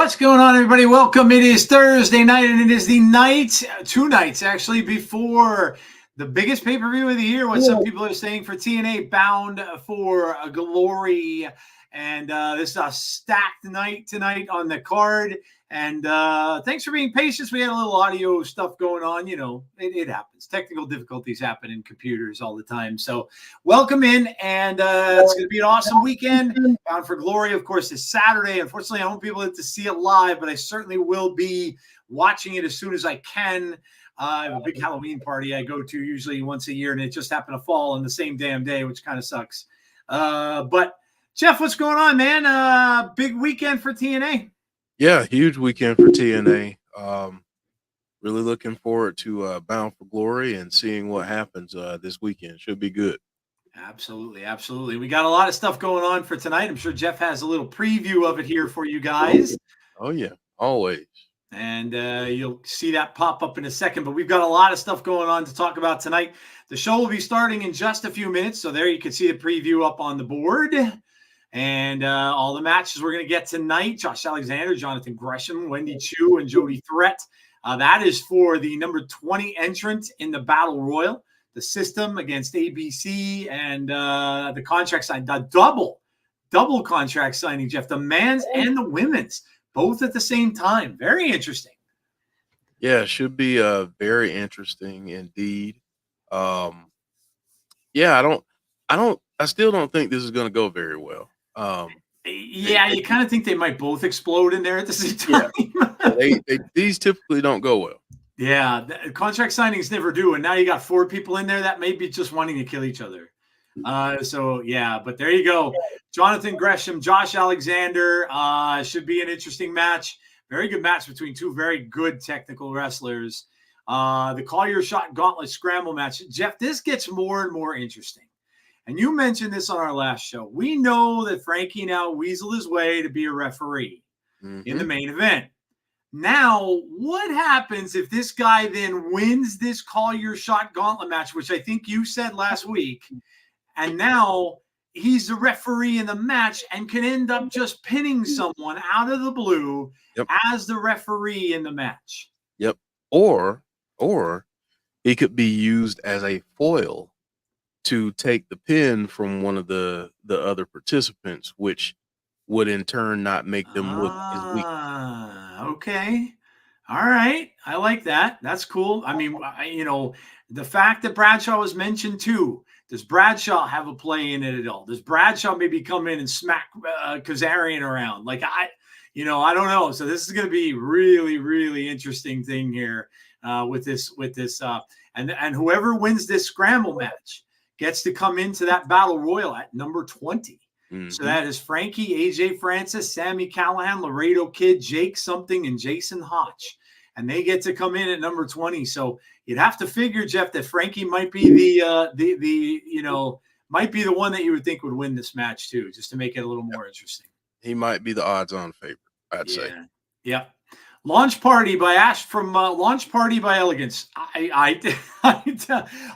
What's going on, everybody? Welcome. It is Thursday night, and it is the night, two nights actually, before the biggest pay-per-view of the year, what some people are saying for TNA, Bound for Glory. And this is a stacked night tonight on the card. And thanks for being patient. We had a little audio stuff going on. You know, it happens. Technical difficulties happen in computers all the time. So welcome in, and it's going to be an awesome weekend. Bound for Glory, of course, is Saturday. Unfortunately, I won't be able to see it live, but I certainly will be watching it as soon as I can. I have a big Halloween party I go to usually once a year, and it just happened to fall on the same damn day, which kind of sucks. But Jeff, what's going on, man? Big weekend for TNA. Yeah, huge weekend for TNA. Really looking forward to Bound for Glory and seeing what happens this weekend. Should be good. Absolutely, absolutely. We got a lot of stuff going on for tonight. I'm sure Jeff has a little preview of it here for you guys. Oh, yeah, always. And you'll see that pop up in a second. But we've got a lot of stuff going on to talk about tonight. The show will be starting in just a few minutes. So there you can see the preview up on the board. And all the matches we're going to get tonight: Josh Alexander, Jonathan Gresham, Wendy, Choo, and Jody Threat. That is for the number 20 entrant in the Battle Royal. The System against ABC, and the contract sign, the double contract signing, Jeff. The men's and the women's, both at the same time. Very interesting. Yeah, it should be very interesting indeed. Yeah, I still don't think this is going to go very well. Yeah, you kind of think they might both explode in there at the same time. Yeah, these typically don't go well. Yeah, contract signings never do, and now you got 4 people in there that may be just wanting to kill each other. So yeah, but there you go. Jonathan Gresham, Josh Alexander, should be an interesting match. Very good match between 2 very good technical wrestlers. The Call Your Shot Gauntlet Scramble match. Jeff, this gets more and more interesting. And you mentioned this on our last show. We know that Frankie now weaseled his way to be a referee in the main event. Now, what happens if this guy then wins this Call Your Shot Gauntlet match, which I think you said last week, and now he's the referee in the match and can end up just pinning someone out of the blue as the referee in the match? Yep. Or he could be used as a foil to take the pin from one of the other participants, which would in turn not make them look as weak. Okay. All right. I like that. That's cool. I mean, the fact that Bradshaw was mentioned too. Does Bradshaw have a play in it at all? Does Bradshaw maybe come in and smack Kazarian around? Like, I don't know. So this is going to be really, really interesting thing here with this. And whoever wins this Scramble match gets to come into that Battle Royal at number 20. So that is Frankie, AJ Francis, Sami Callihan, Laredo Kid, Jake something, and Jason Hotch. And they get to come in at number 20. So you'd have to figure, Jeff, that Frankie might be might be the one that you would think would win this match too, just to make it a little more interesting. He might be the odds-on favorite, I'd say. Yeah. Launch Party by Ash from Launch Party by Elegance.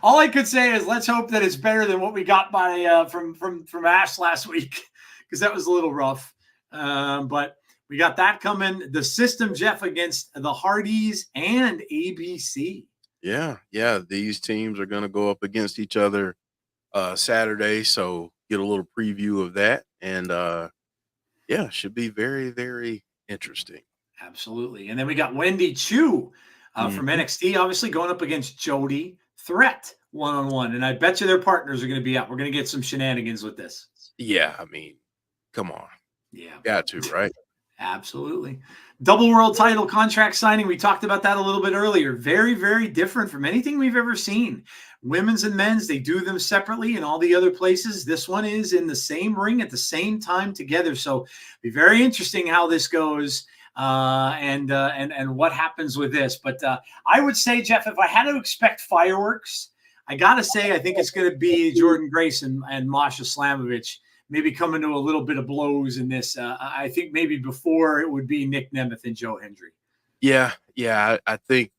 All I could say is let's hope that it's better than what we got by from Ash last week, because that was a little rough. But we got that coming. The System, Jeff, against the Hardys and ABC. Yeah. These teams are going to go up against each other Saturday, so get a little preview of that, and should be very, very interesting. Absolutely. And then we got Wendy Choo from NXT, obviously going up against Jody Threat one-on-one. And I bet you their partners are going to be out. We're going to get some shenanigans with this. Yeah, I mean, come on. Yeah. Got to, right? Absolutely. Double world title contract signing. We talked about that a little bit earlier. Very, very different from anything we've ever seen. Women's and men's, they do them separately in all the other places. This one is in the same ring at the same time together. So it'll be very interesting how this goes. And what happens with this. But I would say, Jeff, if I had to expect fireworks, I got to say I think it's going to be Jordynne Gresham and Masha Slamovich maybe coming to a little bit of blows in this. I think maybe before it would be Nic Nemeth and Joe Hendry. Yeah. I think,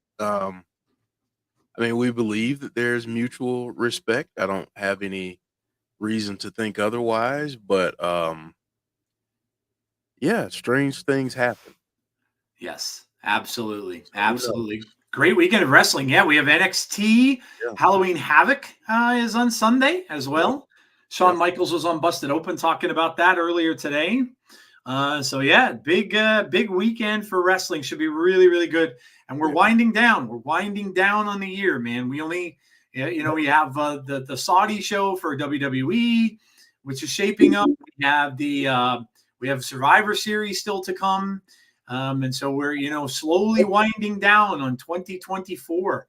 we believe that there's mutual respect. I don't have any reason to think otherwise, but strange things happen. Yes, absolutely. So, Absolutely. Great weekend of wrestling. Yeah, we have NXT. yeah. Halloween Havoc is on Sunday as well. Shawn Yep. Michaels was on Busted Open talking about that earlier today. So yeah, big weekend for wrestling. Should be really, really good. And we're winding down. We're winding down on the year, man. We only, we have the Saudi show for WWE, which is shaping up. We have Survivor Series still to come. And so we're, slowly winding down on 2024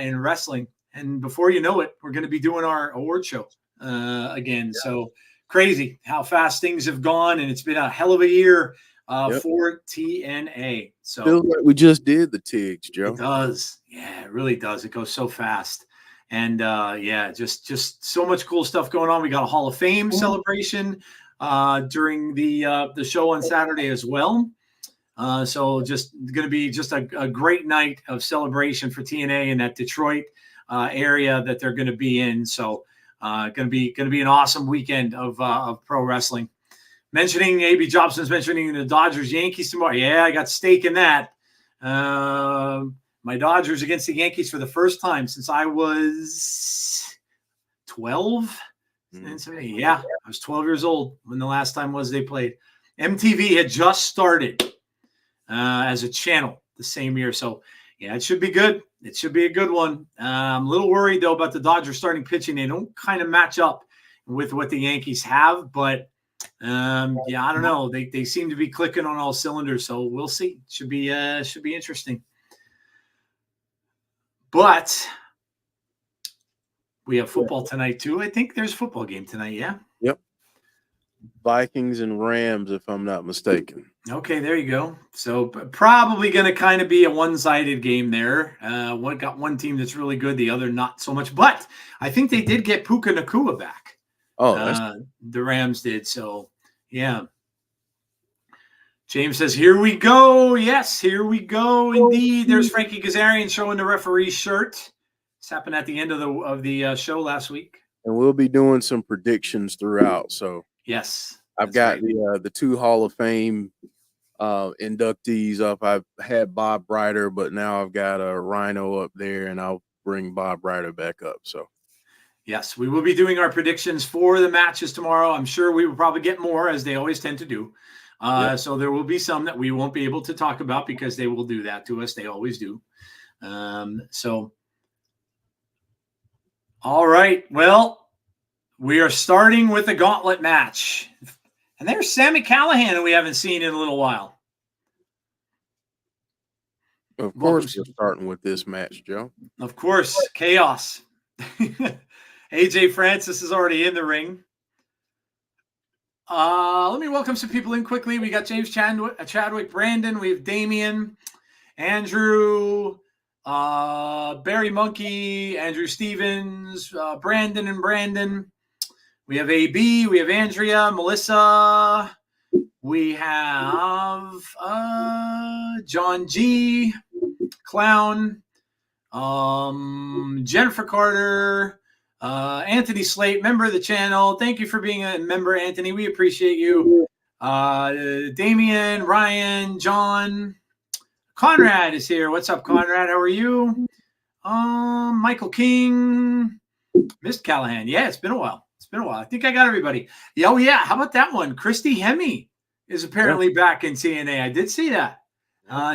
in wrestling. And before you know it, we're going to be doing our award show again. Yeah. So crazy how fast things have gone. And it's been a hell of a year for TNA. So feels like we just did the TIGs, Joe. It does. Yeah, it really does. It goes so fast. And just so much cool stuff going on. We got a Hall of Fame celebration during the show on Saturday as well. So just going to be just a great night of celebration for TNA in that Detroit area that they're going to be in. So going to be an awesome weekend of pro wrestling. Mentioning AB Jobson's mentioning the Dodgers Yankees tomorrow. Yeah, I got stake in that. My Dodgers against the Yankees for the first time since I was 12. Yeah, I was 12 years old when the last time was they played. MTV had just started as a channel the same year. So, yeah, it should be good. It should be a good one. I'm a little worried, though, about the Dodgers starting pitching. They don't kind of match up with what the Yankees have. But, I don't know. They seem to be clicking on all cylinders. So we'll see. Should be interesting. But we have football tonight, too. I think there's a football game tonight, yeah? Yep. Vikings and Rams, if I'm not mistaken. Okay, there you go. So probably going to kind of be a one-sided game there. Got one team that's really good, the other not so much. But I think they did get Puka Nacua back. Oh, the Rams did. So, yeah. James says, here we go. Yes, here we go. Indeed. There's Frankie Kazarian showing the referee's shirt. This happened at the end of the show last week. And we'll be doing some predictions throughout. So, yes. I've got the two Hall of Fame inductees up. I've had Bob Ryder, but now I've got a Rhino up there, and I'll bring Bob Ryder back up. So, yes, we will be doing our predictions for the matches tomorrow. I'm sure we will probably get more, as they always tend to do. So there will be some that we won't be able to talk about because they will do that to us. They always do. All right. Well, we are starting with a gauntlet match. And there's Sami Callihan, who we haven't seen in a little while. Of course, we're starting with this match, Joe. Of course, chaos. AJ Francis is already in the ring. Let me welcome some people in quickly. We got James Chadwick, Brandon. We have Damian, Andrew, Barry Monkey, Andrew Stevens, Brandon and Brandon. We have AB. We have Andrea, Melissa. We have John G, Clown, Jennifer Carter, Anthony Slate, member of the channel. Thank you for being a member, Anthony. We appreciate you. Damian, Ryan, John, Conrad is here. What's up, Conrad? How are you? Michael King, missed Callihan. Yeah, it's been a while. I think I got everybody. Oh, yeah. How about that one? Christy Hemme is apparently back in TNA. I did see that.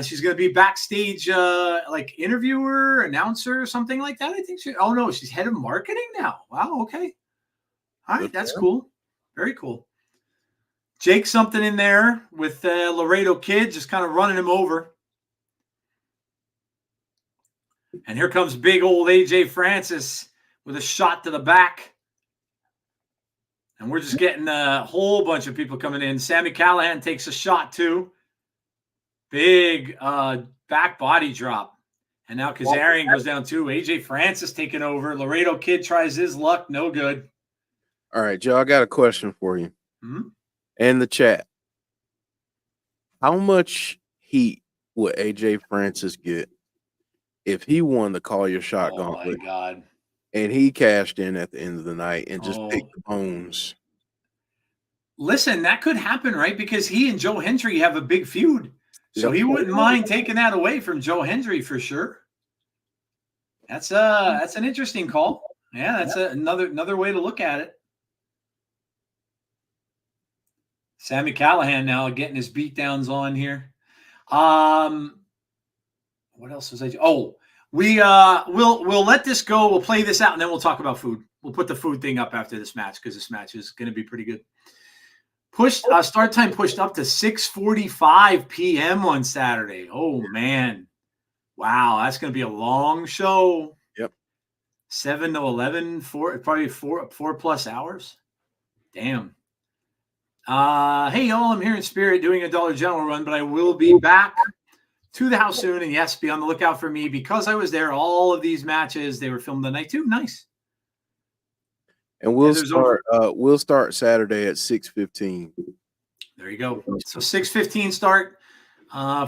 She's going to be backstage, like interviewer, announcer, or something like that. I think she's head of marketing now. Wow. Okay. All right. That's cool. Very cool. Jake something in there with Laredo Kid, just kind of running him over. And here comes big old AJ Francis with a shot to the back. And we're just getting a whole bunch of people coming in. Sami Callihan takes a shot too. Big back body drop. And now Kazarian goes down too. AJ Francis taking over. Laredo Kid tries his luck. No good. All right, Joe, I got a question for you. Mm-hmm. In the chat. How much heat would AJ Francis get if he won the Call Your Shot Gauntlet? Oh, my God. And he cashed in at the end of the night and just picked the bones. Listen, that could happen, right? Because he and Joe Hendry have a big feud. So he wouldn't mind taking that away from Joe Hendry for sure. That's an interesting call. Yeah, that's another way to look at it. Sami Callihan now getting his beatdowns on here. What else was I? Oh, we'll let this go. We'll play this out and then we'll talk about food. We'll put the food thing up after this match because this match is going to be pretty good. Start time pushed up to 6:45 p.m. on Saturday. Oh man, wow, that's going to be a long show. Yep, 7 to 11, probably four plus hours. Damn. Hey y'all, I'm here in spirit doing a Dollar General run, but I will be back to the house soon. And yes, be on the lookout for me because I was there. All of these matches, they were filmed the night too. Nice. And we'll start Saturday at 6:15. There you go. So 6:15 start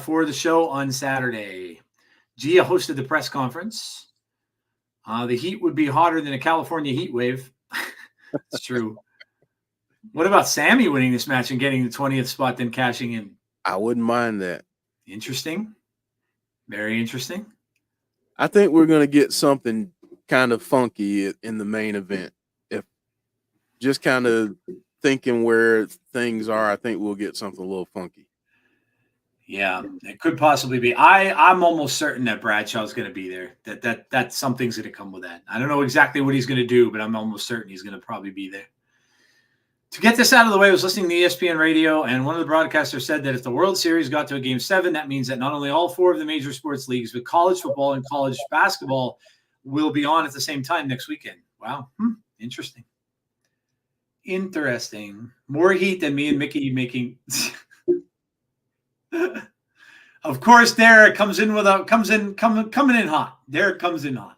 for the show on Saturday. Gia hosted the press conference. The heat would be hotter than a California heat wave. It's true. What about Sami winning this match and getting the 20th spot, then cashing in? I wouldn't mind that. Interesting. Very interesting. I think we're going to get something kind of funky in the main event. If just kind of thinking where things are, I think we'll get something a little funky. Yeah, it could possibly be. I'm almost certain that Bradshaw's going to be there. That something's going to come with that. I don't know exactly what he's going to do, but I'm almost certain he's going to probably be there. To get this out of the way, I was listening to ESPN radio, and one of the broadcasters said that if the World Series got to a Game 7, that means that not only all four of the major sports leagues, but college football and college basketball will be on at the same time next weekend. Wow. Interesting. Interesting. More heat than me and Mickey making. Of course, Derek coming in hot. Derek comes in hot.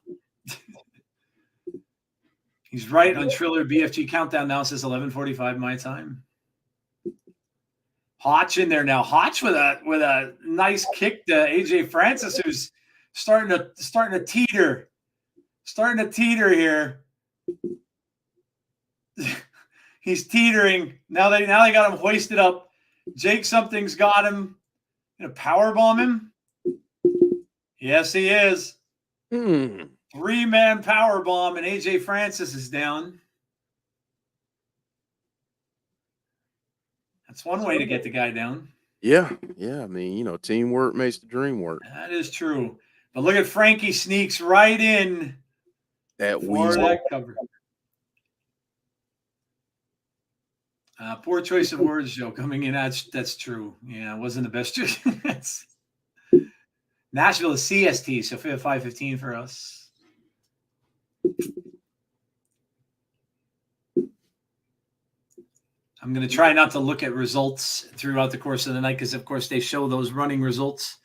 He's right on Triller BFG countdown now. Says 11:45 my time. Hotch in there now. Hotch with a nice kick to AJ Francis, who's starting to teeter. Starting to teeter here. He's teetering. Now they got him hoisted up. Jake something's got him. Gonna powerbomb him. Yes, he is. 3-man power bomb, and AJ Francis is down. That's one way to get the guy down. Yeah. I mean, teamwork makes the dream work. That is true. But look at Frankie sneaks right in for that cover. Poor choice of words, Joe, coming in. That's true. Yeah, it wasn't the best choice. Nashville is CST, so 5:15 for us. I'm going to try not to look at results throughout the course of the night because, of course, they show those running results.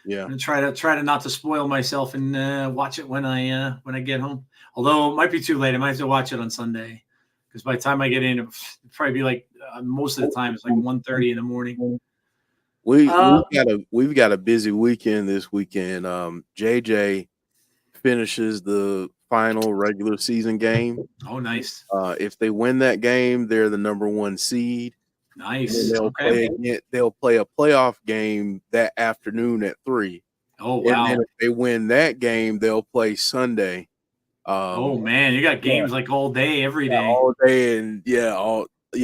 Yeah. I'm going to try to not to spoil myself and watch it when I get home. Although it might be too late. I might have to watch it on Sunday because by the time I get in, it'll probably be like most of the time it's like 1:30 in the morning. We've got a busy weekend this weekend. JJ finishes the final regular season game. Oh, nice. If they win that game, they're the number 1 seed. Nice. They'll play a playoff game that afternoon at 3. Oh, wow. And then if they win that game, they'll play Sunday. Oh man, you got games like all day, every day. All day and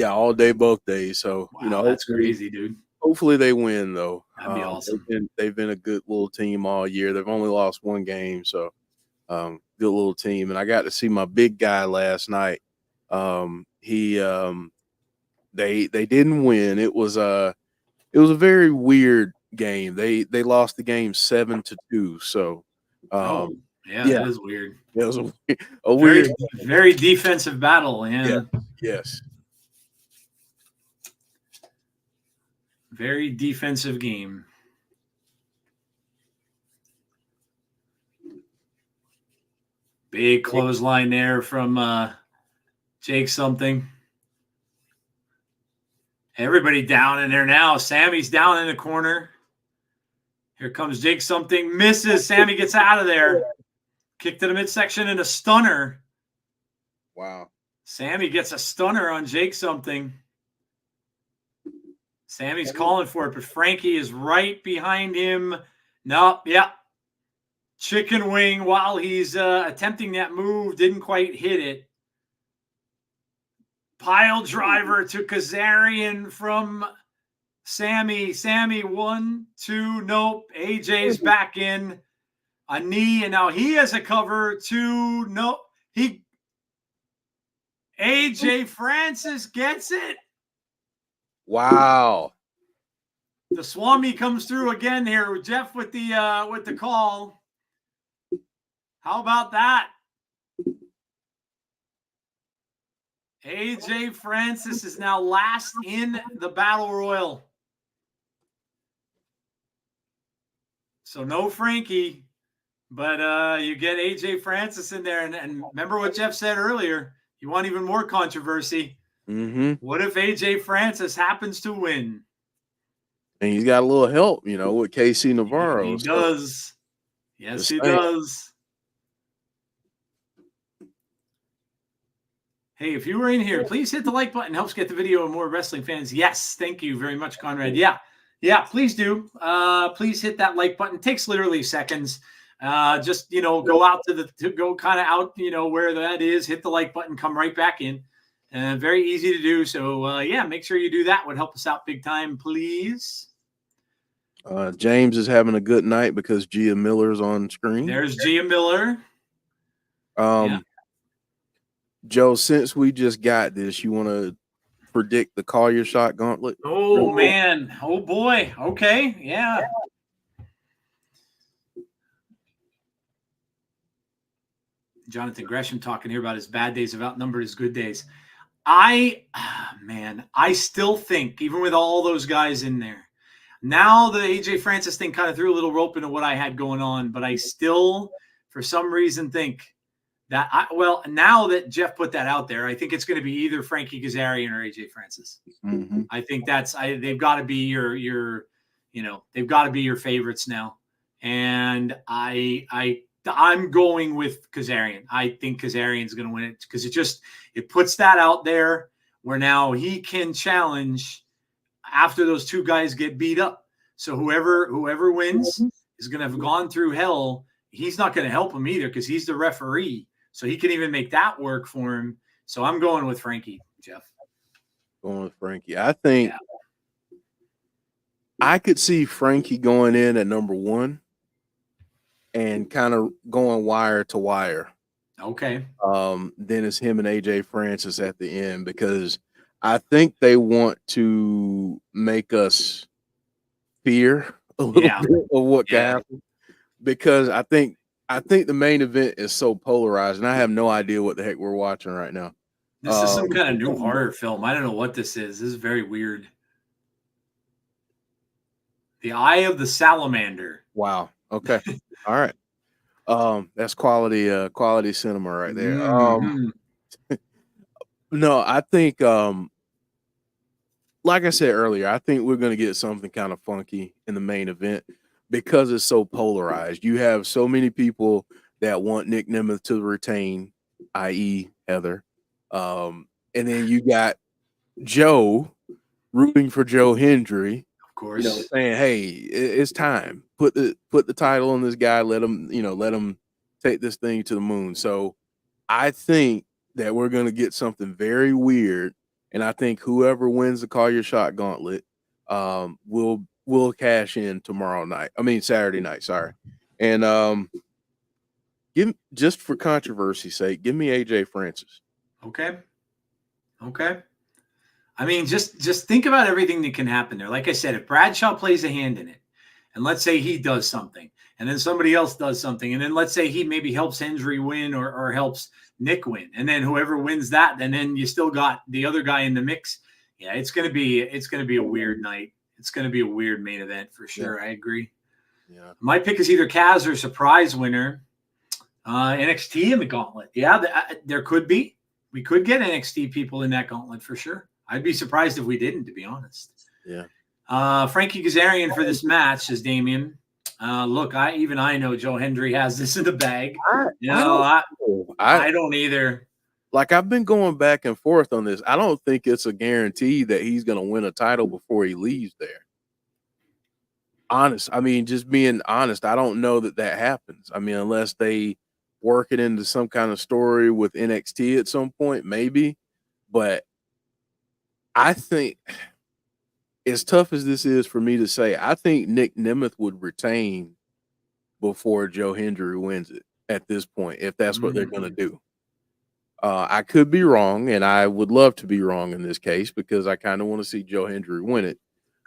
all day, both days. So wow, that's crazy, dude. Hopefully they win though. That'd be awesome. They've been a good little team all year. They've only lost 1 game, so good little team. And I got to see my big guy last night. They didn't win. It was a very weird game. They lost the game 7-2. So that is weird. It was a weird, very defensive battle. Yeah. Yes. Very defensive game. Big clothesline there from Jake something. Everybody down in there now. Sami's down in the corner. Here comes Jake something. Misses. Sami gets out of there. Kick to the midsection and a stunner. Wow. Sami gets a stunner on Jake something. Sami's calling for it, but Frankie is right behind him. No, yeah. Chicken wing while he's attempting that move. Didn't quite hit it. Pile driver to Kazarian from Sami. Sami, 1, 2, nope. AJ's back in. A knee, and now he has a cover. 2, nope. AJ Francis gets it. Wow. The Swami comes through again here. Jeff with the call. How about that? AJ Francis is now last in the Battle Royal. So no Frankie, but you get AJ Francis in there. And remember what Jeff said earlier. You want even more controversy. Mm-hmm. What if AJ Francis happens to win? And he's got a little help, with KC Navarro. He does. Yes, he does. Hey, if you were in here, please hit the like button. Helps get the video of more wrestling fans. Yes, thank you very much, Conrad. Yeah, please do. Please hit that like button. It takes literally seconds. Just, go out go kind of out, where that is. Hit the like button. Come right back in. Very easy to do. So, make sure you do that. Would help us out big time, please. James is having a good night because Gia Miller's on screen. There's Gia Miller. Joe, since we just got this, you want to predict the Call Your Shot Gauntlet? Oh, man. Oh, boy. Okay. Yeah. Jonathan Gresham talking here about his bad days have outnumbered his good days. I still think, even with all those guys in there, now the AJ Francis thing kind of threw a little rope into what I had going on, but I still, for some reason, think that now that Jeff put that out there, I think it's going to be either Frankie Kazarian or AJ Francis. Mm-hmm. I think they've got to be your they've got to be your favorites now, and I'm going with Kazarian. I think Kazarian's going to win it because it puts that out there where now he can challenge after those two guys get beat up. So whoever wins is going to have gone through hell. He's not going to help him either because he's the referee. So he can even make that work for him. So I'm going with Frankie, Jeff. Going with Frankie. I think I could see Frankie going in at number 1 and kind of going wire to wire. Okay. Then it's him and AJ Francis at the end because I think they want to make us fear a little bit of what can happen. Because I think the main event is so polarized, and I have no idea what the heck we're watching right now. This is some kind of new horror film. I don't know what this is. This is very weird. The Eye of the Salamander. Wow. Okay. All right. That's quality cinema right there. Mm-hmm. No, I think like I said earlier, I think we're going to get something kind of funky in the main event because it's so polarized. You have so many people that want Nic Nemeth to retain, i.e. Heather. And then you got Joe rooting for Joe Hendry. Of course. Saying, hey, it's time. Put the title on this guy. Let him take this thing to the moon. So I think that we're going to get something very weird. And I think whoever wins the Call Your Shot Gauntlet will cash in Saturday night. Sorry. And just for controversy's sake, give me AJ Francis. Okay. I mean, just think about everything that can happen there. Like I said, if Bradshaw plays a hand in it, and let's say he does something, and then somebody else does something, and then let's say he maybe helps Hendry win or helps Nick win, and then whoever wins that, and then you still got the other guy in the mix. Yeah, it's gonna be a weird night. It's gonna be a weird main event for sure. Yeah. I agree. Yeah, my pick is either Kaz or surprise winner. NXT in the Gauntlet. Yeah, there could be. We could get NXT people in that Gauntlet for sure. I'd be surprised if we didn't, to be honest. Yeah. Frankie Kazarian for this match, says Damien. Look, I know Joe Hendry has this in the bag. I don't either. like I've been going back and forth on this. I don't think it's a guarantee that he's going to win a title before he leaves there. Honest. I mean, just being honest, I don't know that happens. I mean, unless they work it into some kind of story with NXT at some point, maybe. But I think, as tough as this is for me to say, I think Nic Nemeth would retain before Joe Hendry wins it at this point, if that's what they're going to do. I could be wrong, and I would love to be wrong in this case because I kind of want to see Joe Hendry win it.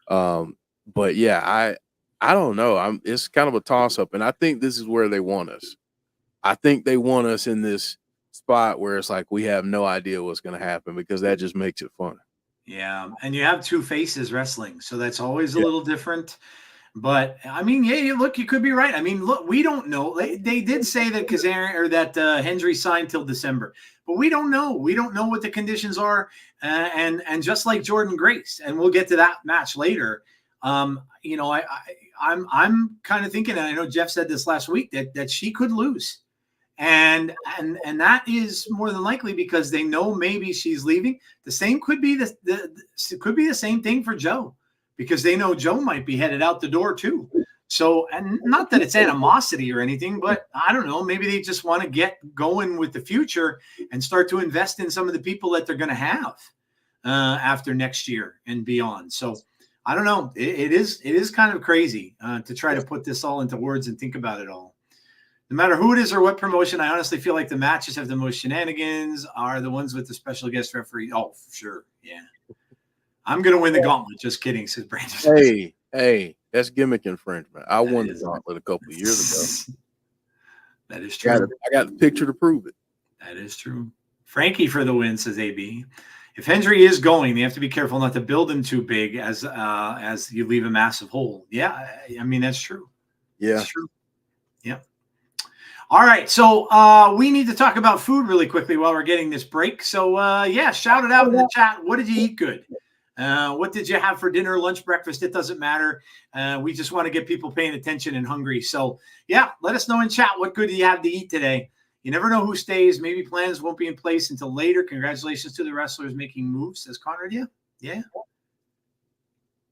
But yeah, I don't know. It's kind of a toss-up, and I think this is where they want us. I think they want us in this spot where it's like we have no idea what's going to happen because that just makes it fun. Yeah, and you have two faces wrestling, so that's always a little different. But I mean, yeah, look, you could be right. I mean, look, we don't know. They did say that Kazarian or that Hendry signed till December, but we don't know. We don't know what the conditions are, and just like Jordynne Grace, and we'll get to that match later. You know, I'm kind of thinking, and I know Jeff said this last week that she could lose. And that is more than likely because they know maybe she's leaving. The same could be the same thing for Joe, because they know Joe might be headed out the door too. So, and not that it's animosity or anything, but I don't know, maybe they just want to get going with the future and start to invest in some of the people that they're going to have after next year and beyond. So I don't know. It is kind of crazy to try to put this all into words and think about it all. No matter who it is or what promotion, I honestly feel like the matches have the most shenanigans are the ones with the special guest referee. Oh, for sure. Yeah. I'm going to win the Gauntlet. Just kidding, says Brandon. Hey, that's gimmick infringement. I won the Gauntlet a couple of years ago. That is true. I got the picture to prove it. That is true. Frankie for the win, says AB. If Hendry is going, they have to be careful not to build him too big as you leave a massive hole. Yeah, I mean, that's true. Yeah. That's true. Yeah. All right, so we need to talk about food really quickly while we're getting this break. So, yeah, shout it out in the chat. What did you eat good? What did you have for dinner, lunch, breakfast? It doesn't matter. We just want to get people paying attention and hungry. So, yeah, let us know in chat what good do you have to eat today. You never know who stays. Maybe plans won't be in place until later. Congratulations to the wrestlers making moves, says Conrad. Yeah.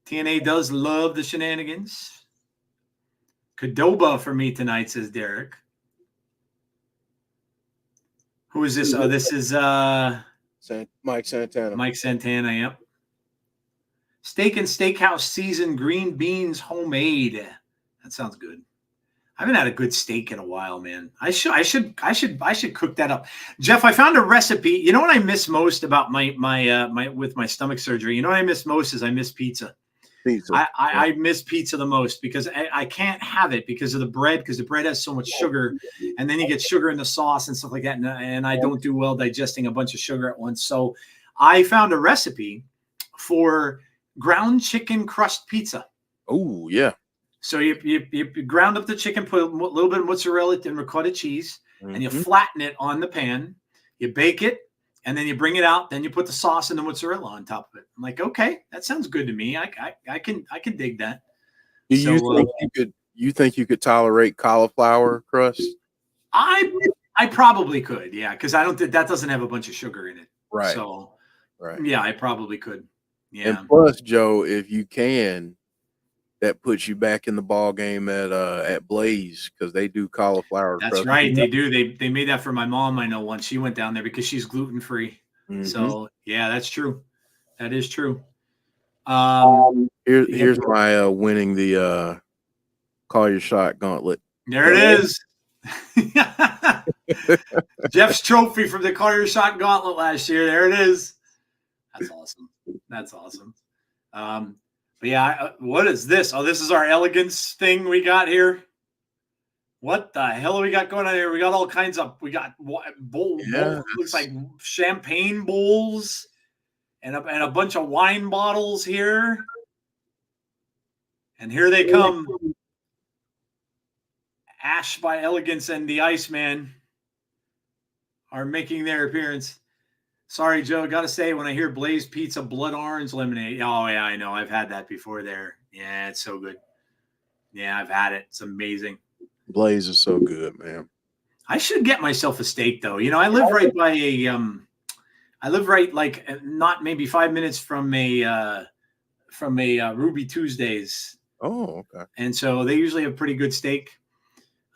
TNA does love the shenanigans. Cadoba for me tonight, says Derek. Who is this? Oh, this is Mike Santana. Mike Santana, yep. Steak and Steakhouse seasoned green beans homemade. That sounds good. I haven't had a good steak in a while, man. I should cook that up. Jeff, I found a recipe. You know what I miss most about my with my stomach surgery? You know what I miss most is I miss pizza. I miss pizza the most because I can't have it because of the bread, because the bread has so much sugar, and then you get sugar in the sauce and stuff like that, and I don't do well digesting a bunch of sugar at once. So I found a recipe for ground chicken crust pizza. Oh, yeah. So you ground up the chicken, put a little bit of mozzarella and ricotta cheese, and you flatten it on the pan. You bake it. And then you bring it out. Then you put the sauce and the mozzarella on top of it. I'm like, okay, that sounds good to me. I can dig that. You think you could tolerate cauliflower crust? I probably could, yeah, because I don't think that doesn't have a bunch of sugar in it. Right. So yeah, I probably could. Yeah. And plus, Joe, if you can, that puts you back in the ball game at Blaze because they do cauliflower. That's crust. Right, they do. They made that for my mom. I know once she went down there because she's gluten free. So yeah, that's true. That is true. Here's my winning the call your shot gauntlet. There it is. Jeff's trophy from the call your shot gauntlet last year. There it is. That's awesome. That's awesome. But yeah, what is this? Oh, this is our Elegance thing we got here. What the hell have we got going on here? We got all kinds of, we got bowl looks like champagne bowls and a bunch of wine bottles here. And here they come. Ash by Elegance and the Iceman are making their appearance. Sorry, Joe. Got to say, when I hear Blaze Pizza Blood Orange Lemonade, oh, yeah, I know. I've had that before there. Yeah, it's so good. Yeah, I've had it. It's amazing. Blaze is so good, man. I should get myself a steak though. You know, I live right by a I live right like not maybe 5 minutes from a Ruby Tuesdays. Oh, okay. And so they usually have pretty good steak.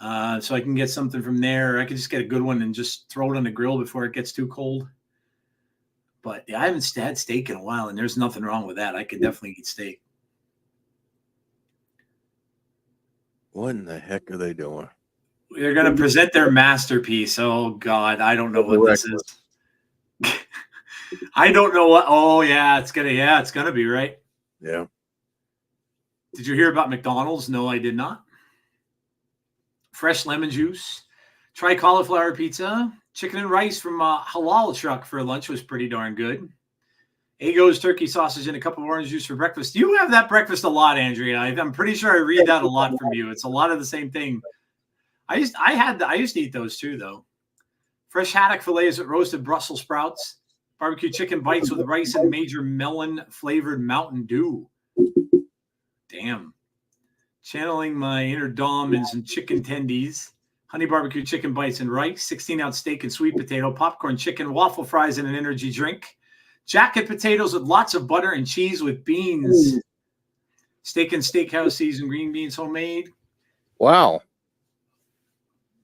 So I can get something from there. I could just get a good one and just throw it on the grill before it gets too cold. But yeah, I haven't had steak in a while, and there's nothing wrong with that. I could definitely eat steak. What in the heck are they doing? They're going to present their masterpiece. Oh, God. I don't know what this is. I don't know what. Oh, yeah. It's going to be, right? Yeah. Did you hear about McDonald's? No, I did not. Fresh lemon juice. Try cauliflower pizza. Chicken and rice from Halal Truck for lunch was pretty darn good. Eggo's turkey sausage and a cup of orange juice for breakfast. You have that breakfast a lot, Andrea. I'm pretty sure I read that a lot from you. It's a lot of the same thing. I used to eat those too, though. Fresh haddock fillets with roasted Brussels sprouts. Barbecue chicken bites with rice and major melon flavored Mountain Dew. Damn. Channeling my inner Dom and some chicken tendies. Honey barbecue chicken bites and rice. 16-ounce steak and sweet potato. Popcorn chicken, waffle fries, and an energy drink. Jacket potatoes with lots of butter and cheese with beans. Steak and steakhouse seasoned green beans homemade. Wow.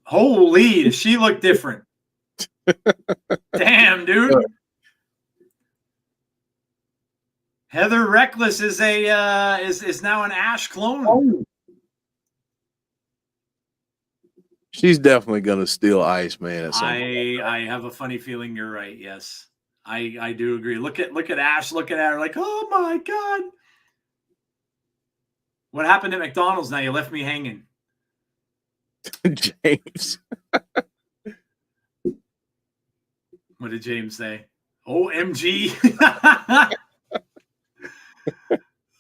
Holy, does she look different? Damn, dude. Good. Heather Reckless is a is now an Ash clone. She's definitely gonna steal Iceman at some point. I have a funny feeling you're right. Yes. I do agree. Look at Ash looking at her like, oh my God. What happened at McDonald's now? You left me hanging. James. What did James say? OMG.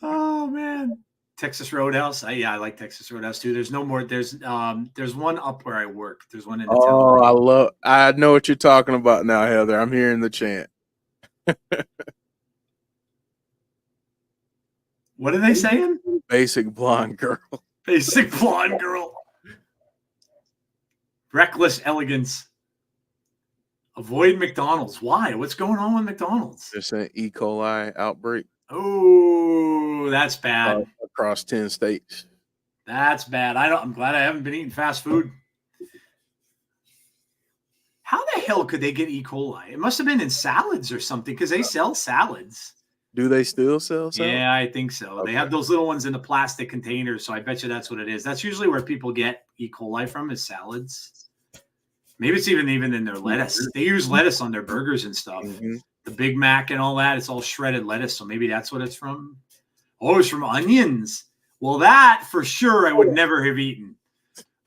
Oh man. Texas Roadhouse. I like Texas Roadhouse too. There's no more. There's one up where I work. There's one in the town. I know what you're talking about now, Heather. I'm hearing the chant. What are they saying? Basic blonde girl. Basic blonde girl. Reckless elegance. Avoid McDonald's. Why? What's going on with McDonald's? There's an E. coli outbreak. Oh, that's bad. Across 10 states. That's bad. I'm glad I haven't been eating fast food. How the hell could they get E. coli? It must have been in salads or something because they sell salads. Do they still sell salads? Yeah, I think so. Okay. They have those little ones in the plastic containers, so I bet you that's what it is. That's usually where people get E. coli from is salads. Maybe it's even in their lettuce. They use lettuce on their burgers and stuff. Mm-hmm. The Big Mac and all that, it's all shredded lettuce, so maybe that's what it's from. Oh, it's from onions. Well, that for sure I would never have eaten.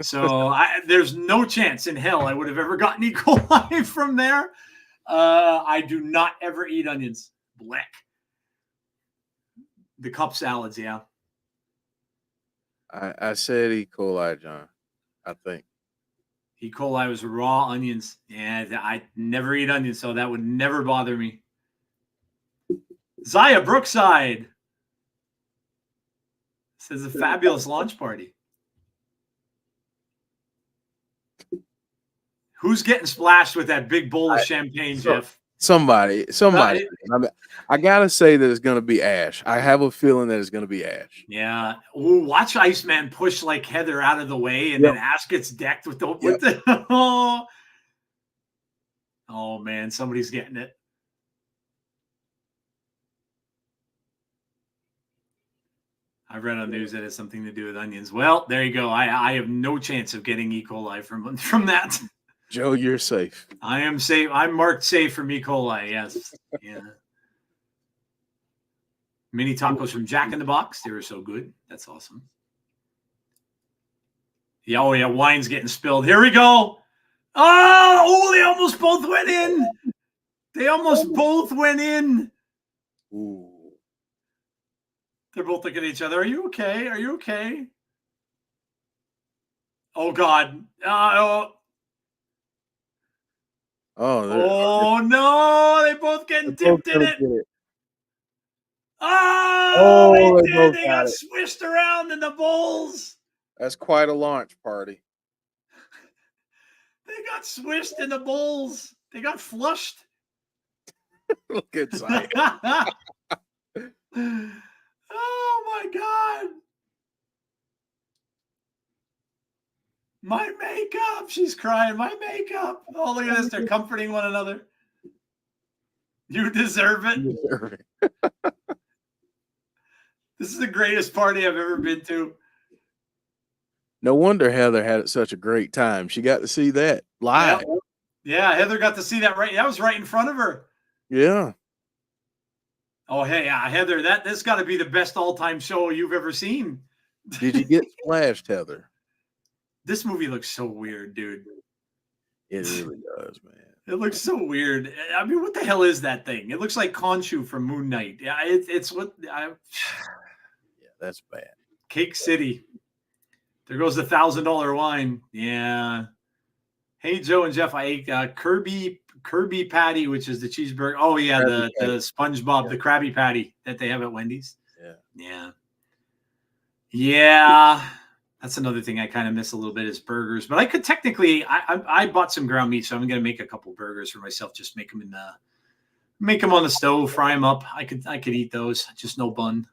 So there's no chance in hell I would have ever gotten E. coli from there. I do not ever eat onions. Black. The cup salads, yeah. I said E. coli, John. I think. E. coli was raw onions. Yeah, I never eat onions, so that would never bother me. Zaya Brookside says a fabulous launch party. Who's getting splashed with that big bowl of champagne, Jeff? Somebody. I gotta say that it's gonna be Ash. I have a feeling that it's gonna be Ash. Yeah. Ooh, watch Iceman push like Heather out of the way, and then Ash gets decked with the oh man, somebody's getting it. I read on news that it has something to do with onions. Well, there you go. I have no chance of getting E. coli from that. Joe, you're safe. I am safe. I'm marked safe from E. coli. Yes. Yeah. Mini tacos from Jack in the Box. They were so good. That's awesome. Yeah, oh yeah, wine's getting spilled. Here we go. Oh, they almost both went in. They almost both went in. Ooh. They're both looking at each other. Are you okay? Are you okay? Oh God. Oh no! They both getting dipped in it. Oh, they did. They got swished around in the bowls. That's quite a launch party. They They got swished in the bowls. They got flushed. Look at Zion. Oh my God. My makeup. She's crying. My makeup. Oh, look at this. They're comforting one another. You deserve it. You deserve it. This is the greatest party I've ever been to. No wonder Heather had such a great time. She got to see that live. Yeah, Heather got to see that right. That was right in front of her. Yeah. Oh, hey, Heather, this got to be the best all-time show you've ever seen. Did you get splashed, Heather? This movie looks so weird, dude. It really does, man. It looks so weird. I mean, what the hell is that thing? It looks like Khonshu from Moon Knight. Yeah, it's what Yeah, that's bad. Cake City. There goes the $1,000 wine. Yeah. Hey, Joe and Jeff, I ate Kirby patty, which is the cheeseburger. Oh yeah, the SpongeBob, the Krabby Patty that they have at Wendy's. Yeah. That's another thing I kind of miss a little bit is burgers. But I could technically, I bought some ground meat, so I'm gonna make a couple burgers for myself. Just make them on the stove, fry them up. I could eat those, just no bun.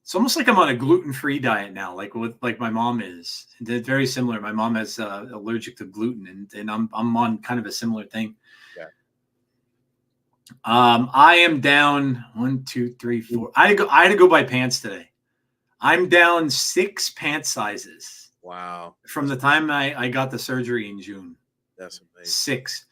It's almost like I'm on a gluten-free diet now, like my mom is. They're very similar. My mom is allergic to gluten, and I'm on kind of a similar thing. Yeah. I am down 1, 2, 3, 4. I had to go buy pants today. I'm down 6 pant sizes. Wow. From the time I got the surgery in June. That's amazing. 6.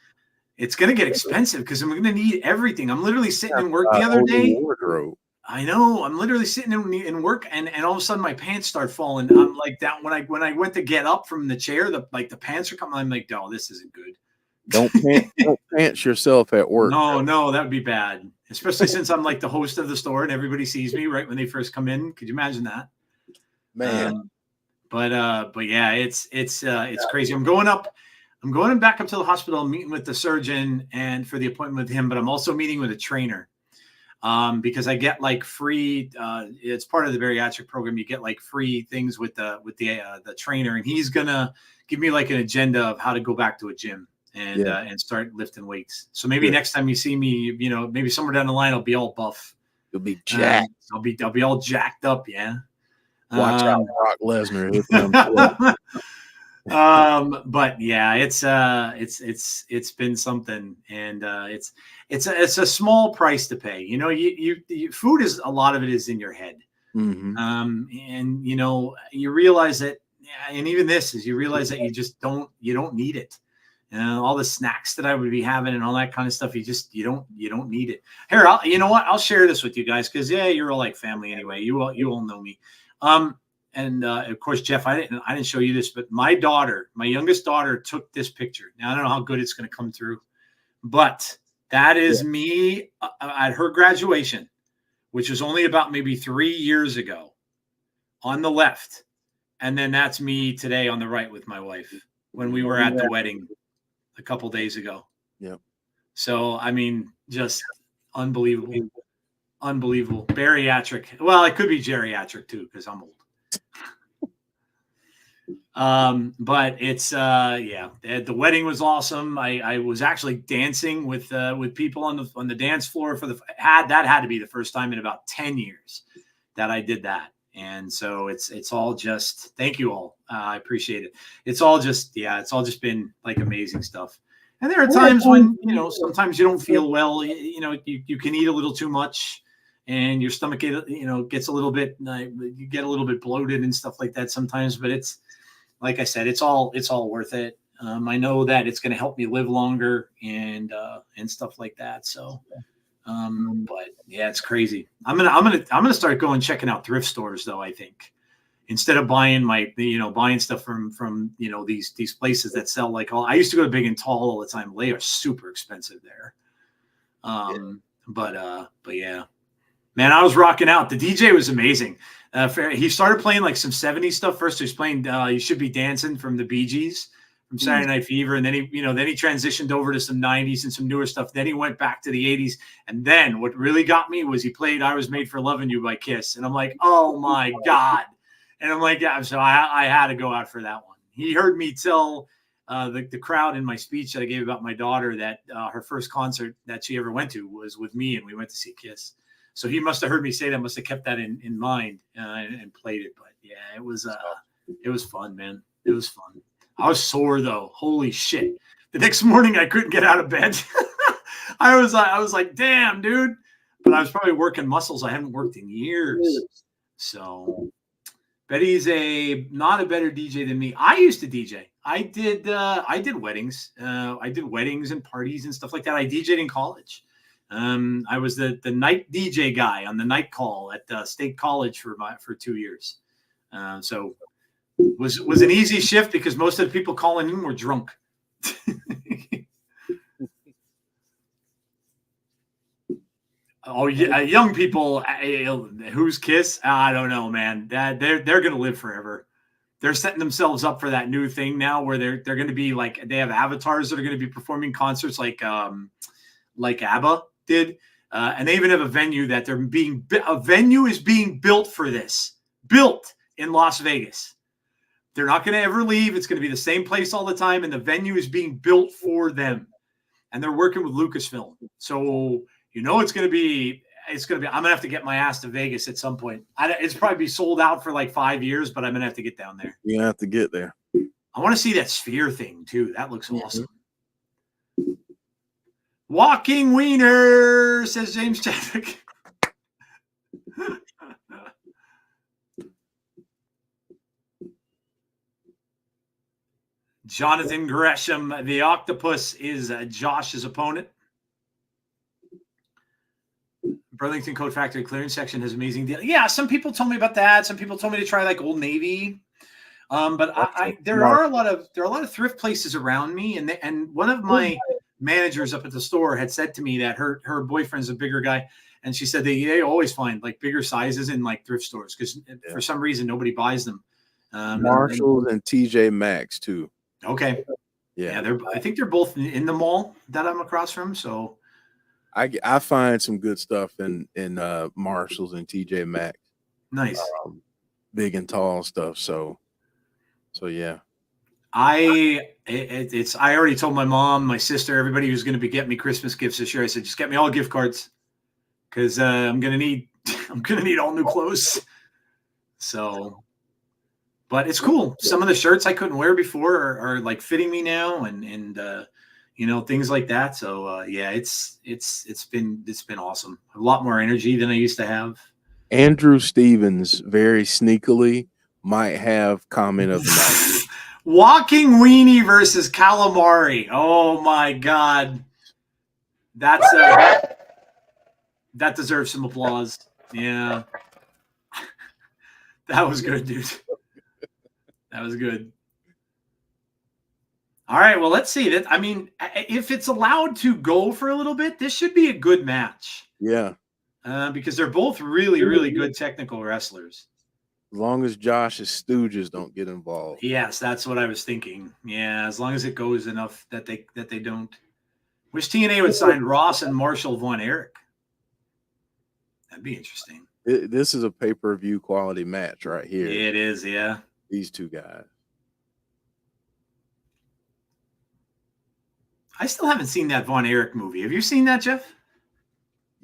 It's going to get expensive because I'm going to need everything. I'm literally sitting in work the other day. Wardrobe. I know. I'm literally sitting in work, and all of a sudden my pants start falling. I'm like that when I went to get up from the chair, the pants are coming. I'm like, oh, this isn't good. Don't pants yourself at work. No, that would be bad. Especially since I'm like the host of the store and everybody sees me right when they first come in. Could you imagine that? Man. But yeah, it's crazy. I'm going back up to the hospital. I'm meeting with the surgeon and for the appointment with him, but I'm also meeting with a trainer. Because I get like free, it's part of the bariatric program. You get like free things with the trainer, and he's gonna give me like an agenda of how to go back to a gym and start lifting weights. So maybe next time you see me, maybe somewhere down the line, I'll be all buff. You'll be jacked. I'll be all jacked up. Yeah. Watch out, Brock Lesnar. But yeah, it's been something, and it's a small price to pay. You food is a lot of it is in your head. Mm-hmm. And you realize that, and even this is you realize that you don't need it. All the snacks that I would be having and all that kind of stuff, you don't need it. Here, I'll share this with you guys because you're all like family anyway. You all know me. And of course, Jeff, I didn't show you this, but my youngest daughter took this picture. Now I don't know how good it's going to come through, but that is me at her graduation, which was only about maybe 3 years ago, on the left, and then that's me today on the right with my wife when we were at the wedding a couple days ago. Yep. So I mean, just unbelievable. Bariatric. Well, it could be geriatric too because I'm old. But it's the wedding was awesome. I was actually dancing with people on the dance floor that had to be the first time in about 10 years that I did that. And so it's all just, thank you all. I appreciate it. It's all just been like amazing stuff. And there are times when, sometimes you don't feel well, you can eat a little too much and your stomach, gets a little bit, you get a little bit bloated and stuff like that sometimes, but it's, like I said, it's all worth it. I know that it's going to help me live longer and stuff like that. So, but yeah, it's crazy. I'm gonna start checking out thrift stores though. I think instead of buying buying stuff from these places that sell I used to go to Big and Tall all the time. They are super expensive there. But yeah, man, I was rocking out. The DJ was amazing. He started playing like some 70s stuff first. He was playing You Should Be Dancing from the Bee Gees from Saturday Night Fever. And then he transitioned over to some 90s and some newer stuff. Then he went back to the 80s. And then what really got me was he played I Was Made for Loving You by Kiss. And I'm like, oh my God. And I'm like, yeah. So I had to go out for that one. He heard me tell the crowd in my speech that I gave about my daughter that her first concert that she ever went to was with me, and we went to see Kiss. So he must have heard me say that, must have kept that in mind and played it. But yeah, it was fun, man. It was fun. I was sore though. Holy shit. The next morning I couldn't get out of bed. I was like, damn, dude. But I was probably working muscles I haven't worked in years. So Betty's not a better DJ than me. I used to DJ. I did weddings. I did weddings and parties and stuff like that. I DJ'd in college. I was the night DJ guy on the night call at State College for 2 years. So was an easy shift because most of the people calling in were drunk. Oh yeah, young people. Who's Kiss? I don't know, man. They're gonna live forever. They're setting themselves up for that new thing now, where they're going to be like, they have avatars that are going to be performing concerts like ABBA did, and they even have a venue that a venue is being built for this, built in Las Vegas. They're not going to ever leave. It's going to be the same place all the time, and the venue is being built for them, and they're working with Lucasfilm. So it's going to be. I'm going to have to get my ass to Vegas at some point. It's probably be sold out for like 5 years, but I'm going to have to get down there. You have to get there. I want to see that sphere thing too. That looks awesome. Walking wiener, says James Chadwick. Jonathan Gresham, the octopus, is Josh's opponent. Burlington Coat Factory clearance section has amazing deal. Yeah, some people told me about that. Some people told me to try like Old Navy. But there are a lot of thrift places around me, and one of my managers up at the store had said to me that her boyfriend's a bigger guy, and she said they always find like bigger sizes in like thrift stores because for some reason nobody buys them. Marshalls and TJ Maxx too. Okay. Yeah, I think they're both in the mall that I'm across from. So I find some good stuff in Marshalls and TJ Maxx. Nice. Big and tall stuff. So yeah. I already told my mom, my sister, everybody who's going to be getting me Christmas gifts this year. I said, just get me all gift cards because I'm gonna need all new clothes. So, but it's cool. Some of the shirts I couldn't wear before are like fitting me now, and things like that. So yeah, it's been awesome. A lot more energy than I used to have. Andrew Stevens very sneakily might have comment of the night. Walking weenie versus calamari. Oh my God. That deserves some applause. Yeah. That was good, dude. That was good. All right. Well, let's see that. I mean, if it's allowed to go for a little bit, this should be a good match. Yeah. Because they're both really, really good technical wrestlers. As long as Josh's stooges don't get involved. Yes, that's what I was thinking. Yeah, as long as it goes enough that they don't. Wish TNA would sign Ross and Marshall Von Erich. That'd be interesting. This is a pay-per-view quality match right here. It is, yeah. These two guys. I still haven't seen that Von Erich movie. Have you seen that, Jeff?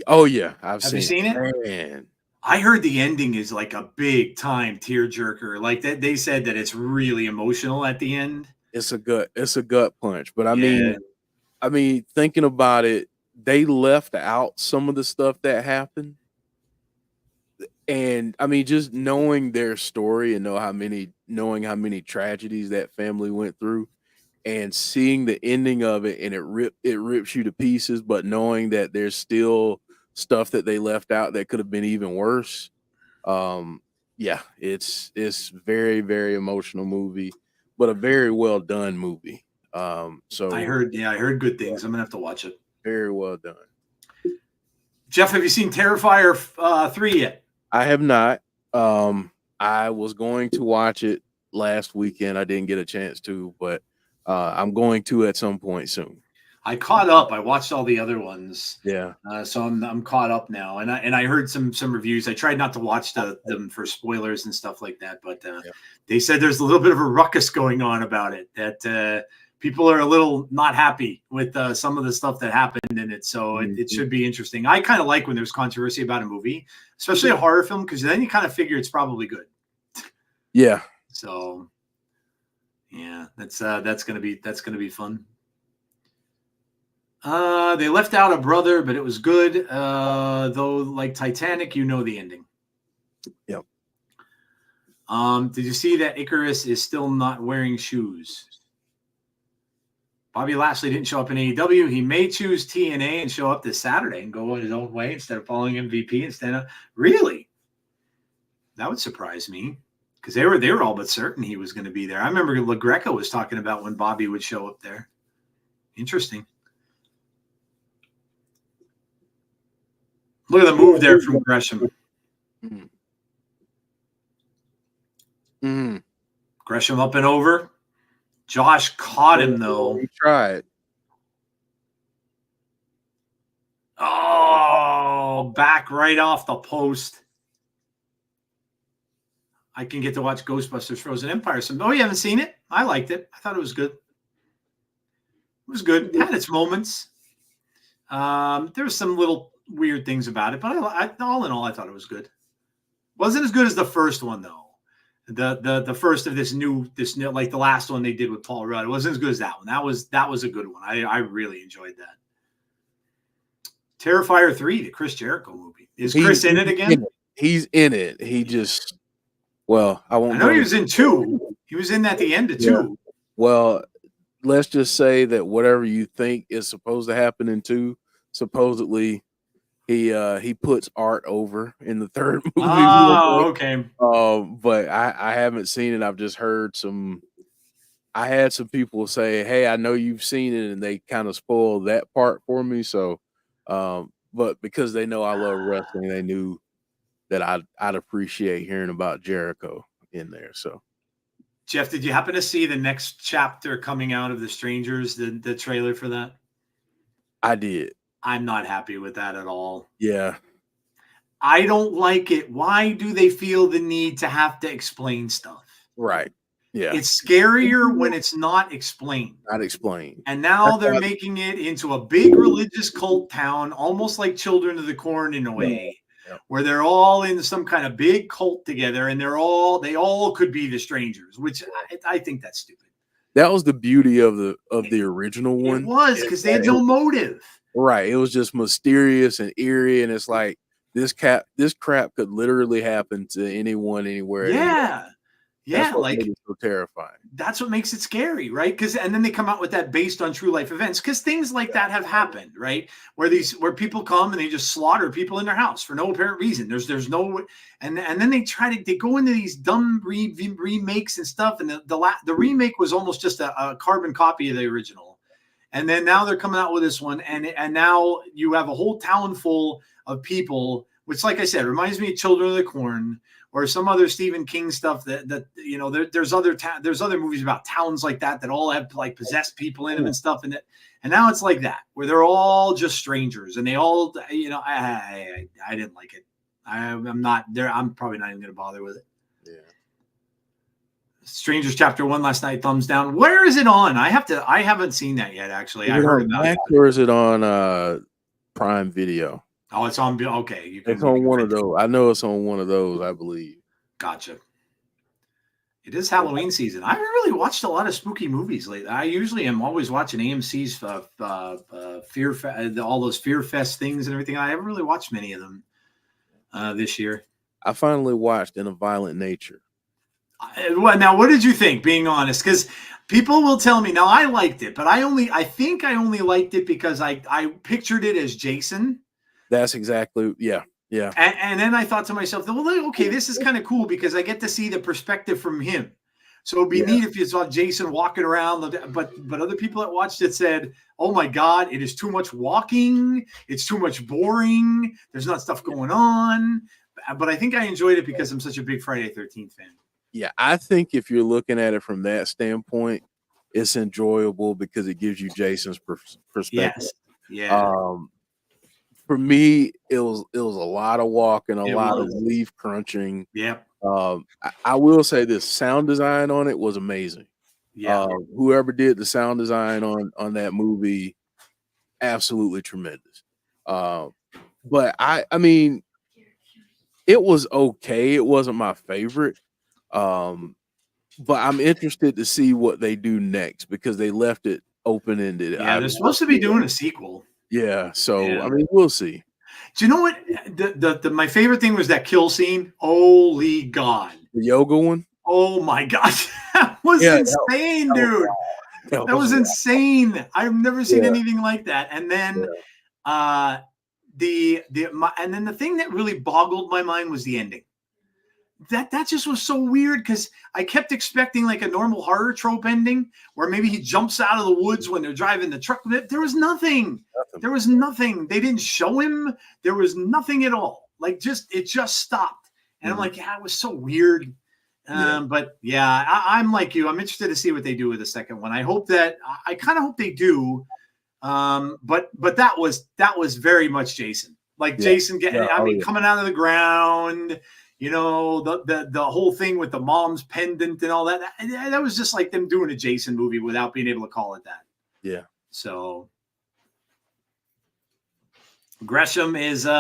Oh yeah, Have you seen it? Man. I heard the ending is like a big time tearjerker. Like that, they said that it's really emotional at the end. It's a gut punch. But I mean, thinking about it, they left out some of the stuff that happened. And I mean, just knowing their story and knowing how many tragedies that family went through, and seeing the ending of it, and it rips you to pieces, but knowing that there's still stuff that they left out that could have been even worse. Yeah, it's very, very emotional movie, but a very well done movie. So I heard good things. I'm gonna have to watch it. Very well done. Jeff, have you seen Terrifier 3 yet? I have not. I was going to watch it last weekend. I didn't get a chance to, but I'm going to at some point soon. I caught up. I watched all the other ones. Yeah. So I'm caught up now, and I heard some reviews. I tried not to watch them for spoilers and stuff like that, but they said there's a little bit of a ruckus going on about it. That people are a little not happy with some of the stuff that happened in it. So it should be interesting. I kind of like when there's controversy about a movie, especially a horror film, because then you kind of figure it's probably good. Yeah. So yeah, that's gonna be fun. They left out a brother, but it was good. Though, like Titanic, you know the ending. Yep. Did you see that Icarus is still not wearing shoes? Bobby Lashley didn't show up in AEW. He may choose TNA and show up this Saturday and go his own way instead of following MVP. Really? That would surprise me because they were all but certain he was going to be there. I remember LaGreca was talking about when Bobby would show up there. Interesting. Look at the move there from Gresham. Mm-hmm. Gresham up and over. Josh caught him, though. He tried. Oh, back right off the post. I can get to watch Ghostbusters Frozen Empire. Oh, you haven't seen it? I liked it. I thought it was good. It was good. It had its moments. There were some little weird things about it, but all in all, I thought it was good. Wasn't as good as the first one, though. The first of this new like the last one they did with Paul Rudd. It wasn't as good as that one. That was a good one. I really enjoyed that. Terrifier 3, the Chris Jericho movie. Is Chris in it again? He's in it. He just I won't. I know he was in 2. He was in at the end of 2. Yeah. Well, let's just say that whatever you think is supposed to happen in 2, supposedly he puts art over in the third movie. Oh, okay. But I haven't seen it. I've just heard I had some people say, "Hey, I know you've seen it," and they kind of spoiled that part for me. So, but because they know I love wrestling, they knew that I'd appreciate hearing about Jericho in there. So, Jeff, did you happen to see the next chapter coming out of The Strangers, the trailer for that? I did. I'm not happy with that at all. Yeah. I don't like it. Why do they feel the need to have to explain stuff? Right. Yeah. It's scarier when it's not explained. Not explained. And now they're making it into a big religious cult town, almost like Children of the Corn in a way, where they're all in some kind of big cult together, and they all could be the Strangers, which I think that's stupid. That was the beauty of the original one. It was because they had no motive. Right. It was just mysterious and eerie, and it's like this crap could literally happen to anyone, anywhere. Yeah. Yeah, that's like it's so terrifying. That's what makes it scary, right? And then they come out with that based on true life events, because things like that have happened, right? Where people come and they just slaughter people in their house for no apparent reason. There's no, and then they go into these dumb remakes and stuff, and the remake was almost just a carbon copy of the original, and then now they're coming out with this one, and now you have a whole town full of people, which, like I said, reminds me of Children of the Corn. Or some other Stephen King stuff that you know, there's other movies about towns like that all have like possessed people in them and stuff, and now it's like that where they're all just strangers and they all, you know, I didn't like it. I'm not there. I'm probably not even going to bother with it. Yeah. Strangers Chapter 1 last night, thumbs down. Where is it on? I haven't seen that yet. Actually, I heard about it. Or is it on Prime Video? Oh, it's on. Okay, it's on one of those. I know it's on one of those. I believe. Gotcha. It is Halloween season. I haven't really watched a lot of spooky movies lately. I usually am always watching AMC's all those Fear Fest things and everything. I haven't really watched many of them this year. I finally watched In a Violent Nature. Now, what did you think? Being honest, because people will tell me. Now, I liked it, but I think I only liked it because I pictured it as Jason. That's exactly, yeah. And then I thought to myself, well, okay, this is kind of cool because I get to see the perspective from him. So it'd be neat if you saw Jason walking around. But other people that watched it said, oh my God, it is too much walking. It's too much boring. There's not stuff going on. But I think I enjoyed it because I'm such a big Friday the 13th fan. Yeah, I think if you're looking at it from that standpoint, it's enjoyable because it gives you Jason's perspective. Yes. Yeah. For me, it was a lot of walking, a lot of leaf crunching. Yeah. I will say this sound design on it was amazing. Yeah. Whoever did the sound design on that movie, absolutely tremendous. But I mean, it was okay. It wasn't my favorite. But I'm interested to see what they do next because they left it open ended. Yeah, they're supposed to be doing a sequel. Yeah, so Yeah. I mean, we'll see. Do you know what? My favorite thing was that kill scene. Holy God. The yoga one? Oh my gosh. That was insane, dude. That was insane. I've never seen anything like that. And then and then the thing that really boggled my mind was the ending. That just was so weird because I kept expecting like a normal horror trope ending where maybe he jumps out of the woods when they're driving the truck. There was nothing. There was nothing. They didn't show him. There was nothing at all. Like it just stopped. And I'm like, yeah, it was so weird. But yeah, I'm like you. I'm interested to see what they do with the second one. I kind of hope they do. But that was very much Jason. Like Jason coming out of the ground. You know, the whole thing with the mom's pendant and all that. That was just like them doing a Jason movie without being able to call it that. Yeah. So Gresham is going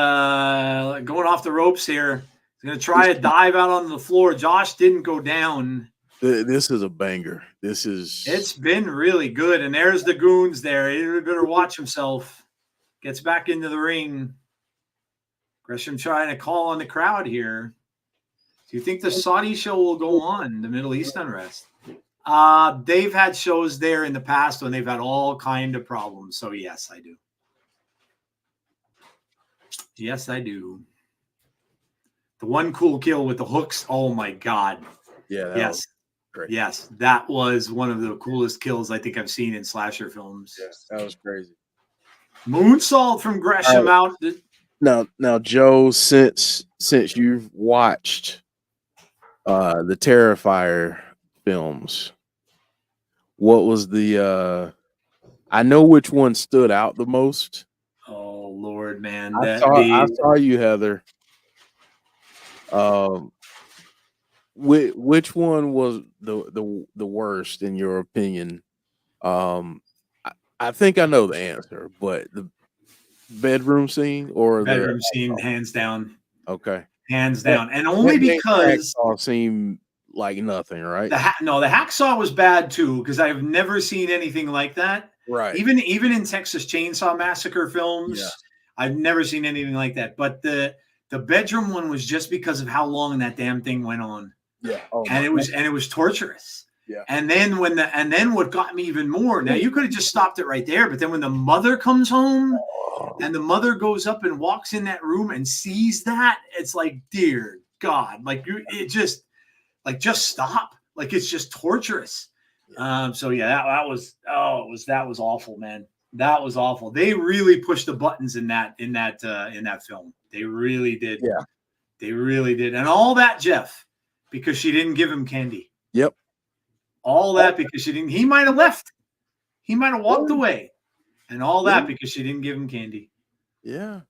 off the ropes here. He's going to try a dive out on the floor. Josh didn't go down. This is a banger. It's been really good. And there's the goons there. He better watch himself. Gets back into the ring. Gresham trying to call on the crowd here. Do you think the Saudi show will go on, the Middle East unrest? They've had shows there in the past when they've had all kind of problems. So yes, I do. Yes, I do. The one cool kill with the hooks. Oh my God. Yeah. Yes. Great. Yes. That was one of the coolest kills I think I've seen in slasher films. Yes, that was crazy. Moonsault from Gresham out. Now, Joe, since you've watched the Terrifier films, what was the I know which one stood out the most. Oh Lord, man. I saw you, Heather. Which one was the worst in your opinion? I think I know the answer, but the bedroom scene or bedroom scene, hands down. Okay. Hands down. And only because all seemed like nothing, right? The hacksaw was bad too, because I've never seen anything like that. Right. Even in Texas Chainsaw Massacre films, I've never seen anything like that. But the bedroom one was just because of how long that damn thing went on. Yeah. And it was torturous. Yeah. And then what got me even more, now you could have just stopped it right there, but then when the mother comes home and the mother goes up and walks in that room and sees that, it's like, dear God, like just stop. Like it's just torturous. So yeah, that was awful, man. That was awful. They really pushed the buttons in that film. They really did. Yeah. They really did. And all that, Jeff, because she didn't give him candy. Yep. All that because she didn't. He might have left. He might have walked away. And all that because she didn't give him candy. Yeah.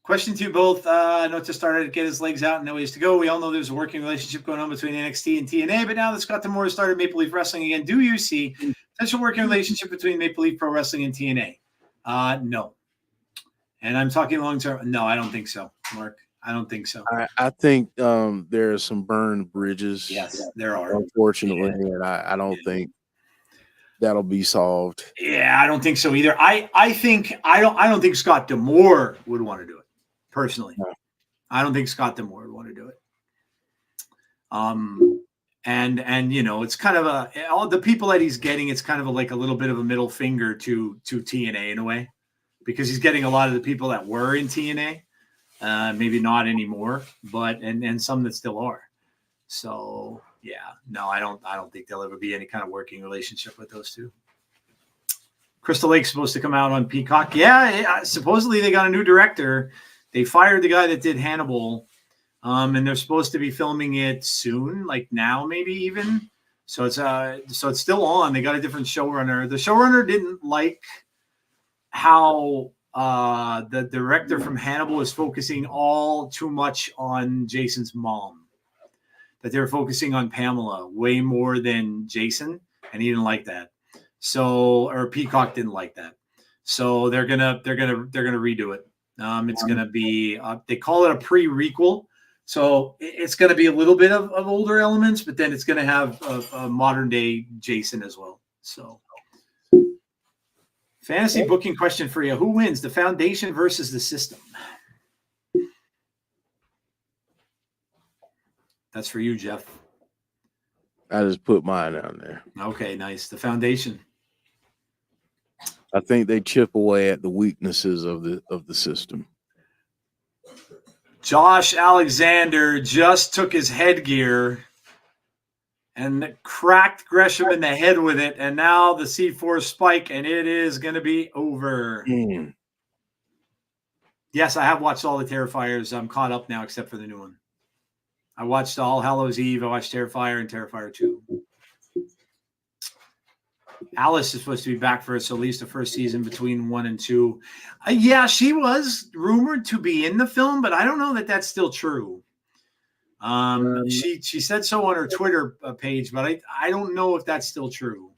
Question to you both. Note just started to get his legs out and no ways to go. We all know there's a working relationship going on between NXT and TNA, but now that Scott D'Amore started Maple Leaf Wrestling again, do you see potential working relationship between Maple Leaf Pro Wrestling and TNA? No. And I'm talking long term. No, I don't think so, Mark. I don't think so. I think there are some burned bridges. Yes, there are. Unfortunately, and I don't think that'll be solved. Yeah, I don't think so either. I don't think Scott D'Amore would want to do it personally. No. I don't think Scott D'Amore would want to do it. And you know, it's kind of all the people that he's getting. It's kind of like a little bit of a middle finger to TNA in a way, because he's getting a lot of the people that were in TNA. Maybe not anymore, but and some that still are. So yeah, no, I don't think there'll ever be any kind of working relationship with those two. Crystal Lake's supposed to come out on Peacock. Yeah, supposedly they got a new director. They fired the guy that did Hannibal, and they're supposed to be filming it soon, like now maybe even. So it's still on. They got a different showrunner. The showrunner didn't like how the director from Hannibal is focusing all too much on Jason's mom. but they were focusing on Pamela way more than Jason, and he didn't like that. So, or Peacock didn't like that. So they're gonna redo it. It's gonna be they call it a pre-requel. So it's gonna be a little bit of older elements, but then it's gonna have a modern day Jason as well. So fantasy booking question for you: who wins, the Foundation versus the System? That's for you, Jeff. I just put mine down there. Okay, nice. The Foundation. I think they chip away at the weaknesses of the system. Josh Alexander just took his headgear and cracked Gresham in the head with it, and now the C4 spike, and it is going to be over. Yes, I have watched all the Terrifiers. I'm caught up now, except for the new one. I watched All Hallows Eve. I watched Terrifier and Terrifier 2. Alice is supposed to be back for at least the first season between 1 and 2. Yeah, she was rumored to be in the film, but I don't know that that's still true. She said so on her Twitter page, but I don't know if that's still true.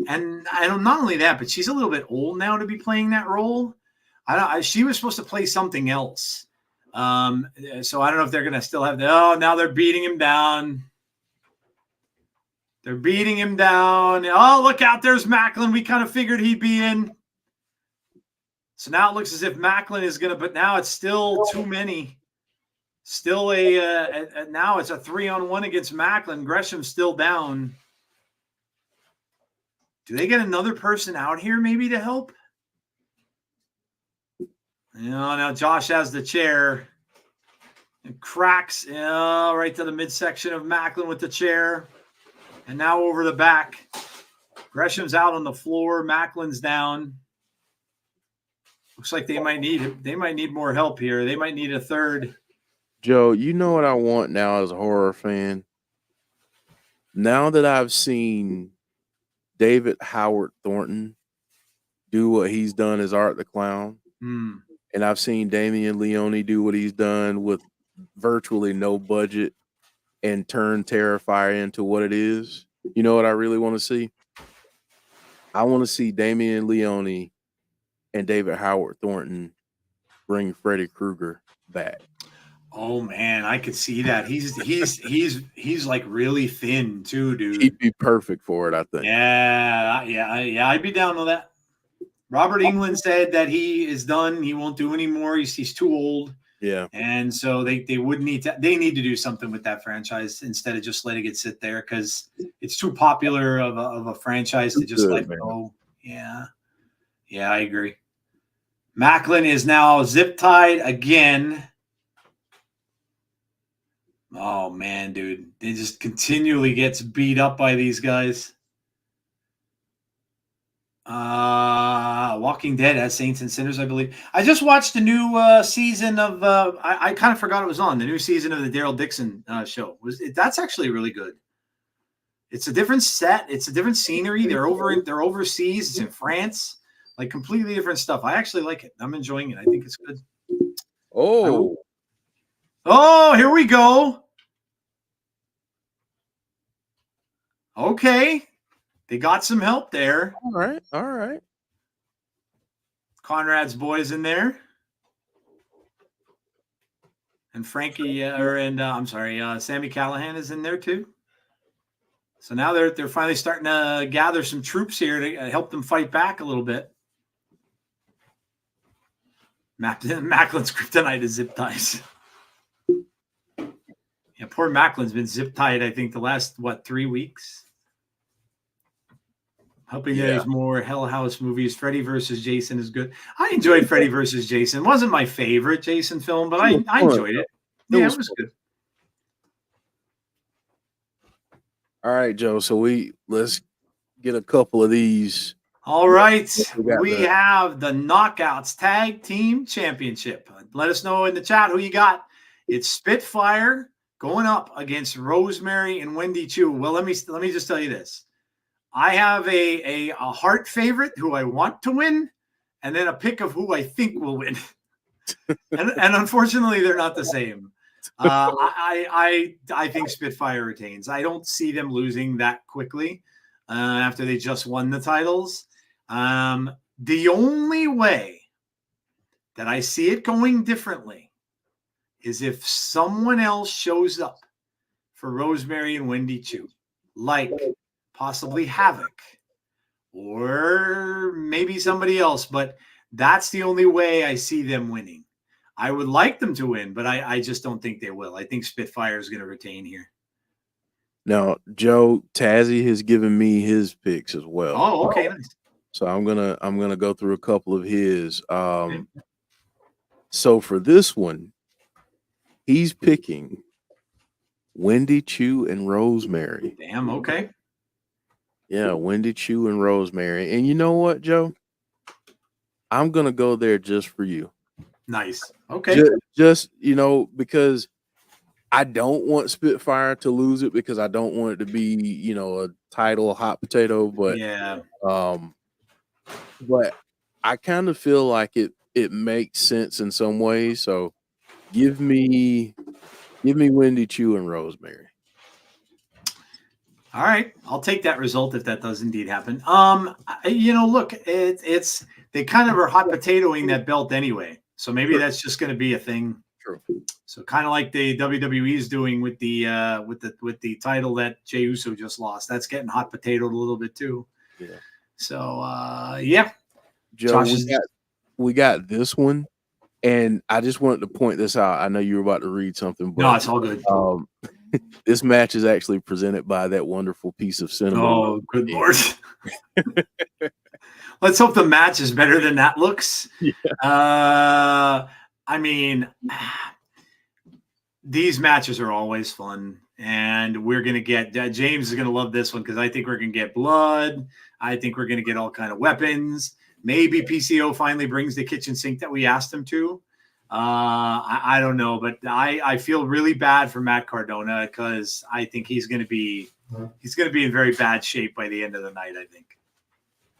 And I don't, not only that, but she's a little bit old now to be playing that role. She was supposed to play something else. So I don't know if they're going to still have now they're beating him down. They're beating him down. Oh, look out. There's Macklin. We kind of figured he'd be in. So now it looks as if Macklin is going to, but now it's still too many. Still now it's a 3-on-1 against Macklin. Gresham's still down. Do they get another person out here maybe to help? Now Josh has the chair. It cracks right to the midsection of Macklin with the chair. And now over the back. Gresham's out on the floor. Macklin's down. Looks like they might need more help here. They might need a third. Joe, you know what I want now as a horror fan? Now that I've seen David Howard Thornton do what he's done as Art the Clown, and I've seen Damian Leone do what he's done with virtually no budget and turn Terrifier into what it is. You know what I really want to see? I want to see Damian Leone and David Howard Thornton bring Freddy Krueger back. Oh man, I could see that. He's like really thin too, dude. He'd be perfect for it, I think. Yeah. I'd be down with that. Robert Englund said that he is done. He won't do anymore. He's too old. Yeah. And so they would need to do something with that franchise instead of just letting it sit there because it's too popular of a franchise to just let go. Yeah. Yeah, I agree. Macklin is now zip tied again. Oh man, dude. It just continually gets beat up by these guys. Walking Dead has Saints and Sinners, I believe. I just watched the new season of I kind of forgot it was on the new season of the Daryl Dixon show. That's actually really good. It's a different set, it's a different scenery. They're overseas, it's in France, like completely different stuff. I actually like it. I'm enjoying it. I think it's good. Oh, here we go. Okay. They got some help there. All right. Conrad's boys in there. And Frankie, Sami Callihan is in there too. So now they're finally starting to gather some troops here to help them fight back a little bit. Macklin's kryptonite is zip ties. Yeah, poor Macklin's been zip tied, I think, the last, 3 weeks? Hoping there's more Hell House movies. Freddy versus Jason is good. I enjoyed Freddy versus Jason. It wasn't my favorite Jason film, but I enjoyed it. Yeah, it was good. All right, Joe. So let's get a couple of these. All right. We have the Knockouts Tag Team Championship. Let us know in the chat who you got. It's Spitfire going up against Rosemary and Wendy Choo. Well, let me just tell you this. I have a heart favorite who I want to win, and then a pick of who I think will win. and unfortunately, they're not the same. I think Spitfire retains. I don't see them losing that quickly after they just won the titles. The only way that I see it going differently is if someone else shows up for Rosemary and Wendy Choo, like possibly Havoc or maybe somebody else, but that's the only way I see them winning. I would like them to win, but I just don't think they will. I think Spitfire is going to retain here. Now, Joe Tazzy has given me his picks as well. Oh, okay, nice. So I'm gonna go through a couple of his. So for this one, he's picking Wendy Choo and Rosemary. Damn, okay. Yeah, Wendy Choo and Rosemary. And you know what, Joe? I'm gonna go there just for you. Nice. Okay. Just because I don't want Spitfire to lose it, because I don't want it to be, a title hot potato. But yeah. But I kind of feel like it makes sense in some ways. So give me Wendy Choo and Rosemary. All right, I'll take that result if that does indeed happen. Look, it's they kind of are hot potatoing that belt anyway, so maybe that's just going to be a thing. True. So kind of like the WWE is doing with the title that Jey Uso just lost. That's getting hot potatoed a little bit too. Yeah. So yeah, Joe, we got this one, and I just wanted to point this out. I know you were about to read something, but no, it's all good. This match is actually presented by that wonderful piece of cinema. Oh, good Lord. Let's hope the match is better than that looks. Yeah. I mean, these matches are always fun, and we're going to get James is going to love this one, because I think we're going to get blood. I think we're going to get all kind of weapons. Maybe PCO finally brings the kitchen sink that we asked him to. I don't know, but I feel really bad for Matt Cardona, because I think he's going to be in very bad shape by the end of the night, I think.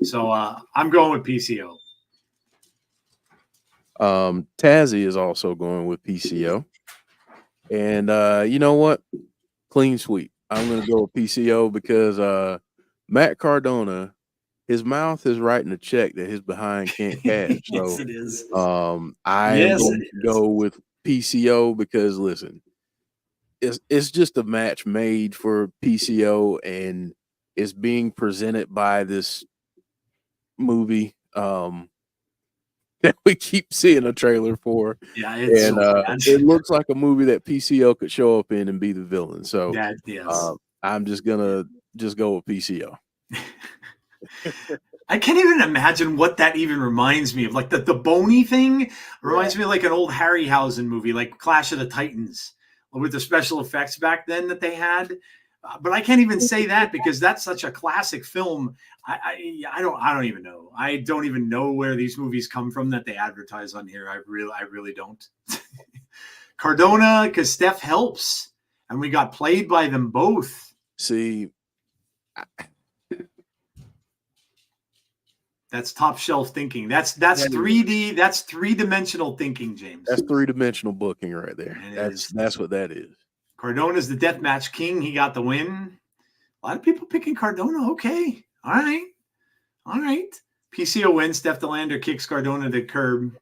So I'm going with PCO. Tazzy is also going with PCO. And you know what? Clean sweep. I'm going to go with PCO, because Matt Cardona, his mouth is writing a check that his behind can't cash. So yes, it is. I am going to go with PCO, because listen, it's just a match made for PCO, and it's being presented by this movie that we keep seeing a trailer for. Yeah, it's it looks like a movie that PCO could show up in and be the villain. So yes. I'm just gonna go with PCO. I can't even imagine what that even reminds me of. Like the bony thing reminds me of like an old Harryhausen movie, like Clash of the Titans, with the special effects back then that they had. But I can't even say that, because that's such a classic film. I don't even know. I don't even know where these movies come from that they advertise on here. I really don't. Cardona, because Steph helps, and we got played by them both. See, that's top shelf thinking. That's 3D. That's 3-dimensional thinking, James. That's 3-dimensional booking right there. That's what that is. Cardona's the deathmatch king. He got the win. A lot of people picking Cardona. Okay. All right. PCO wins. Steph DeLander kicks Cardona to the curb.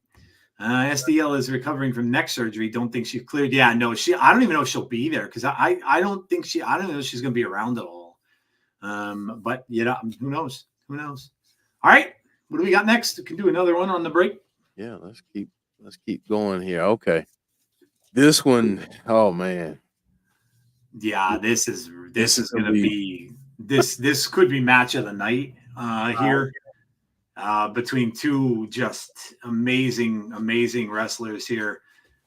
SDL is recovering from neck surgery. Don't think she's cleared. Yeah, no, I don't even know if she'll be there, because I don't know if she's going to be around at all. But who knows? All right. What do we got next? We can do another one on the break. Yeah, let's keep going here. Okay. This one, oh man. Yeah, this is going to be this could be match of the night here between two just amazing wrestlers here.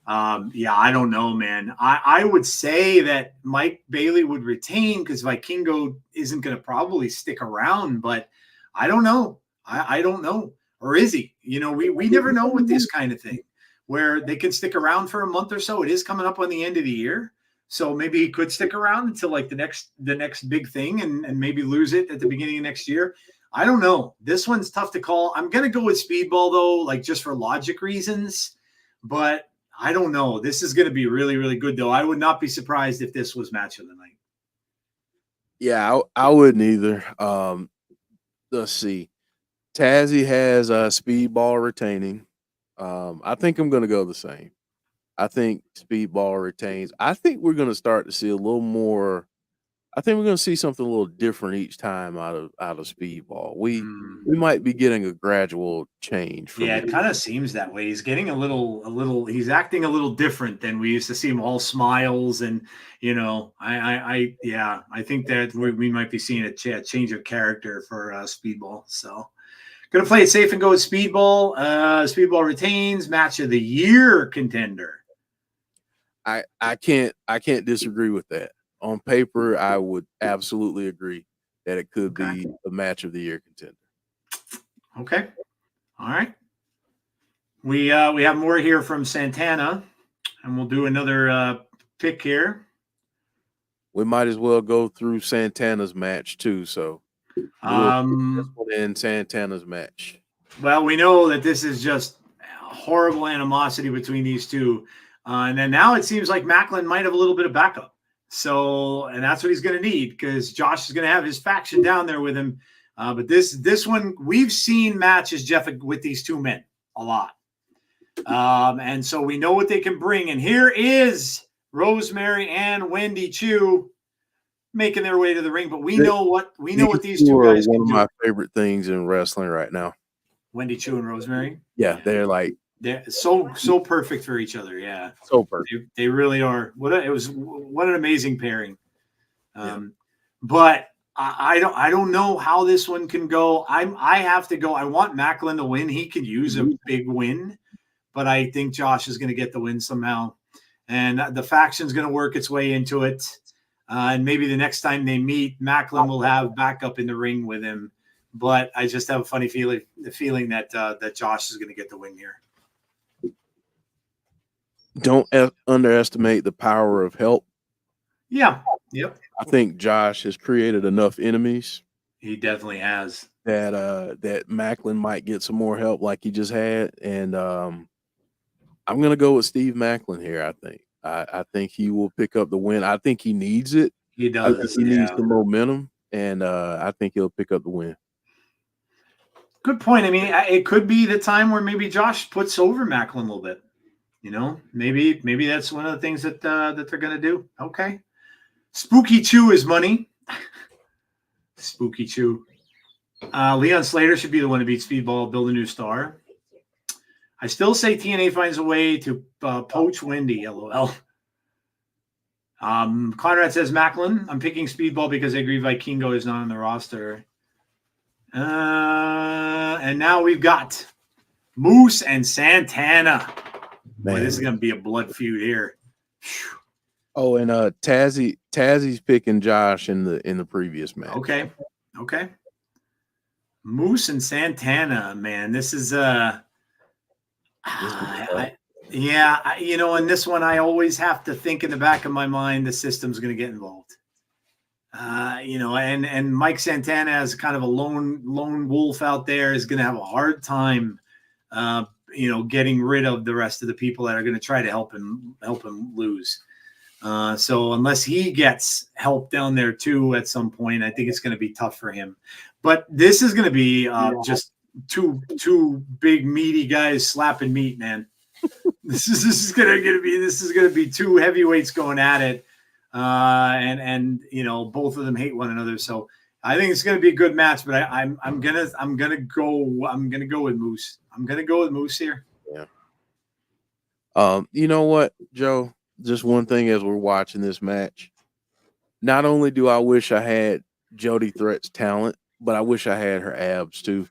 I don't know, man. I would say that Mike Bailey would retain, because Vikingo isn't going to probably stick around, but I don't know. I don't know. Or is he? We never know with this kind of thing, where they can stick around for a month or so. It is coming up on the end of the year. So maybe he could stick around until like the next big thing, and maybe lose it at the beginning of next year. I don't know. This one's tough to call. I'm going to go with Speedball, though, like just for logic reasons. But I don't know. This is going to be really, really good, though. I would not be surprised if this was match of the night. Yeah, I wouldn't either. Let's see. Tazzy has Speedball retaining. I think I'm going to go the same. I think Speedball retains. I think we're going to start to see a little more. I think we're going to see something a little different each time out of Speedball. We might be getting a gradual change. From it kind of seems that way. He's getting a little. He's acting a little different than we used to see him, all smiles and I think that we might be seeing a change of character for Speedball. So. Going to play it safe and go with Speedball. Speedball retains. Match of the year contender. I can't disagree with that. On paper, I would absolutely agree that it could be the match of the year contender. Okay. All right. We have more here from Santana, and we'll do another pick here. We might as well go through Santana's match too. So. In Santana's match. Well, we know that this is just horrible animosity between these two, and then now it seems like Macklin might have a little bit of backup. So, and that's what he's going to need because Josh is going to have his faction down there with him. But this one, we've seen matches, Jeff, with these two men a lot, and so we know what they can bring. And here is Rosemary and Wendy Choo making their way to the ring, but we know what these two guys are. One of my favorite things in wrestling right now. Wendy Choo and Rosemary. Yeah, they're so perfect for each other. Yeah, so perfect. They really are. What an amazing pairing. But I don't know how this one can go. I have to go. I want Macklin to win. He could use a big win, but I think Josh is going to get the win somehow, and the faction's going to work its way into it. And maybe the next time they meet, Macklin will have backup in the ring with him. But I just have a funny feeling that Josh is going to get the win here. Don't underestimate the power of help. Yeah. Yep. I think Josh has created enough enemies. He definitely has. That Macklin might get some more help like he just had. And I'm going to go with Steve Macklin here, I think. I think he will pick up the win. I think he needs it. He does. He needs the momentum, and I think he'll pick up the win. Good point. I mean, it could be the time where maybe Josh puts over Macklin a little bit. Maybe that's one of the things that they're going to do. Okay. Spooky Choo is money. Spooky Choo. Leon Slater should be the one to beat Speedball, build a new star. I still say TNA finds a way to poach Wendy, LOL. Conrad says, Macklin, I'm picking Speedball because I agree Vikingo is not on the roster. And now we've got Moose and Santana. Boy, this is going to be a blood feud here. Oh, and Tazzy's picking Josh in the previous match. Okay. Moose and Santana, man, this is in this one, I always have to think in the back of my mind the system's going to get involved. And Mike Santana as kind of a lone wolf out there is going to have a hard time, getting rid of the rest of the people that are going to try to help him lose. So unless he gets help down there too at some point, I think it's going to be tough for him. But this is going to be just two big meaty guys slapping meat, man. This is gonna be two heavyweights going at it, and both of them hate one another. So I think it's gonna be a good match. But I'm gonna go with Moose. I'm gonna go with Moose here. Yeah. You know what, Joe? Just one thing as we're watching this match. Not only do I wish I had Jody Threat's talent, but I wish I had her abs too.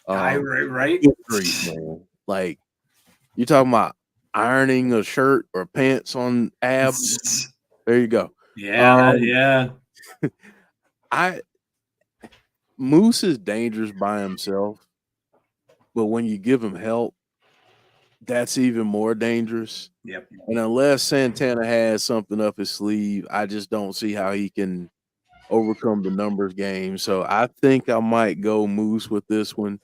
Right. Grief, man. Like, you're talking about ironing a shirt or pants on abs. There you go. Yeah. Moose is dangerous by himself, but when you give him help, that's even more dangerous. Yep. And unless Santana has something up his sleeve, I just don't see how he can overcome the numbers game. So I think I might go Moose with this one.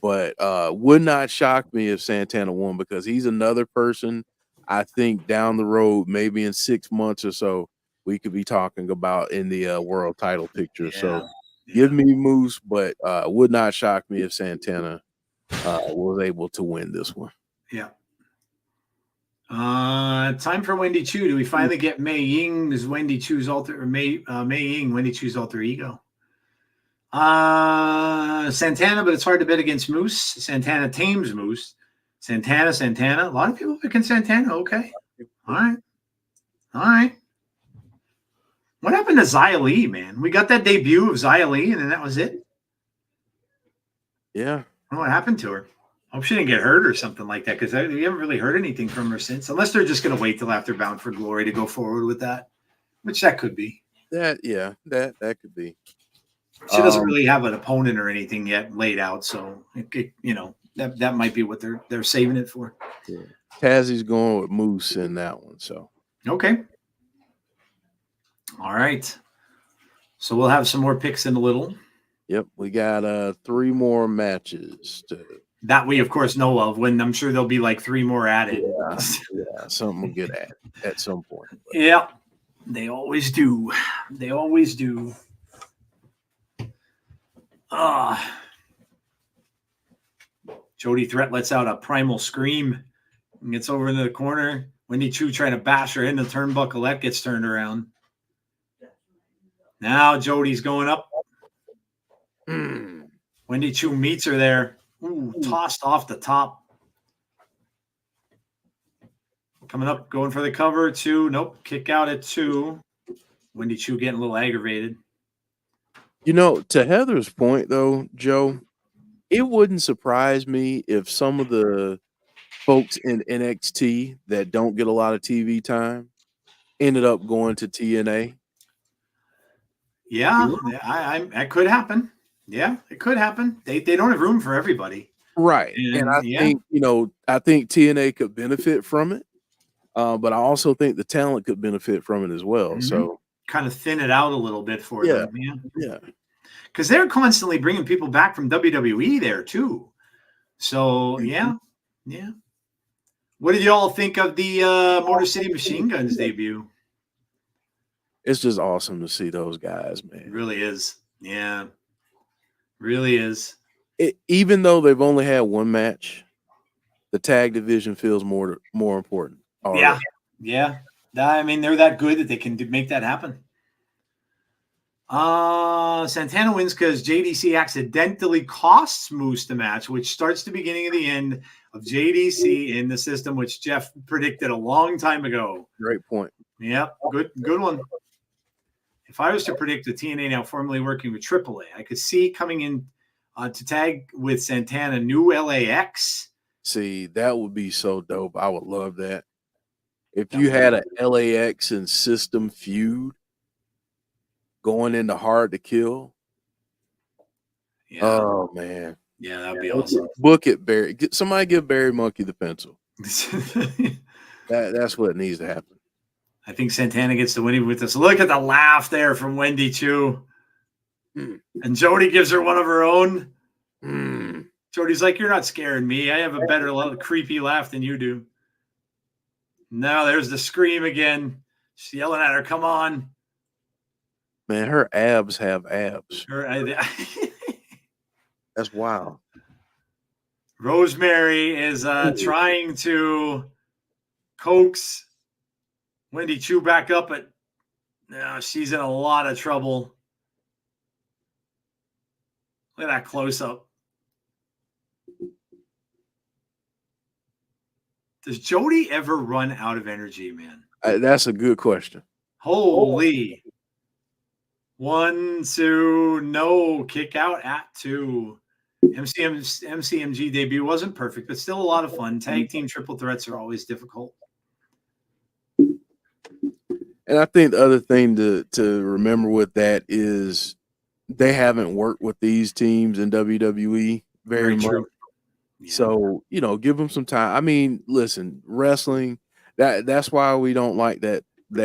But would not shock me if Santana won because he's another person I think down the road, maybe in 6 months or so, we could be talking about in the world title picture. So give me Moose, but would not shock me if Santana was able to win this one. Yeah. Time for Wendy Choo. Do we finally get Mei Ying as Wendy Choo's Mei Ying, Wendy Choo's alter ego? Santana, but it's hard to bet against Moose. Santana tames Moose. Santana. A lot of people picking Santana. Okay. All right. What happened to Xia Li, man? We got that debut of Xia Li, and then that was it. Yeah. I don't know what happened to her. Hope she didn't get hurt or something like that, because we haven't really heard anything from her since, unless they're just going to wait till after Bound for Glory to go forward with that, which that could be. That could be. She doesn't really have an opponent or anything yet laid out, so that might be what they're saving it for. Yeah. Tazzy's going with Moose in that one, so okay. All right. So we'll have some more picks in a little. Yep, we got 3 more matches that we of course know of. When I'm sure there'll be like 3 more added. Yeah, something will get added at some point. But. Yeah, they always do. Jody Threat lets out a primal scream and gets over into the corner. Wendy Choo trying to bash her into the turnbuckle. That gets turned around. Now Jody's going up. Wendy Choo meets her there. Ooh, tossed off the top. Coming up, going for the cover. 2. Nope. Kick out at 2. Wendy Choo getting a little aggravated. To Heather's point, though, Joe, it wouldn't surprise me if some of the folks in NXT that don't get a lot of TV time ended up going to TNA. Yeah, that could happen. Yeah, it could happen. They don't have room for everybody. Right. And I think, I think TNA could benefit from it. But I also think the talent could benefit from it as well. Mm-hmm. So kind of thin it out a little bit for them. Yeah. Because they're constantly bringing people back from WWE there too. So yeah. What did y'all think of the Motor City Machine Guns debut? It's just awesome to see those guys, man. It really is. Yeah. Really is. Even though they've only had 1 match, the tag division feels more important. Already. Yeah. I mean, they're that good that they can make that happen. Santana wins because JDC accidentally costs Moose the match, which starts the beginning of the end of JDC in the system, which Jeff predicted a long time ago. Great point. Yep. Good one. If I was to predict the TNA now formerly working with AAA, I could see coming in to tag with Santana new LAX. See, that would be so dope. I would love that. If you had a LAX and system feud going into Hard to Kill. Yeah. Oh, man. Yeah, that'd be awesome. Book it, Barry. Somebody give Barry Monkey the pencil. That's what needs to happen. I think Santana gets the winning with this. Look at the laugh there from Wendy Choo. And Jody gives her one of her own. Jody's like, you're not scaring me. I have a better creepy laugh than you do. Now there's the scream again. She's yelling at her, come on. Man, her abs have abs. That's wild. Rosemary is trying to coax Wendy Choo back up, but no, she's in a lot of trouble. Look at that close-up. Does Jody ever run out of energy, man? That's a good question. Holy. 1, 2, no. Kick out at 2. MCMG debut wasn't perfect, but still a lot of fun. Tag team triple threats are always difficult. And I think the other thing to remember with that is they haven't worked with these teams in WWE very much. True. Yeah. So, give them some time. I mean, listen, wrestling, that's why we don't like that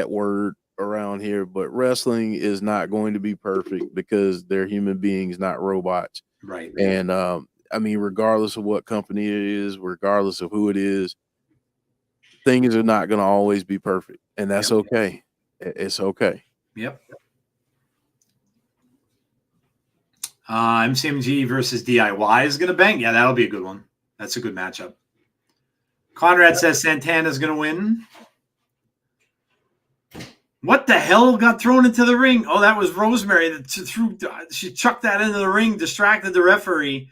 word around here, but wrestling is not going to be perfect because they're human beings, not robots. Right. And I mean, regardless of what company it is, regardless of who it is, things are not going to always be perfect, and that's Yep. okay. It's okay. Yep. MCMG versus DIY is going to bang. Yeah, that'll be a good one. That's a good matchup. Conrad says Santana's going to win. What the hell got thrown into the ring? Oh, that was Rosemary that threw. She chucked that into the ring, distracted the referee.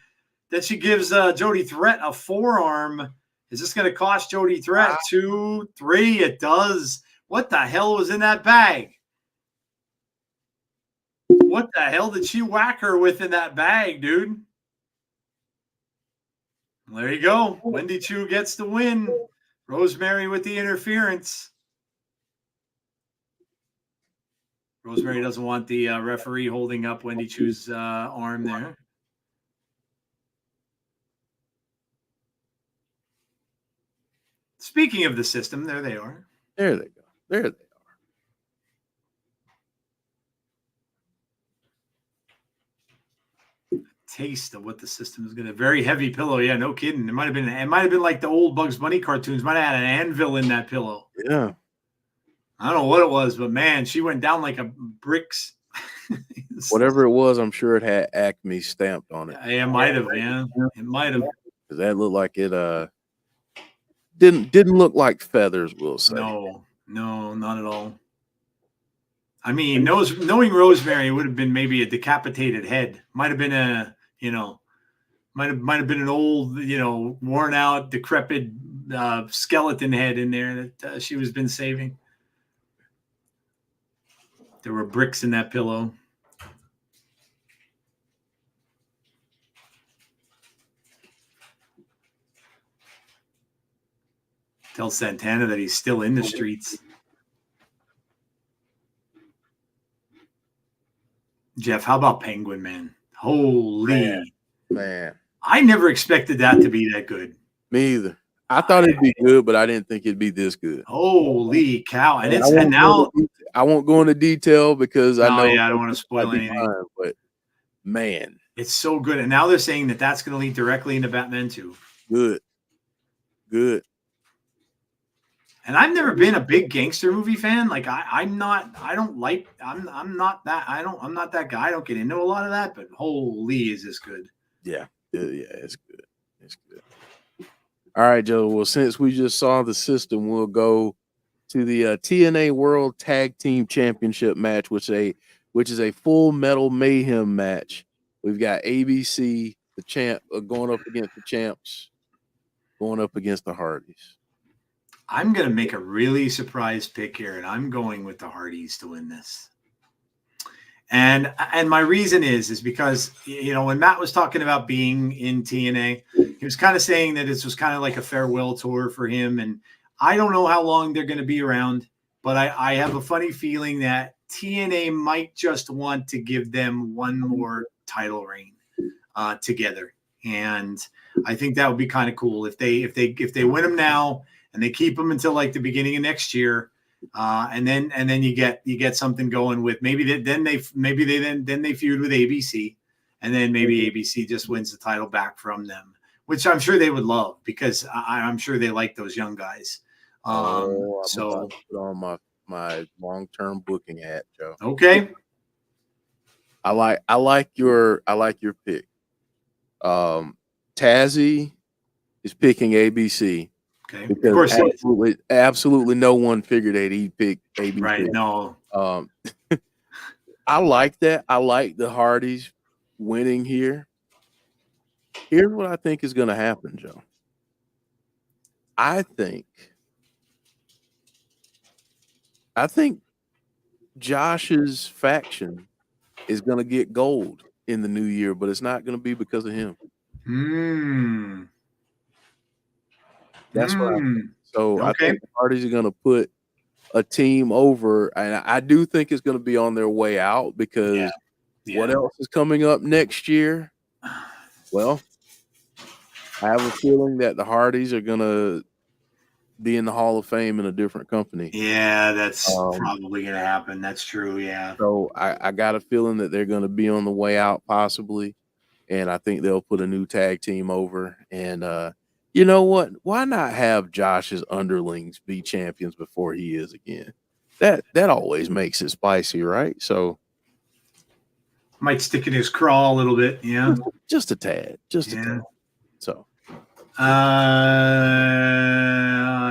Then she gives Jody Threat a forearm. Is this going to cost Jody Threat? 2, 3. It does. What the hell was in that bag? What the hell did she whack her with in that bag, dude? There you go. Wendy Choo gets the win. Rosemary with the interference. Rosemary doesn't want the referee holding up Wendy Choo's arm there. Speaking of the system, there they are. There they go. There they are. Taste of what the system is going to. Very heavy pillow. Yeah, no kidding. It might have been like the old Bugs Bunny cartoons. Might have had an anvil in that pillow. Yeah. I don't know what it was, but man, she went down like a bricks. Whatever it was, I'm sure it had Acme stamped on it. It might have, yeah. It might have. Because that looked like it didn't look like feathers, we'll say. No, not at all. I mean, knowing Rosemary would have been maybe a decapitated head. Might have been might have been an old, worn out, decrepit skeleton head in there that she was been saving. There were bricks in that pillow. Tell Santana that he's still in the streets. Jeff, how about Penguin, man? Holy. Man. I never expected that to be that good. Me either. I thought it'd be good, but I didn't think it'd be this good. Holy cow. And I won't go into detail because I know I don't want to spoil anything. But man. It's so good. And now they're saying that that's going to lead directly into Batman 2. Good. And I've never been a big gangster movie fan. Like I'm not that guy. I don't get into a lot of that, but holy, is this good. Yeah, it's good. It's good. All right, Joe. Well, since we just saw the system, we'll go to the TNA World Tag Team Championship match, which is a Full Metal Mayhem match. We've got ABC, the champ, going up against the champs, going up against the Hardys. I'm going to make a really surprise pick here, and I'm going with the Hardys to win this. And my reason is because, when Matt was talking about being in TNA, he was kind of saying that this was kind of like a farewell tour for him. And I don't know how long they're going to be around, but I have a funny feeling that TNA might just want to give them one more title reign together. And I think that would be kind of cool if they win them now and they keep them until like the beginning of next year. And then you get something going with maybe they feud with ABC, and then maybe ABC just wins the title back from them, which I'm sure they would love because I'm sure they like those young guys. So put on my long-term booking hat, Joe. Okay. I like your pick. Tazzy is picking ABC. Okay. Because of course, absolutely no one figured that he'd pick ABC. Right. No. I like that. I like the Hardys winning here. Here's what I think is going to happen, Joe. I think Josh's faction is going to get gold in the new year, but it's not going to be because of him. That's what I think. So I think the Hardys are going to put a team over, and I do think it's going to be on their way out because what else is coming up next year? Well, I have a feeling that the Hardys are going to be in the Hall of Fame in a different company. Yeah, that's probably going to happen. That's true, yeah. So I got a feeling that they're going to be on the way out possibly, and I think they'll put a new tag team over, and You know what? Why not have Josh's underlings be champions before he is again? That always makes it spicy, right? So Might stick in his craw a little bit. Yeah. just a tad. Just a Yeah. tad. So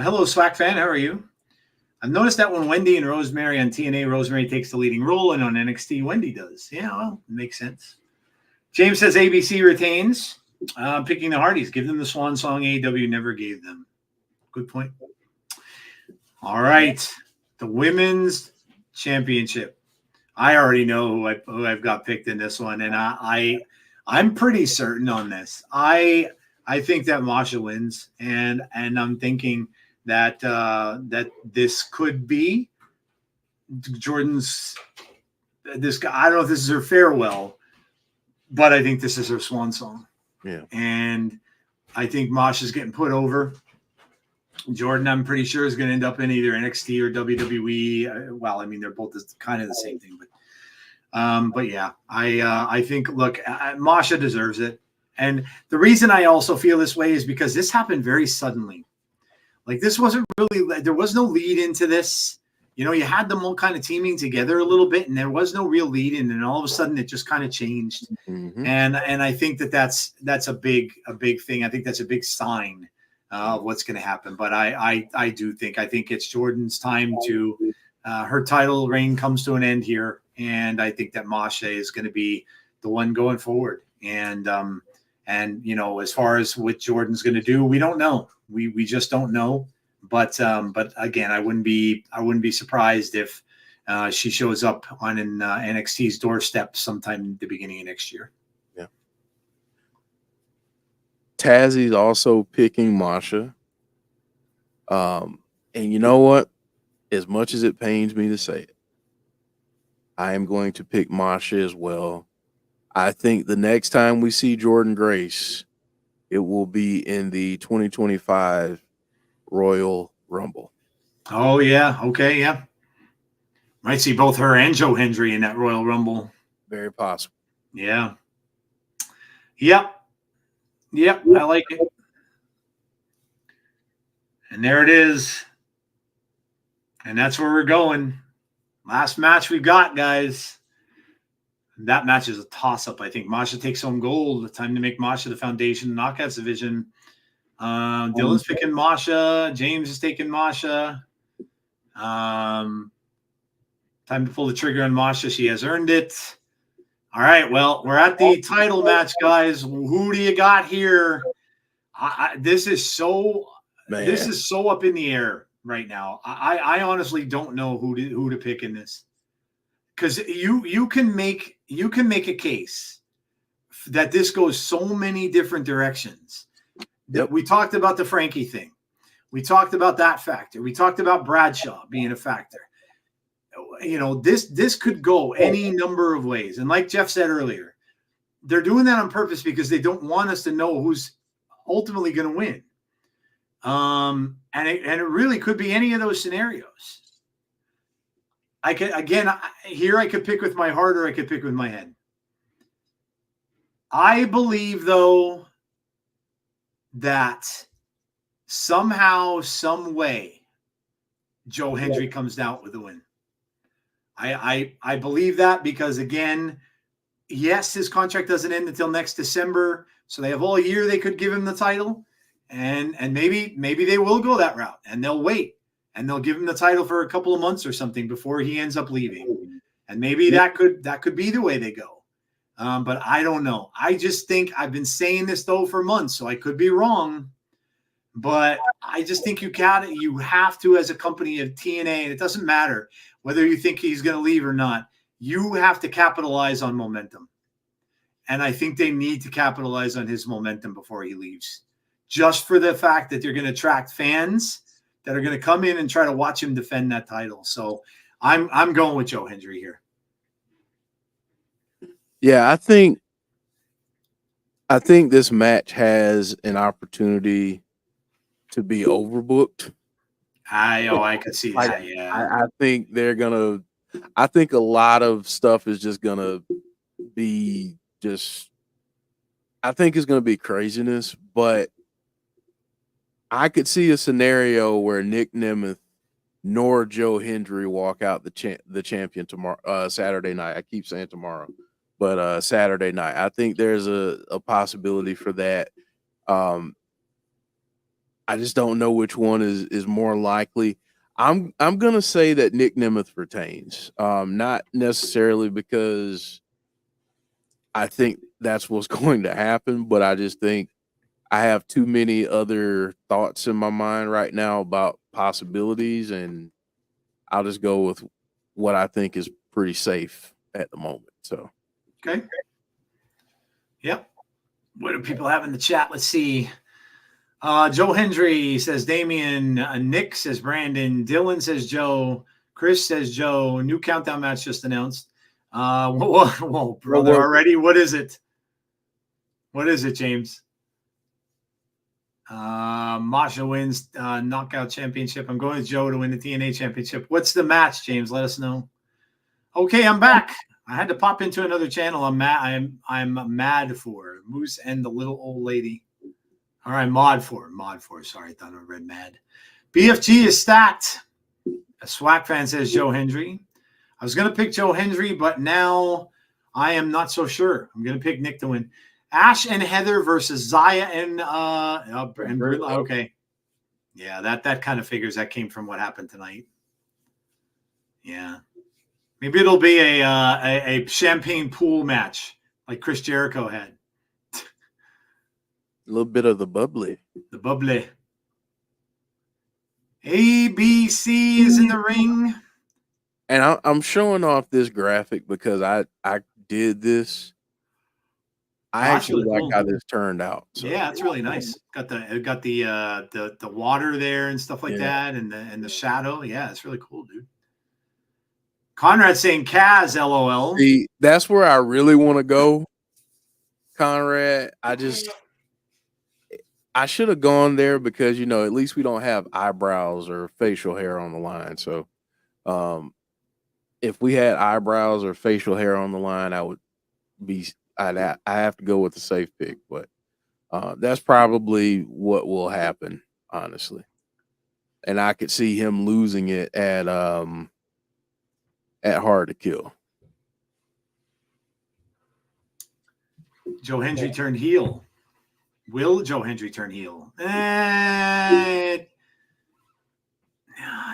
hello, Swag fan. How are you? I've noticed that when Wendy and Rosemary on TNA, Rosemary takes the leading role, and on NXT, Wendy does. Yeah, well, it makes sense. James says ABC retains. Picking the Hardys. Give them the swan song AEW never gave them. Good point. All right. The Women's Championship. I already know who I've got picked in this one, and I'm pretty certain on this. I think that Masha wins, and I'm thinking that that this could be Jordynne's. This guy, I don't know if this is her farewell, but I think this is her swan song. yeah, and I think Masha's getting put over. Jordynne, I'm pretty sure, is going to end up in either NXT or WWE. Well, I mean, they're both kind of the same thing, but yeah, I think, look, Masha deserves it. And the reason I also feel this way is because this happened very suddenly. Like, this wasn't really, there was no lead into this. You know, you had them all kind of teaming together a little bit, and there was no real lead in, and all of a sudden it just kind of changed. mm-hmm. And I think that's a big thing. I think that's a big sign of what's going to happen. But I think it's Jordynne's time to her title reign comes to an end here, and I think that Masha is going to be the one going forward. And you know, as far as what Jordynne's going to do, we don't know. We just don't know. But again, I wouldn't be surprised if she shows up on an NXT's doorstep sometime at the beginning of next year. Yeah. Tazzy's also picking Masha. And you know what? As much as it pains me to say it, I am going to pick Masha as well. I think the next time we see Jordynne Grace, it will be in the 2025 Royal Rumble. Oh, yeah. Okay, yeah. Might see both her and Joe Hendry in that Royal Rumble. Very possible. Yeah. Yep. I like it. And there it is. And that's where we're going. Last match we've got, guys. That match is a toss-up, I think. Masha takes home gold. Time to make Masha the foundation knockouts division. Dylan's picking Masha. James is taking Masha. Time to pull the trigger on Masha. She has earned it. All right, well, we're at the title match, guys. Who do you got here? This is so up in the air right now. I honestly don't know who to pick in this, because you can make a case that this goes so many different directions. Yep. We talked about the Frankie thing. We talked about that factor. We talked about Bradshaw being a factor. You know, this could go any number of ways. And like Jeff said earlier, they're doing that on purpose because they don't want us to know who's ultimately going to win. And it really could be any of those scenarios. I could pick with my heart, or I could pick with my head. I believe, though, that somehow, some way, Joe Hendry comes out with a win. I believe that because, again, yes, his contract doesn't end until next December, so they have all year they could give him the title, and maybe they will go that route, and they'll wait, and they'll give him the title for a couple of months or something before he ends up leaving, and maybe that could be the way they go. But I don't know. I just think I've been saying this, though, for months, so I could be wrong. But I just think you have to, as a company of TNA, and it doesn't matter whether you think he's going to leave or not, you have to capitalize on momentum. And I think they need to capitalize on his momentum before he leaves, just for the fact that they're going to attract fans that are going to come in and try to watch him defend that title. So I'm going with Joe Hendry here. Yeah, I think this match has an opportunity to be overbooked. I could see that. Yeah, I think I think a lot of stuff is just gonna be I think it's gonna be craziness, but I could see a scenario where Nic Nemeth nor Joe Hendry walk out the champion tomorrow, Saturday night. I keep saying tomorrow, but Saturday night. I think there's a possibility for that. I just don't know which one is more likely. I'm gonna say that Nic Nemeth retains. Not necessarily because I think that's what's going to happen, but I just think I have too many other thoughts in my mind right now about possibilities, and I'll just go with what I think is pretty safe at the moment. So, okay. Yep. What do people have in the chat? Let's see. Joe Hendry says Damian. Nick says Brandon. Dylan says Joe. Chris says Joe. New countdown match just announced. Whoa, brother, already? What is it? What is it, James? Masha wins knockout championship. I'm going with Joe to win the TNA championship. What's the match, James? Let us know. Okay, I'm back. I had to pop into another channel. I'm mad for Moose and the little old lady. All right, mod for. Sorry, I thought I read mad. BFG is stacked. A SWAC fan says Joe Hendry. I was going to pick Joe Hendry, but now I am not so sure. I'm going to pick Nick to win. Ash and Heather versus Zaya and okay. Yeah, that kind of figures. That came from what happened tonight. Yeah. Maybe it'll be a champagne pool match like Chris Jericho had. A little bit of the bubbly. The bubbly. ABC is in the ring. And I'm showing off this graphic because I did this. I actually really like how this turned out. So. Yeah, it's really nice. Got the water there and stuff like that, and the shadow. Yeah, it's really cool, dude. Conrad saying Kaz, LOL. See, that's where I really want to go, Conrad. I should have gone there because at least we don't have eyebrows or facial hair on the line. So, if we had eyebrows or facial hair on the line, I have to go with the safe pick, but that's probably what will happen, honestly. And I could see him losing it at Hard to Kill. Joe Hendry turned heel. Will Joe Hendry turn heel? I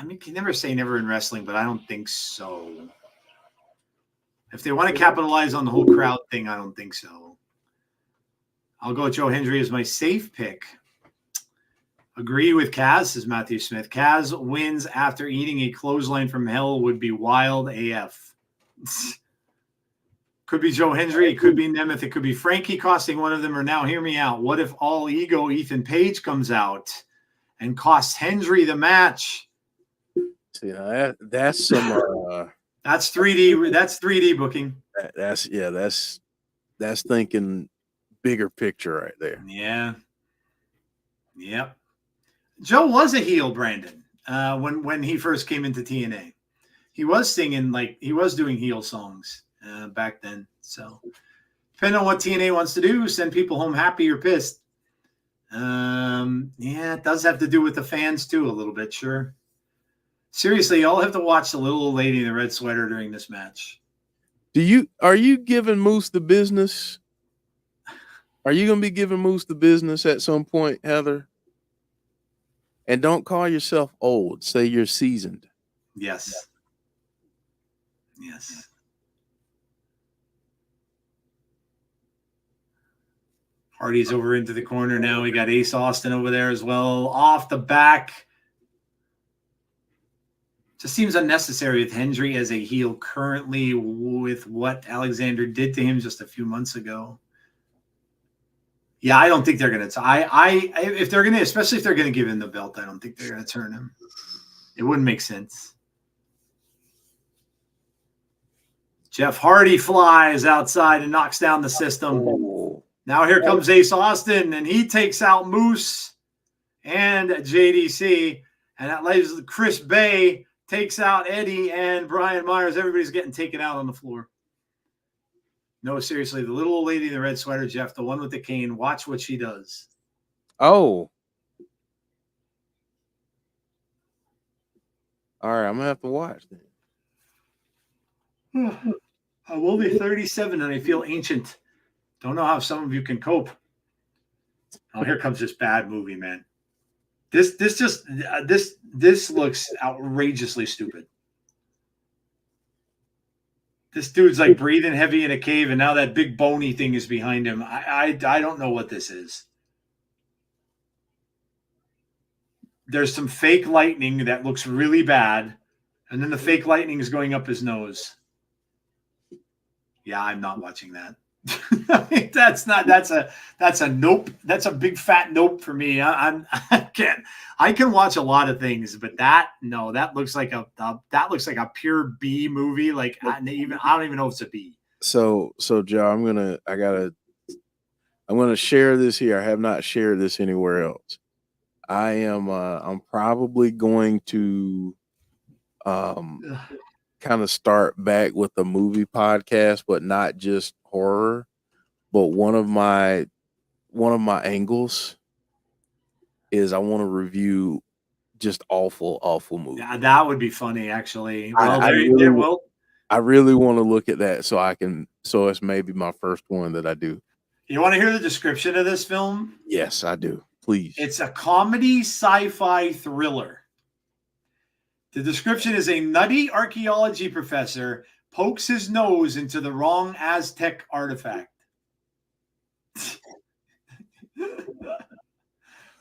mean, you can never say never in wrestling, but I don't think so. If they want to capitalize on the whole crowd thing, I don't think so. I'll go with Joe Hendry as my safe pick. Agree with Kaz, says Matthew Smith. Kaz wins after eating a clothesline from hell would be wild AF. Could be Joe Hendry. It could be Nemeth. It could be Frankie costing one of them. Or now, hear me out. What if All Ego Ethan Page comes out and costs Hendry the match? See, that's some... That's 3D. That's 3D booking. That's thinking bigger picture right there. Yeah. Yep. Joe was a heel, Brandon. When he first came into TNA, he was singing he was doing heel songs back then. So, depending on what TNA wants to do, send people home happy or pissed. Yeah, it does have to do with the fans too, a little bit, sure. Seriously, y'all have to watch the little old lady in the red sweater during this match. Are you giving Moose the business? Are you going to be giving Moose the business at some point, Heather? And don't call yourself old. Say you're seasoned. Yes. Yes. Hardy's over into the corner now. We got Ace Austin over there as well. Off the back. Just seems unnecessary with Hendry as a heel currently with what Alexander did to him just a few months ago. Yeah, I don't think they're going to. If they're going to, especially if they're going to give him the belt, I don't think they're going to turn him. It wouldn't make sense. Jeff Hardy flies outside and knocks down the system. Now here comes Ace Austin, and he takes out Moose and JDC, and that leaves Chris Bay. Takes out Eddie and Brian Myers. Everybody's getting taken out on the floor. No, seriously, the little old lady in the red sweater, Jeff, the one with the cane, watch what she does. Oh. All right, I'm gonna have to watch then. I'm only 37 and I feel ancient. Don't know how some of you can cope. Oh, here comes this bad movie, man. This looks outrageously stupid. This dude's like breathing heavy in a cave, and now that big bony thing is behind him. I don't know what this is. There's some fake lightning that looks really bad, and then the fake lightning is going up his nose. Yeah, I'm not watching that. That's a nope. That's a big fat nope for me. I can't. I can watch a lot of things, but that looks like a pure B movie. Like I don't even know if it's a B. So Joe, I'm gonna share this here. I have not shared this anywhere else. I'm probably going to kind of start back with a movie podcast, but not just horror. But one of my angles is I want to review just awful movies. Yeah, that would be funny, actually. Well, I really want to look at that so it's maybe my first one that I do. You want to hear the description of this film? Yes, I do. Please. It's a comedy sci-fi thriller. The description is: a nutty archaeology professor pokes his nose into the wrong Aztec artifact.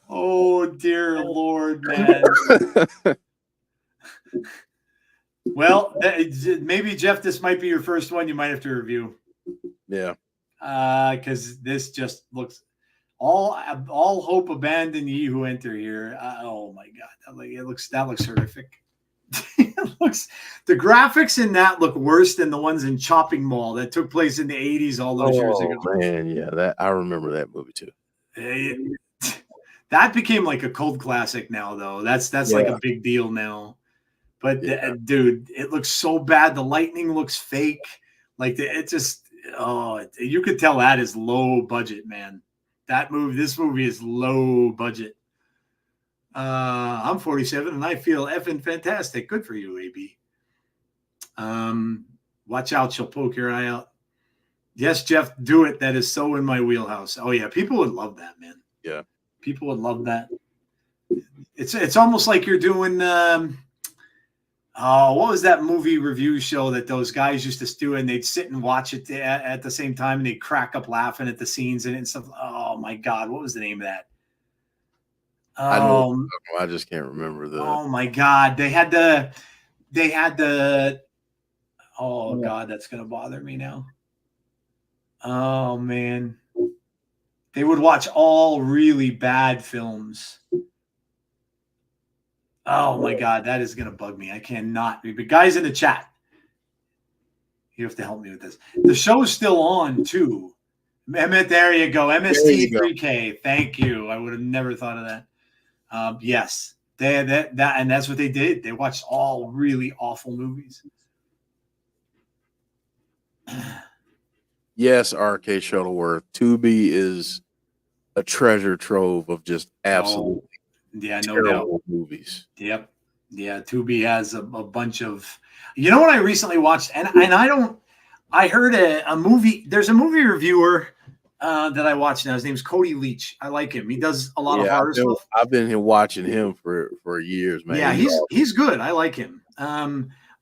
Oh, dear Lord, man. Well, maybe, Jeff, this might be your first one you might have to review. Yeah. Because this just looks... All hope abandon ye who enter here. Oh my God, that looks horrific. The graphics in that look worse than the ones in Chopping Mall that took place in the 80s all those years ago. Man, yeah, I remember that movie too. That became like a cult classic now, though. That's like a big deal now. But dude, it looks so bad. The lightning looks fake. Like it just you could tell that is low budget, man. This movie is low budget. I'm 47 and I feel effing fantastic. Good for you, AB. Watch out, she'll poke your eye out. Yes, Jeff, do it. That is so in my wheelhouse. Oh yeah, people would love that, man. Yeah, people would love that. It's almost like you're doing. What was that movie review show that those guys used to do, and they'd sit and watch it at the same time, and they'd crack up laughing at the scenes and stuff. Oh my God, what was the name of that? I know. I just can't remember Oh my God, they had the. Oh God, that's gonna bother me now. Oh man, they would watch all really bad films. Oh my God, that is gonna bug me. I cannot. But guys in the chat, you have to help me with this. The show's still on too. Emmett, there you go. MST3K. Thank you. I would have never thought of that. Yes, and that's what they did. They watched all really awful movies. Yes, RK Shuttleworth. Tubi is a treasure trove of just absolutely terrible movies. Yep. Yeah, Tubi has a bunch of. You know what I recently watched, and I heard a movie. There's a movie reviewer that I watch now. His name's Cody Leach. I like him. He does a lot of horror stuff. I've been here watching him for years, man. Yeah, he's good. I like him.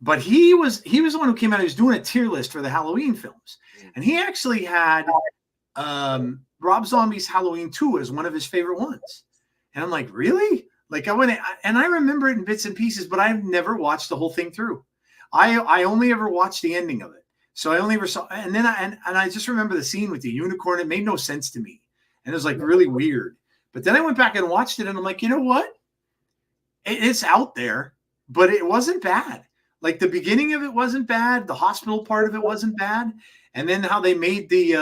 But he was the one who came out. He was doing a tier list for the Halloween films, and he actually had Rob Zombie's Halloween 2 as one of his favorite ones. And I'm like, really? Like I went and I remember it in bits and pieces, but I've never watched the whole thing through. I only ever watched the ending of it. So I only ever saw, and then I just remember the scene with the unicorn. It made no sense to me, and it was like really weird. But then I went back and watched it, and I'm like, you know what? It's out there, but it wasn't bad. Like the beginning of it wasn't bad. The hospital part of it wasn't bad, and then how they made the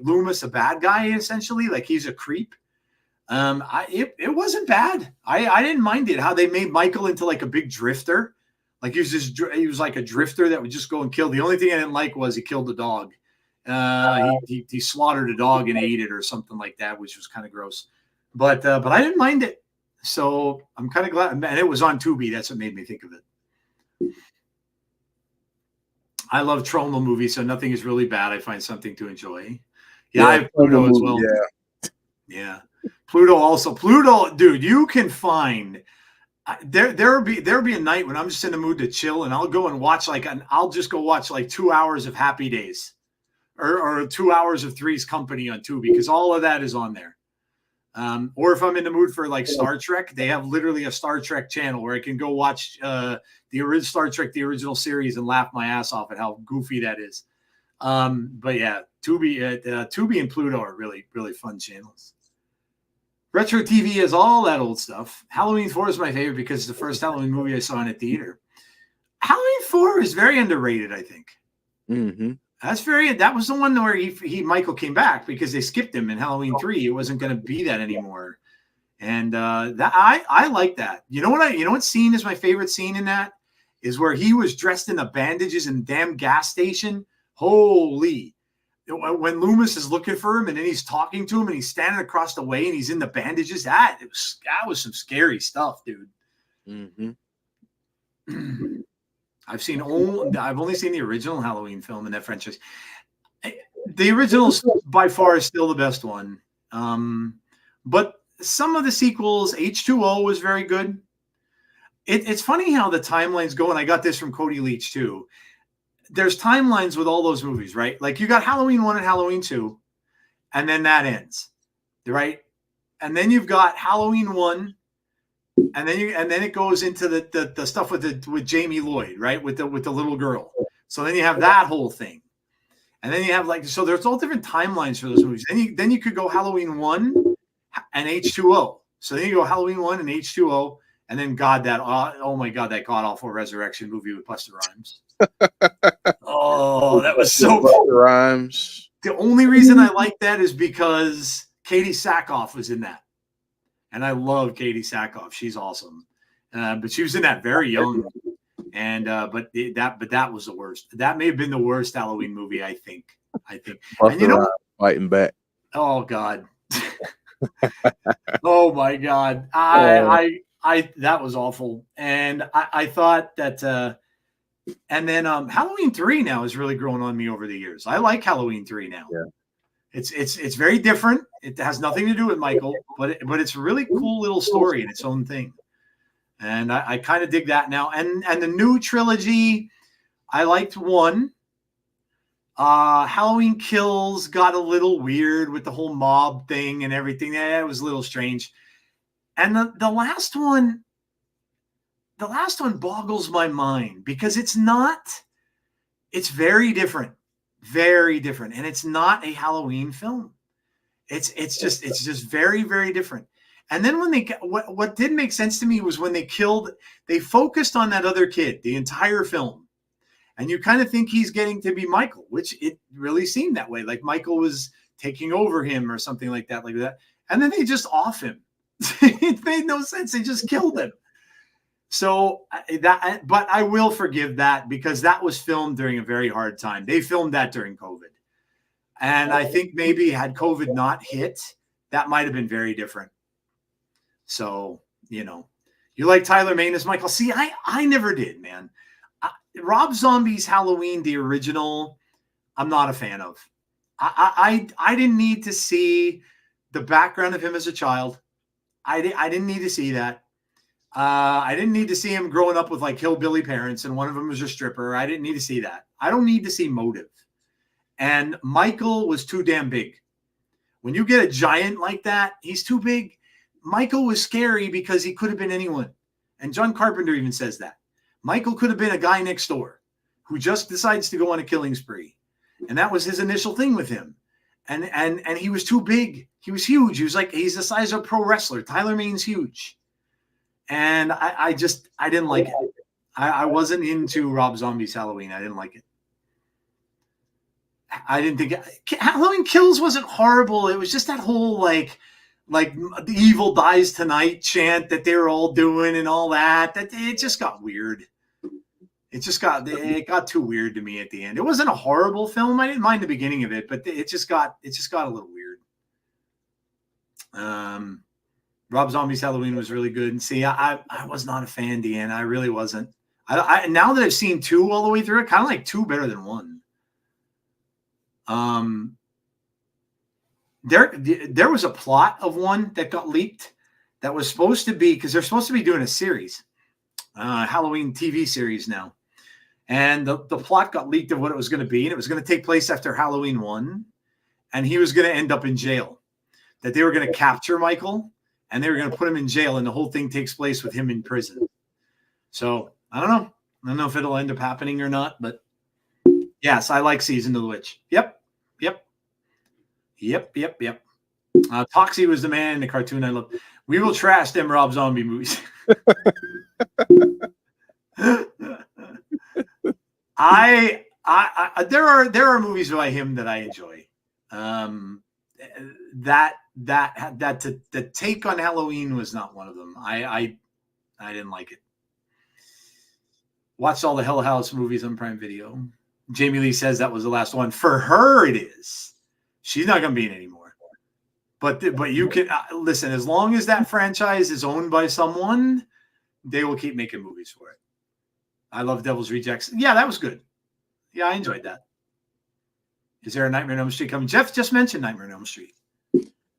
Loomis a bad guy essentially, like he's a creep. It wasn't bad. I didn't mind it. How they made Michael into like a big drifter. Like he was like a drifter that would just go and kill. The only thing I didn't like was he killed the dog. He slaughtered a dog and ate it or something like that, which was kind of gross. But I didn't mind it. So I'm kind of glad, and it was on Tubi. That's what made me think of it. I love Troma movies, so nothing is really bad. I find something to enjoy. Yeah, I have Pluto as well. Yeah. Pluto also. Pluto, dude, you can find there'll be a night when I'm just in the mood to chill, and I'll go and watch I'll just go watch like 2 hours of Happy Days or 2 hours of Three's Company on Tubi, because all of that is on there. Or if I'm in the mood for like Star Trek, they have literally a Star Trek channel where I can go watch the original Star Trek, the original series, and laugh my ass off at how goofy that is. But yeah, Tubi and Pluto are really, really fun channels. Retro TV has all that old stuff. Halloween 4 is my favorite because it's the first Halloween movie I saw in a theater. Halloween 4 is very underrated, I think. Mm-hmm. That was the one where Michael came back because they skipped him in Halloween 3. It wasn't going to be that anymore. And that I like that. You know what scene is my favorite scene in that? Is where he was dressed in the bandages in the damn gas station. Holy. When Loomis is looking for him and then he's talking to him and he's standing across the way and he's in the bandages, that was some scary stuff, dude. Mm-hmm. I've only seen the original Halloween film in that franchise. The original by far is still the best one. But some of the sequels, H2O was very good. It's funny how the timelines go, and I got this from Cody Leach too. There's timelines with all those movies, right? Like you got Halloween 1 and Halloween 2, and then that ends, right? And then you've got Halloween 1, and then it goes into the stuff with Jamie Lloyd, right? With the little girl. So then you have that whole thing. And then you have so there's all different timelines for those movies. Then you could go Halloween 1 and H2O. So then you go Halloween 1 and H2O, and then oh my God, that god awful Resurrection movie with Busta Rhymes. Oh, that was so Busta Rhymes. The only reason I like that is because Katie Sackhoff was in that. And I love Katie Sackhoff. She's awesome. But she was in that very young. And but that was the worst. That may have been the worst Halloween movie, I think. And fighting back. Oh God. Oh my God. I that was awful. And I thought that and then Halloween 3 now has really grown on me over the years. I like Halloween 3 now. Yeah. It's very different. It has nothing to do with Michael, but it's a really cool little story in its own thing. And I kind of dig that now. And the new trilogy, I liked 1. Halloween Kills got a little weird with the whole mob thing and everything. Yeah, it was a little strange. And the last one boggles my mind because it's very different. Very different. And it's not a Halloween film. It's just very, very different. And then when what did make sense to me was when they focused on that other kid the entire film. And you kind of think he's getting to be Michael, which it really seemed that way. Like Michael was taking over him or something like that. And then they just off him. It made no sense. They just killed him. So but I will forgive that because that was filmed during a very hard time. They filmed that during COVID. And I think maybe had COVID not hit, that might have been very different. So, you like Tyler Mane as Michael. See, I never did, man. Rob Zombie's Halloween, the original, I'm not a fan of. I didn't need to see the background of him as a child. I didn't need to see that. I didn't need to see him growing up with like hillbilly parents and one of them was a stripper. I didn't need to see that. I don't need to see motive. And Michael was too damn big. When you get a giant like that, he's too big. Michael was scary because he could have been anyone. And John Carpenter even says that. Michael could have been a guy next door who just decides to go on a killing spree. And that was his initial thing with him. And he was too big. He was huge. He's the size of a pro wrestler. Tyler Mane's huge. And I didn't like it. I wasn't into Rob Zombie's Halloween. I didn't like it. I didn't think Halloween Kills wasn't horrible. It was just that whole like the evil dies tonight chant that they were all doing and all that. That it just got weird. It got too weird to me at the end. It wasn't a horrible film. I didn't mind the beginning of it, but it just got a little weird. Rob Zombie's Halloween was really good. And see, I was not a fan, Deanna. I really wasn't. Now that I've seen 2 all the way through, I kind of like 2 better than 1. There was a plot of 1 that got leaked that was supposed to be, because they're supposed to be doing a series, Halloween TV series now. And the plot got leaked of what it was going to be, and it was going to take place after Halloween 1, and he was going to end up in jail. That they were going to capture Michael, and they were going to put him in jail, and the whole thing takes place with him in prison. So I don't know. I don't know if it'll end up happening or not, but yes, I like Season of the Witch. Yep. Toxie was the man in the cartoon I love. We will trash them Rob Zombie movies. There are movies by him that I enjoy. The take on Halloween was not one of them. I didn't like it. Watched all the Hell House movies on Prime Video. Jamie Lee says that was the last one. For her, it is. She's not going to be in anymore. But you can listen. As long as that franchise is owned by someone, they will keep making movies for it. I love Devil's Rejects. Yeah, that was good. Yeah, I enjoyed that. Is there a Nightmare on Elm Street coming? Jeff just mentioned Nightmare on Elm Street.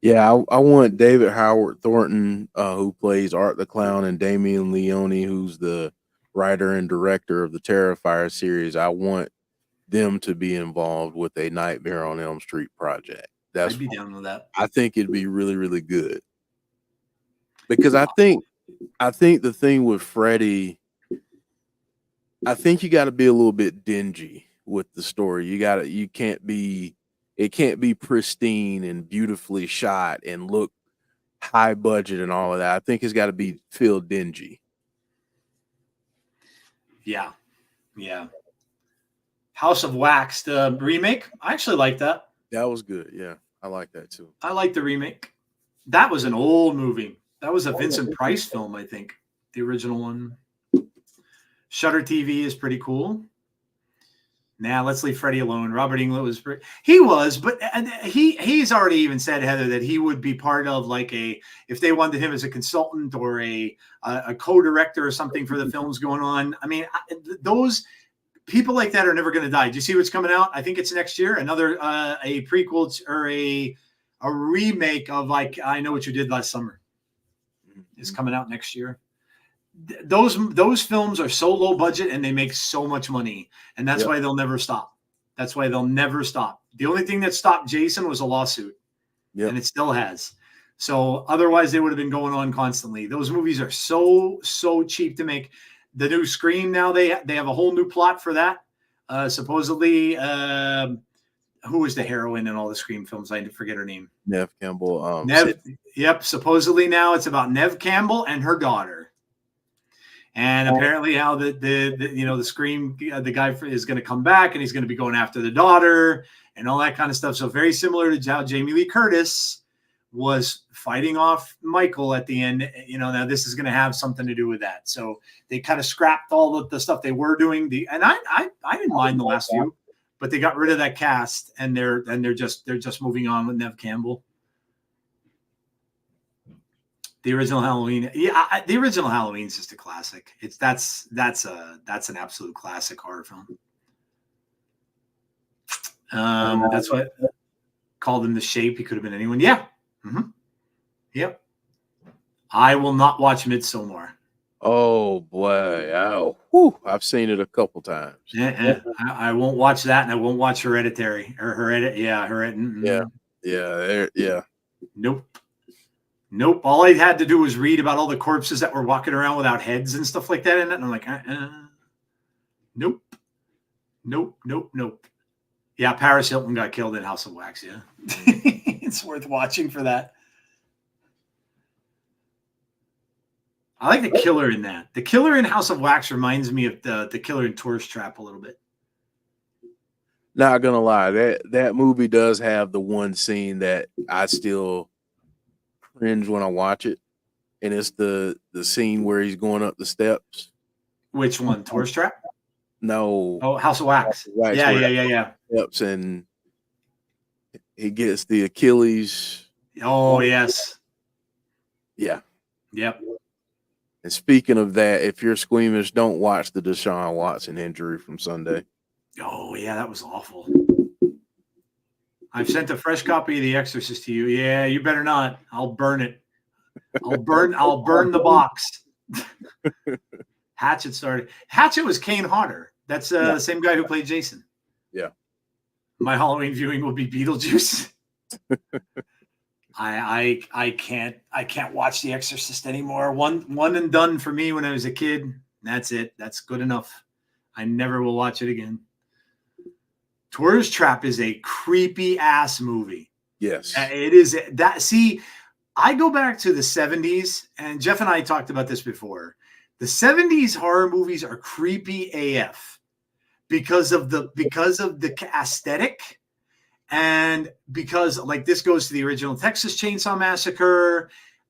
Yeah, I want David Howard Thornton, who plays Art the Clown, and Damian Leone, who's the writer and director of the Terrifier series. I want them to be involved with a Nightmare on Elm Street project. I'd be down with that. I think it'd be really, really good. Because I think the thing with Freddy, I think you got to be a little bit dingy with the story. It can't be pristine and beautifully shot and look high budget and all of that. I think it's got to feel dingy. Yeah. House of Wax, the remake. I actually like that. That was good. Yeah, I like that too. I like the remake. That was an old movie. That was a Vincent Price film, I think. The original one. Shutter TV is pretty cool. Nah, let's leave Freddy alone. Robert Englund was but he's already even said, Heather, that he would be part of if they wanted him as a consultant or a co-director or something for the films going on. I mean, those people like that are never going to die. Do you see what's coming out? I think it's next year. Another a prequel or a remake of I Know What You Did Last Summer is coming out next year. Those films are so low budget and they make so much money, and that's why they'll never stop. That's why they'll never stop. The only thing that stopped Jason was a lawsuit, and it still has. So otherwise, they would have been going on constantly. Those movies are so cheap to make. The new Scream now they have a whole new plot for that. Supposedly, who was the heroine in all the Scream films? I forget her name. Neve Campbell. Yep. Supposedly now it's about Neve Campbell and her daughter. And apparently how the Scream, the guy is going to come back and he's going to be going after the daughter and all that kind of stuff. So very similar to how Jamie Lee Curtis was fighting off Michael at the end. Now this is going to have something to do with that. So they kind of scrapped all of the stuff they were doing. And I didn't mind the last few, but they got rid of that cast and they're just moving on with Neve Campbell. The original Halloween, the original Halloween is just a classic. That's an absolute classic horror film. That's what called him The Shape. He could have been anyone. Yeah. Mm-hmm. Yep. I will not watch Midsommar. Oh boy, I've seen it a couple times. I won't watch that, and I won't watch Hereditary or Yeah. Nope. All I had to do was read about all the corpses that were walking around without heads and stuff like that in it. And I'm like, nope. Yeah, Paris Hilton got killed in House of Wax. Yeah. It's worth watching for that. I like the killer in that. The killer in House of Wax reminds me of the killer in Tourist Trap a little bit. Not gonna lie, that movie does have the one scene that I still cringe when I watch it, and it's the scene where he's going up the steps. Which one? Tourist Trap? No. Oh, House of Wax. Yeah. Steps and he gets the Achilles. Oh yes. Yeah. Yep. And speaking of that, if you're squeamish, don't watch the Deshaun Watson injury from Sunday. Oh yeah, that was awful. I've sent a fresh copy of The Exorcist to you. Yeah, you better not. I'll burn it. I'll burn the box. Hatchet started. Hatchet was Kane Hodder. That's the same guy who played Jason. Yeah. My Halloween viewing will be Beetlejuice. I can't watch The Exorcist anymore. One and done for me when I was a kid. That's it. That's good enough. I never will watch it again. Tourist Trap is a creepy ass movie. Yes. It is that. See, I go back to the 70s, and Jeff and I talked about this before. The 70s horror movies are creepy AF because of the aesthetic, and because like this goes to the original Texas Chainsaw Massacre.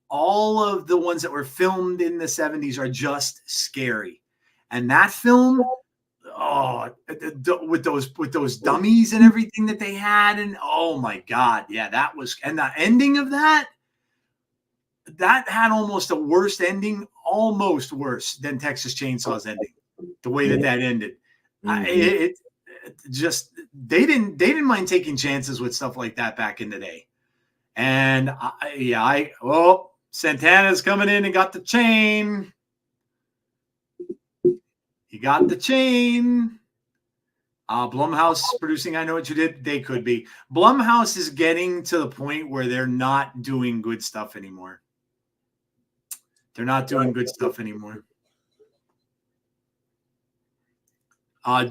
All of the ones that were filmed in the 70s are just scary. And that film, with those dummies and everything that they had, and oh my God, yeah, that was, and the ending of that had almost a worse ending, almost worse than Texas Chainsaw's ending. The way that ended, they didn't mind taking chances with stuff like that back in the day. And Santana's coming in and got the chain. He got the chain. Blumhouse producing I Know What You Did. They could be. Blumhouse is getting to the point where they're not doing good stuff anymore. They're not doing good stuff anymore.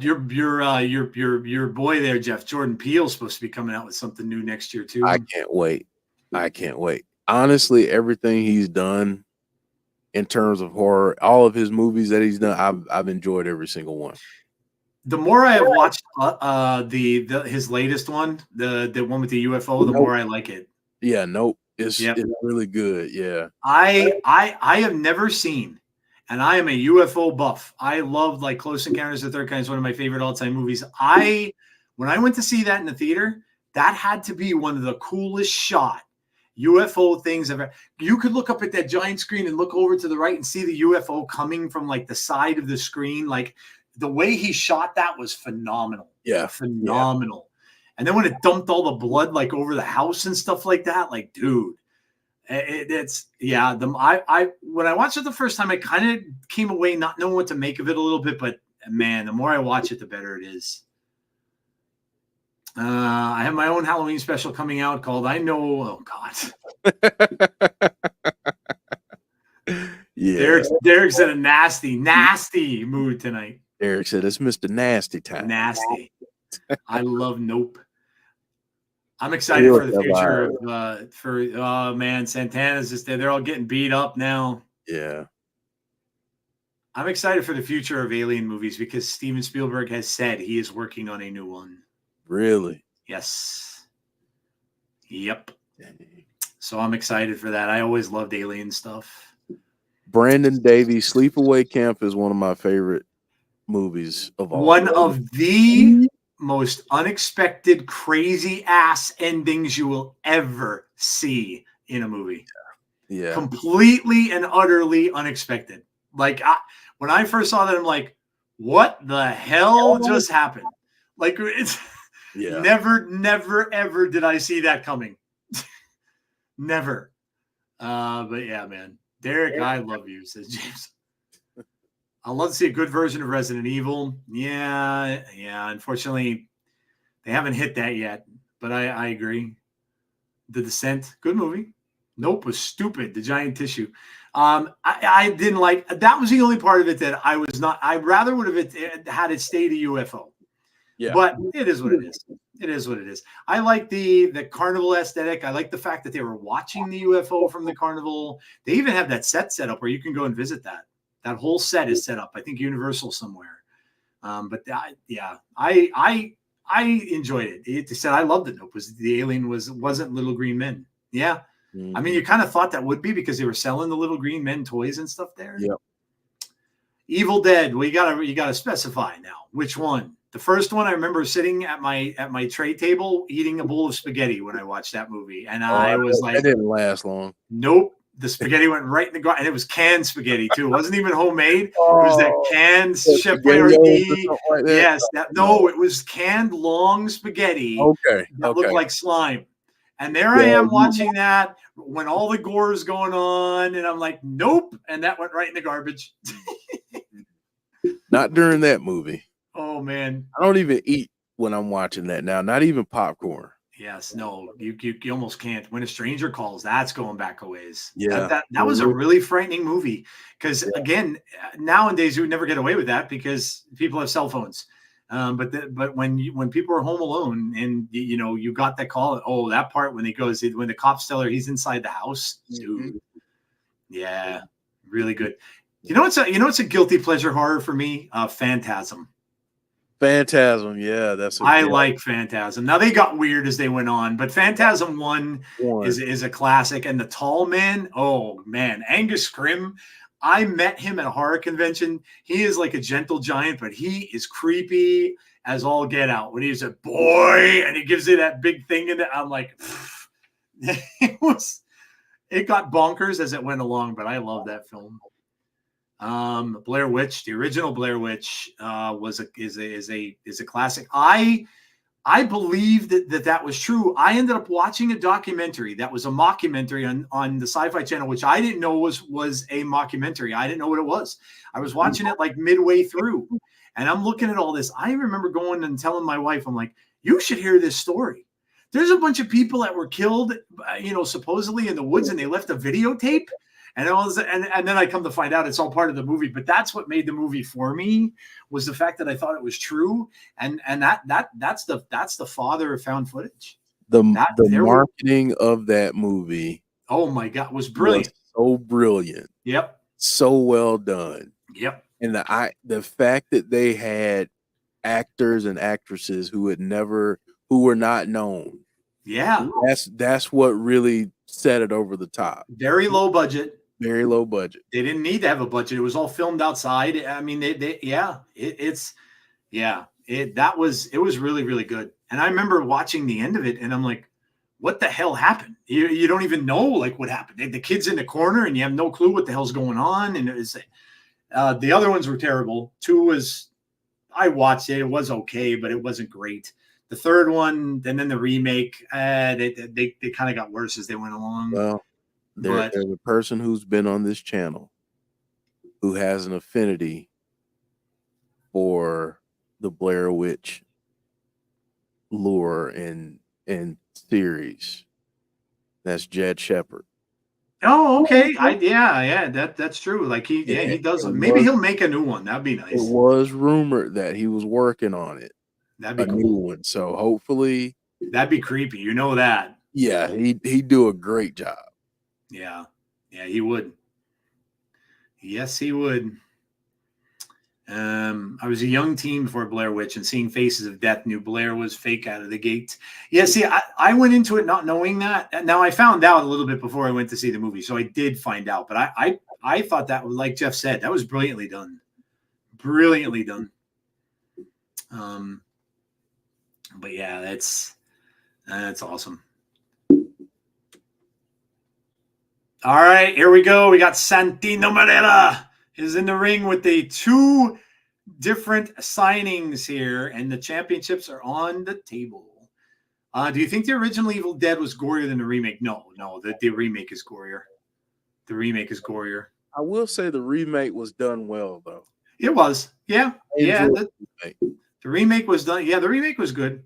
Your boy there, Jeff, Jordan Peele's supposed to be coming out with something new next year too. I can't wait. Honestly, everything he's done in terms of horror, all of his movies that he's done, I've enjoyed every single one. The more I have watched his latest one, the one with the UFO, the more I like it. Yeah, nope. It's really good. Yeah. I have never seen, and I am a UFO buff. I love like Close Encounters of the Third Kind. It's one of my favorite all-time movies. When I went to see that in the theater, that had to be one of the coolest shot UFO things ever. You could look up at that giant screen and look over to the right and see the UFO coming from like the side of the screen. Like the way he shot that was phenomenal. Yeah. Phenomenal. Yeah. And then when it dumped all the blood like over the house and stuff like that, like, dude, when I watched it the first time, I kind of came away not knowing what to make of it a little bit, but man, the more I watch it, the better it is. I have my own Halloween special coming out called I Know. Oh God. Yeah. Derek's in a nasty mood tonight. Derek said it's Mr. Nasty time. Nasty. I love Nope. I'm excited for the future of Santana's just there. They're all getting beat up now. Yeah. I'm excited for the future of Alien movies because Steven Spielberg has said he is working on a new one. Really? Yes. Yep. So I'm excited for that. I always loved Alien stuff. Brandon Davies, Sleepaway Camp is one of my favorite movies of all. One of the most unexpected, crazy ass endings you will ever see in a movie. Yeah. Completely and utterly unexpected. Like when I first saw that, I'm like, what the hell just happened? Like it's never, ever did I see that coming. Never. But yeah, man. Derek, I love you, says James. I'd love to see a good version of Resident Evil. Yeah. Unfortunately, they haven't hit that yet, but I agree. The Descent, good movie. Nope was stupid. The Giant Tissue. I didn't like. That was the only part of it that I was not. I rather would have had it stayed a UFO. Yeah, but it is what it is. It is what it is. I like the carnival aesthetic. I like the fact that they were watching the UFO from the carnival. They even have that set up where you can go and visit that. That whole set is set up. I think Universal somewhere. I enjoyed it. It said I loved it. Was the alien wasn't Little Green Men? Yeah. Mm-hmm. I mean, you kind of thought that would be because they were selling the Little Green Men toys and stuff there. Yeah. Evil Dead. Well, you gotta specify now which one. The first one, I remember sitting at my tray table eating a bowl of spaghetti when I watched that movie, and I was like, "It didn't last long." Nope. the spaghetti went right in the garden, and it was canned spaghetti too. It wasn't even homemade. It was that canned Chef Boyardee. Like yes, no, it was canned long spaghetti. Okay, that looked like slime. And there I am watching that when all the gore is going on, and I'm like, nope, and that went right in the garbage. Not during that movie. Oh man, I don't even eat when I'm watching that now. Not even popcorn. Yes, no, you almost can't. When a Stranger Calls, that's going back a ways. Yeah, that was a really frightening movie because again, nowadays you would never get away with that because people have cell phones. But when people are home alone and you got that call, oh, that part when the cops tell her he's inside the house, dude. Yeah, really good. You know what's a guilty pleasure horror for me? Phantasm. Phantasm, yeah, that's. I like Phantasm. Now they got weird as they went on, but Phantasm 1 is a classic. And the Tall Man, oh man, Angus Scrim. I met him at a horror convention. He is like a gentle giant, but he is creepy as all get out. When he's a boy and he gives you that big thing in it, I'm like, it got bonkers as it went along, but I love that film. Blair Witch, the original Blair Witch, is a classic. I believe that was true. I ended up watching a documentary that was a mockumentary on the Sci-Fi Channel, which I didn't know was a mockumentary. I didn't know what it was. I was watching it like midway through, and I'm looking at all this. I remember going and telling my wife, I'm like, you should hear this story. There's a bunch of people that were killed, supposedly in the woods, and they left a videotape. And then I come to find out it's all part of the movie. But that's what made the movie for me, was the fact that I thought it was true, and that's the father of found footage. The marketing of that movie, oh my God, was brilliant. So brilliant. Yep. So well done. Yep. And the fact that they had actors and actresses who were not known. Yeah. That's what really set it over the top. Very low budget. Very low budget. They didn't need to have a budget. It was all filmed outside. I mean, it was really, really good. And I remember watching the end of it, and I'm like, what the hell happened? You don't even know like what happened. The kid's in the corner, and you have no clue what the hell's going on. And it was the other ones were terrible. 2 I watched it. It was okay, but it wasn't great. The third one, and then the remake, they kind of got worse as they went along. Well, there's a person who's been on this channel who has an affinity for the Blair Witch lore and series. That's Jed Shepard. Oh, okay. That's true. Like he does. Maybe he'll make a new one. That'd be nice. It was rumored that he was working on it. That'd be a cool. new one. So hopefully, that'd be creepy. You know that. Yeah, he'd do a great job. Yeah, he would. Yes, he would. I was a young teen before Blair Witch, and seeing Faces of Death, knew Blair was fake out of the gate. Yeah, see, I went into it not knowing that. Now I found out a little bit before I went to see the movie, so I did find out. But I thought that was, like Jeff said, that was brilliantly done. Brilliantly done. But yeah, that's awesome. All right, here we go. We got Santino Marella is in the ring with the 2 different signings here, and the championships are on the table. Do you think the original Evil Dead was gorier than the remake? No, the remake is gorier. The remake is gorier. I will say the remake was done well, though. It was. Yeah. The remake was done. Yeah, the remake was good.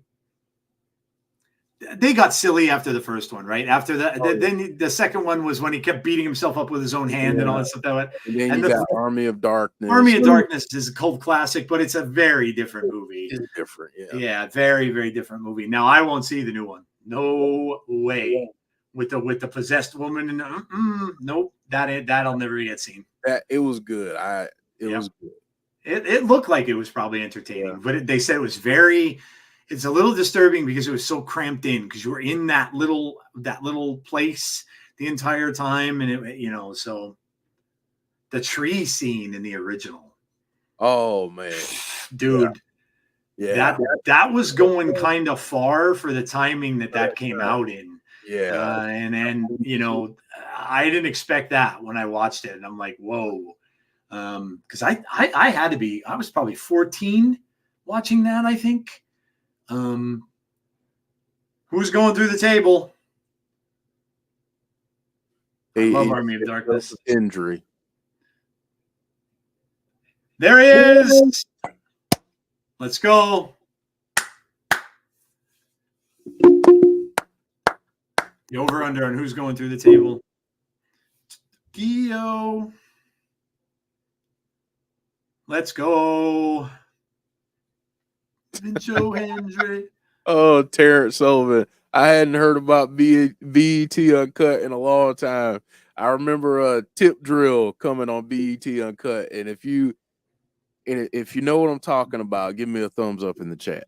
They got silly after the first one, right? After that, then the second one was when he kept beating himself up with his own hand and all that stuff. And then you got Army of Darkness. Army of Darkness is a cult classic, but it's a very different movie. It's different, yeah. Yeah, very, very different movie. Now I won't see the new one. No way. With the possessed woman and nope, that'll never get seen. It was good. It was good. It looked like it was probably entertaining, but they said it was very. It's a little disturbing because it was so cramped in, because you were in that little place the entire time, and it so the tree scene in the original. Oh man, dude, yeah. that was going kind of far for the timing that came out in. Yeah. And you know, I didn't expect that when I watched it, and I'm like, whoa, because I had to be, I was probably 14 watching that, I think. Who's going through the table? I love Army of Darkness. Hendry. There he is. Let's go. The over under on who's going through the table. Gio. Let's go. Joe Hendry. Oh, Terrence Sullivan. I hadn't heard about BET Uncut in a long time. I remember a tip drill coming on BET Uncut, and if you know what I'm talking about, give me a thumbs up in the chat.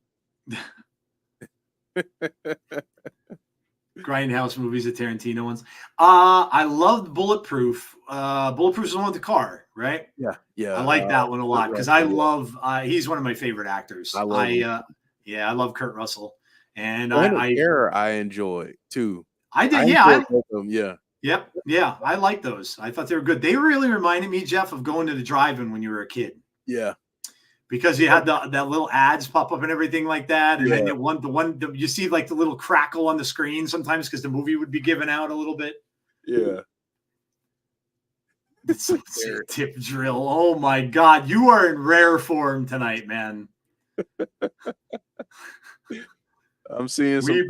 Grindhouse movies, the Tarantino ones. I loved Bulletproof. Bulletproof is the one with the car, right? Yeah. I like that one a lot because I love. He's one of my favorite actors. I love Kurt Russell, and I enjoy too. I did, yeah. I like those. I thought they were good. They really reminded me, Jeff, of going to the drive-in when you were a kid. Yeah. Because you had that little ads pop up and everything like that, and then you see like the little crackle on the screen sometimes because the movie would be given out a little bit. Yeah. Tip drill. Oh my God, you are in rare form tonight, man. I'm seeing some. We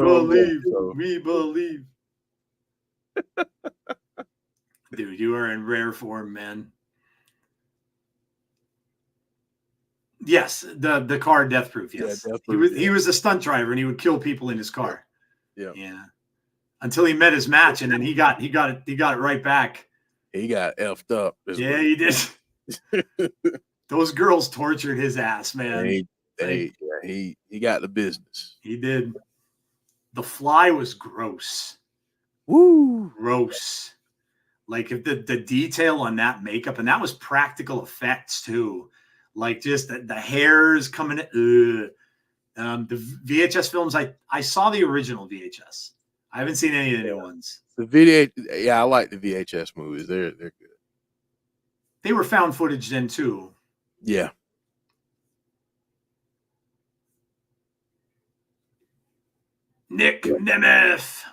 believe. Dude, you are in rare form, man. Yes, the car Death Proof. Yes, he was a stunt driver and he would kill people in his car. Yeah. Until he met his match, and then he got it right back. He got effed up. Yeah, he did. Those girls tortured his ass, man. He got the business. He did. The Fly was gross. Woo, gross. Like if the detail on that makeup, and that was practical effects too. Like just the hairs coming. The VHS films. I saw the original VHS. I haven't seen any of the new ones. The video, I like the VHS movies. They're good. They were found footage then too. Yeah. Nic Nemeth.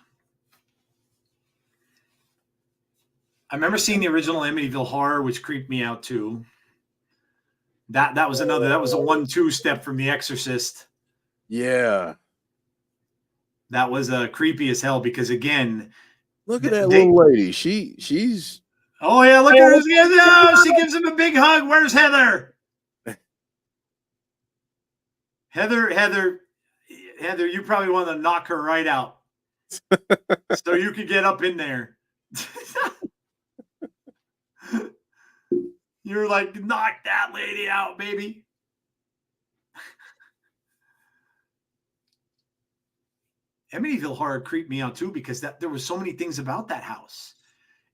I remember seeing the original Amityville Horror, which creeped me out too. That was a 1-2 step from The Exorcist. Yeah. That was creepy as hell because again, look at that little lady. She's. Oh yeah, look at her. Oh, she gives him a big hug. Where's Heather? Heather, you probably want to knock her right out so you could get up in there. You're like, knock that lady out, baby. Amityville Horror creeped me out too because there were so many things about that house.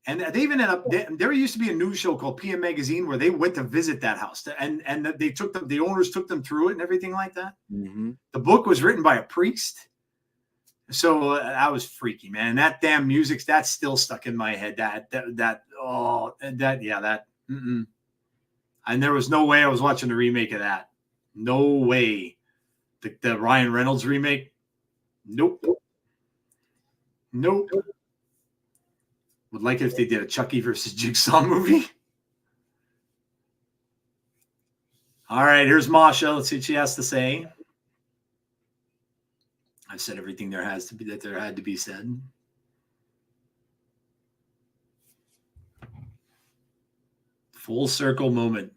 And they even ended up, there used to be a news show called PM Magazine where they went to visit that house and the owners took them through it and everything like that. Mm-hmm. The book was written by a priest. So that was freaky, man. That damn music, that's still stuck in my head. And there was no way I was watching the remake of that. No way. The Ryan Reynolds remake. Nope. Would like it if they did a Chucky versus Jigsaw movie. All right, here's Masha. Let's see what she has to say. I've said everything there had to be said. Full circle moment.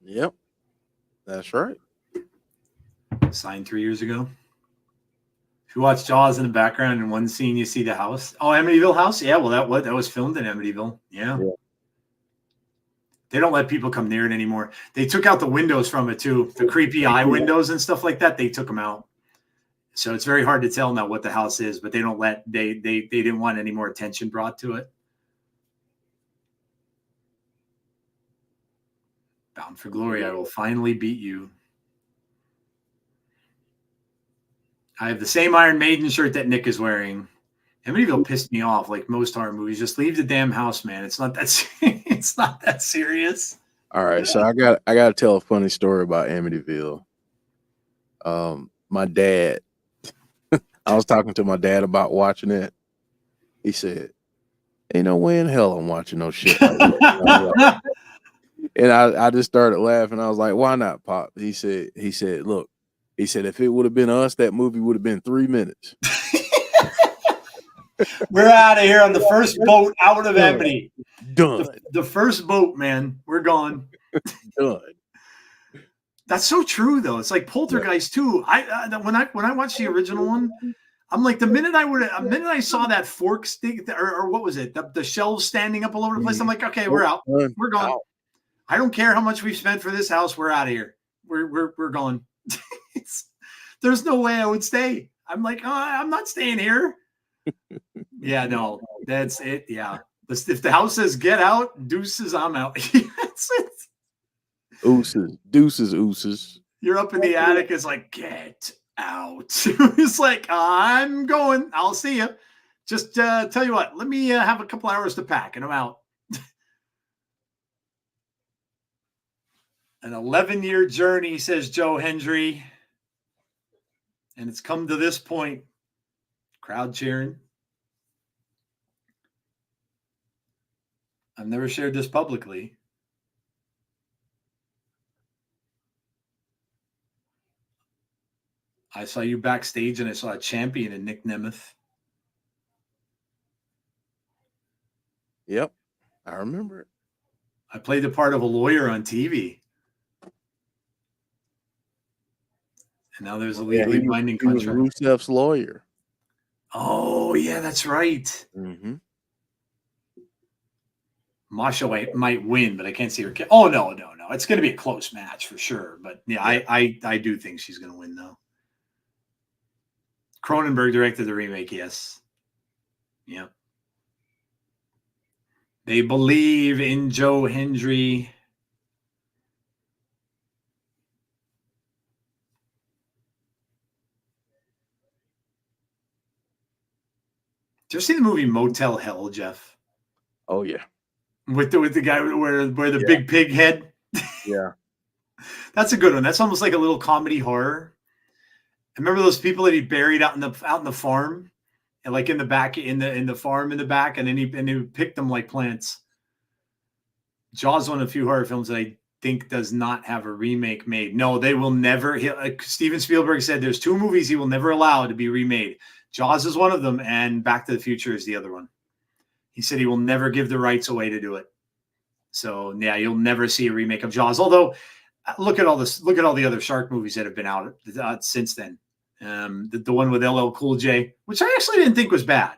Yep, that's right. Signed 3 years ago. If you watch Jaws in the background, in one scene you see the house. Oh, Amityville House? Yeah, well, that was filmed in Amityville. Yeah. They don't let people come near it anymore. They took out the windows from it too. The creepy eye windows and stuff like that. They took them out. So it's very hard to tell now what the house is, but they didn't want any more attention brought to it. Bound for Glory, I will finally beat you. I have the same Iron Maiden shirt that Nick is wearing. Amityville pissed me off, like most horror movies. Just leave the damn house, man. It's not that. It's not that serious. All right, so I got to tell a funny story about Amityville. My dad. I was talking to my dad about watching it. He said, "Ain't no way in hell I'm watching no shit like that." And I just started laughing. I was like, "Why not, Pop?" He said, "Look," he said, "if it would have been us, that movie would have been 3 minutes." We're out of here on the first boat out of Amity. Done. The first boat, man. We're gone. Done. That's so true, though. It's like Poltergeist too. When I watched the original one, I'm like, the minute I saw that fork stick, or what was it, the shelves standing up all over the place, I'm like, okay, we're out. We're gone. Out. I don't care how much we've spent for this house. We're out of here. We're gone. There's no way I would stay. I'm like, oh, I'm not staying here. Yeah, no, that's it. Yeah. If the house says get out, deuces, I'm out. That's it. Deuces. You're up in the attic. It's like, get out. It's like, I'm going. I'll see you. Just tell you what, let me have a couple hours to pack and I'm out. An 11-year journey, says Joe Hendry. And it's come to this point. Crowd cheering. I've never shared this publicly. I saw you backstage and I saw a champion in Nic Nemeth. Yep. I remember it. I played the part of a lawyer on TV. And now there's a legally binding contract. He was Rusev's lawyer. Oh, yeah, that's right. Mm-hmm. Masha might win, but I can't see her. Oh, no. It's going to be a close match for sure. But, yeah. I do think she's going to win, though. Cronenberg directed the remake, yes. Yeah. They believe in Joe Hendry. Did you ever see the movie Motel Hell, Jeff? Oh, yeah. With the guy where the big pig head? Yeah. That's a good one. That's almost like a little comedy horror. I remember those people that he buried out in the farm, and like in the back in the farm in the back, and then he picked them like plants. Jaws, one of the few horror films that I think does not have a remake made. No, they will never. Steven Spielberg said there's 2 movies he will never allow to be remade. Jaws is one of them, and Back to the Future is the other one. He said he will never give the rights away to do it. So yeah, you'll never see a remake of Jaws. Although, look at all the other shark movies that have been out since then. The one with LL Cool J, which I actually didn't think was bad.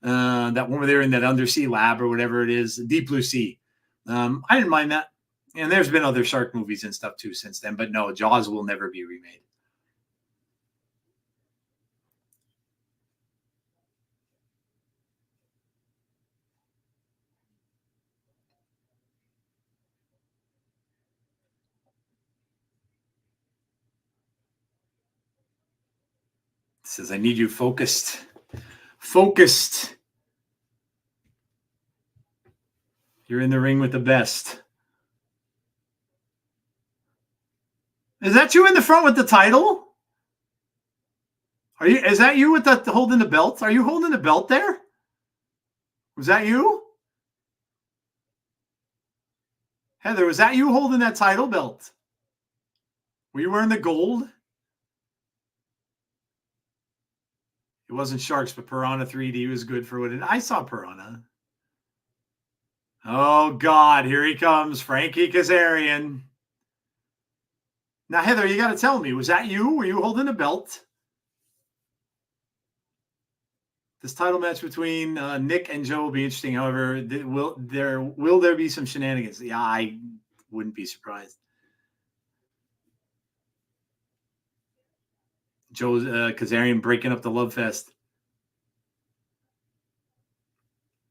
That one where they're in that undersea lab or whatever it is, Deep Blue Sea. I didn't mind that. And there's been other shark movies and stuff too since then. But no, Jaws will never be remade. It says, I need you focused. Focused. You're in the ring with the best. Is that you in the front with the title? Is that you with that holding the belt? Are you holding the belt there? Was that you? Heather, was that you holding that title belt? Were you wearing the gold? It wasn't Sharks, but Piranha 3D was good for what it. I saw Piranha. Oh, God, here he comes, Frankie Kazarian. Now, Heather, you got to tell me, was that you? Were you holding a belt? This title match between Nick and Joe will be interesting. However, will there be some shenanigans? Yeah, I wouldn't be surprised. Joe Kazarian breaking up the love fest.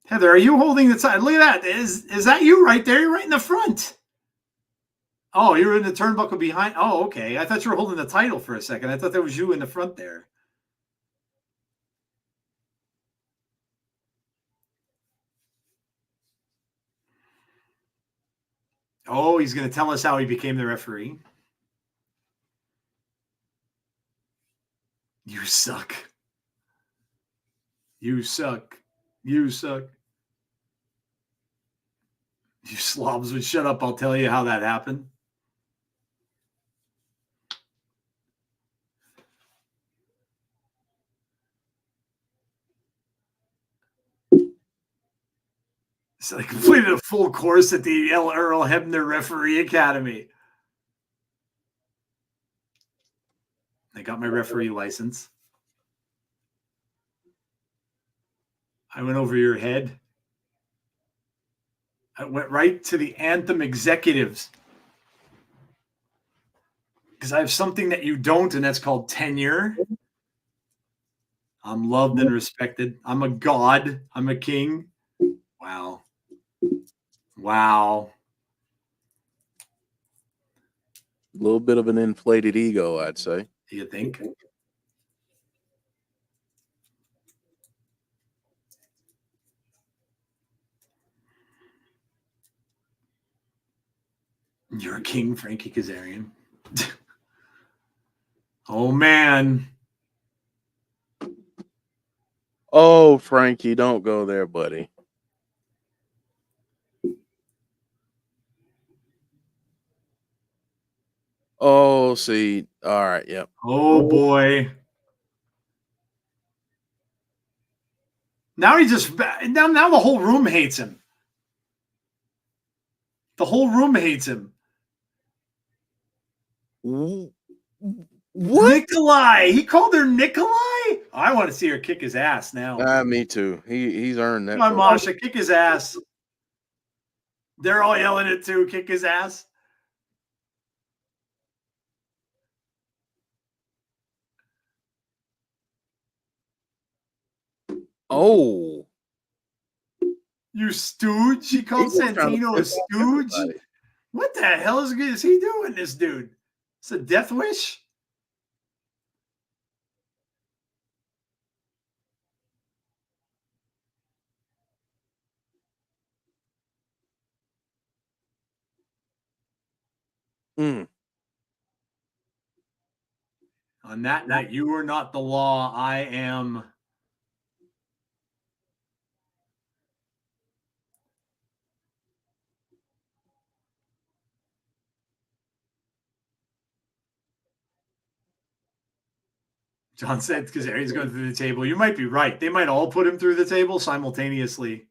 Heather, are you holding the title? Look at that. Is that you right there? You're right in the front. Oh, you're in the turnbuckle behind. Oh, okay. I thought you were holding the title for a second. I thought that was you in the front there. Oh, he's going to tell us how he became the referee. You suck. You suck. You suck. You slobs would shut up. I'll tell you how that happened. So I completed a full course at the L. Earl Hebner Referee Academy. I got my referee license. I went over your head. I went right to the Anthem executives. Because I have something that you don't, and that's called tenure. I'm loved and respected. I'm a god. I'm a king. Wow. Wow. A little bit of an inflated ego, I'd say. Do you think? You're a king, Frankie Kazarian. Oh, man. Oh, Frankie, don't go there, buddy. Oh, see. All right, yep. Oh, boy. Now he just now the whole room hates him. The whole room hates him. What? Nikolai. He called her Nikolai? I want to see her kick his ass now. Me too. He's earned that. Come on, Masha, kick his ass. They're all yelling it too. Kick his ass. Oh. You stooge? She called Santino a stooge? What the hell is he doing, this dude? It's a death wish? Mm. On that night, you are not the law. I am. John said because Arian's going through the table. You might be right. They might all put him through the table simultaneously.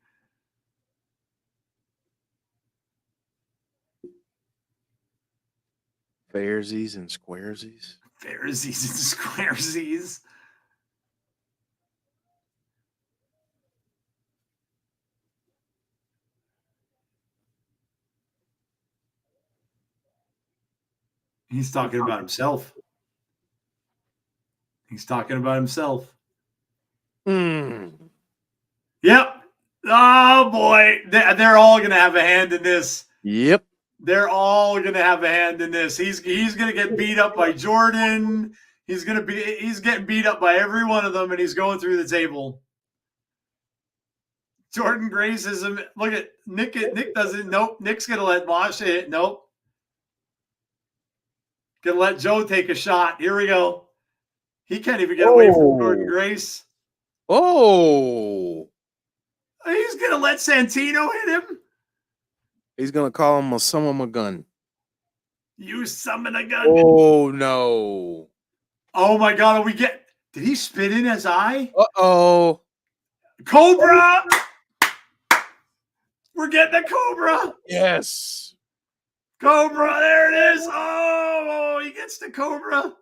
Fairsies and squaresies. Pharisees and squaresies. He's talking about himself. He's talking about himself. Mm. Yep. Oh, boy. They're all going to have a hand in this. Yep. They're all going to have a hand in this. He's going to get beat up by Jordynne. He's getting beat up by every one of them, and he's going through the table. Jordynne graces him. Look at Nick. Nick doesn't. Nope. Nick's going to let Masha hit. Nope. Going to let Joe take a shot. Here we go. He can't even get away from Jordynne Grace. Oh. He's going to let Santino hit him. He's going to call him a son of a gun. You summon a gun. Oh, no. Oh, my God. Did he spit in his eye? Uh-oh. Cobra. We're getting a Cobra. Yes. Cobra. There it is. Oh, he gets the Cobra.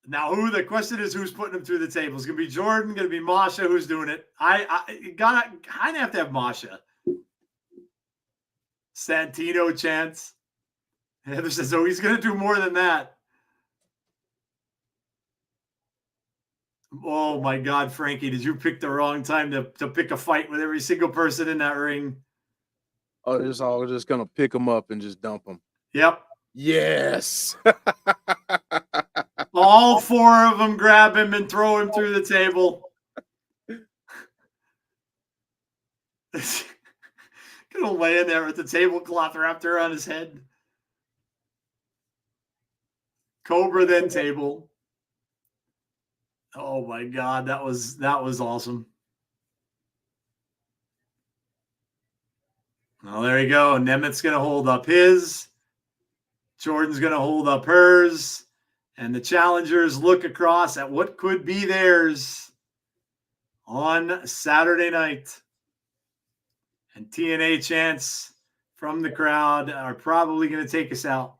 Now, the question is who's putting him through the table? It's going to be Jordynne, going to be Masha. Who's doing it? You gotta kind of have to have Masha. Santino chance. Heather says, oh, he's going to do more than that. Oh, my God, Frankie, did you pick the wrong time to pick a fight with every single person in that ring? Oh, it's all just going to pick him up and just dump him. Yep. Yes. All four of them grab him and throw him through the table. Gonna lay in there with the tablecloth wrapped around his head. Cobra, then table. Oh my God, that was awesome. Well, there you go. Nemeth's gonna hold up his. Jordynne's gonna hold up hers, and the challengers look across at what could be theirs on Saturday night. And TNA chants from the crowd are probably going to take us out.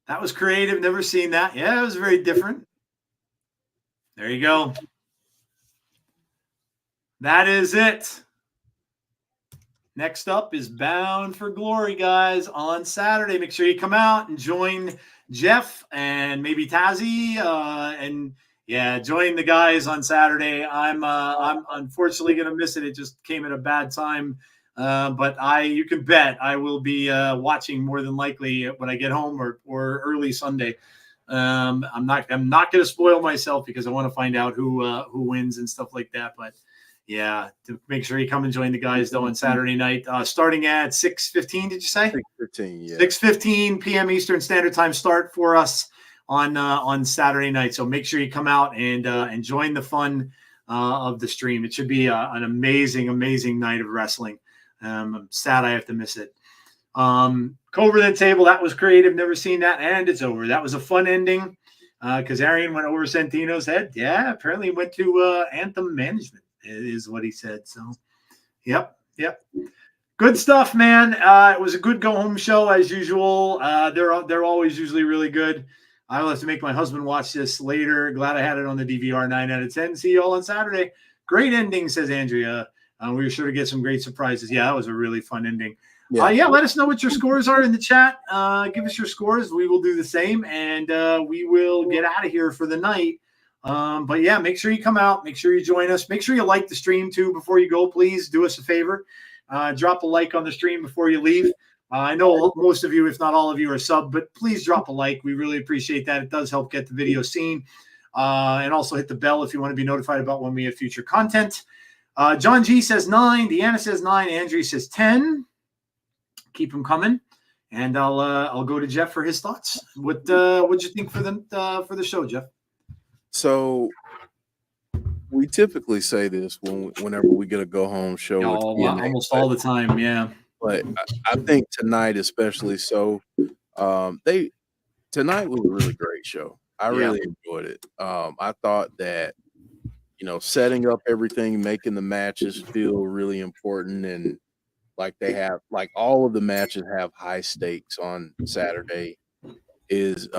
That was creative. Never seen that. Yeah, it was very different. There you go. That is it. Next up is Bound for Glory, guys, on Saturday. Make sure you come out and join Jeff and maybe Tazzy and yeah, join the guys on Saturday. I'm unfortunately going to miss it. It just came at a bad time. But you can bet I will be watching more than likely when I get home or early Sunday. I'm not going to spoil myself because I want to find out who wins and stuff like that. But yeah, to make sure you come and join the guys though on Saturday night, starting at 6:15. Did you say 6:15? Yeah, 6:15 p.m. Eastern Standard Time start for us on Saturday night. So make sure you come out and join the fun of the stream. It should be an amazing, amazing night of wrestling. I'm sad I have to miss it. Cobra the table, that was creative. Never seen that, and it's over. That was a fun ending. Kazarian went over Santino's head. Yeah, apparently he went to Anthem Management, is what he said. So, yep. Good stuff, man. It was a good go-home show as usual. They're always usually really good. I will have to make my husband watch this later. Glad I had it on the DVR. 9 out of 10. See you all on Saturday. Great ending, says Andrea. We were sure to get some great surprises. Yeah, that was a really fun ending. Yeah, let us know what your scores are in the chat. Give us your scores. We will do the same, and we will get out of here for the night. But yeah, make sure you come out. Make sure you join us. Make sure you like the stream too before you go. Please do us a favor. Drop a like on the stream before you leave. I know most of you, if not all of you, are sub, but please drop a like. We really appreciate that. It does help get the video seen. And also hit the bell if you want to be notified about when we have future content. John G says 9. Deanna says 9. Andrew says 10. Keep them coming. And I'll go to Jeff for his thoughts. What'd you think for the show, Jeff? So we typically say this whenever we get a go home show. Almost all the time, yeah. But I think tonight, especially so, tonight was a really great show. I really enjoyed it. I thought that, setting up everything, making the matches feel really important, and like all of the matches have high stakes on Saturday was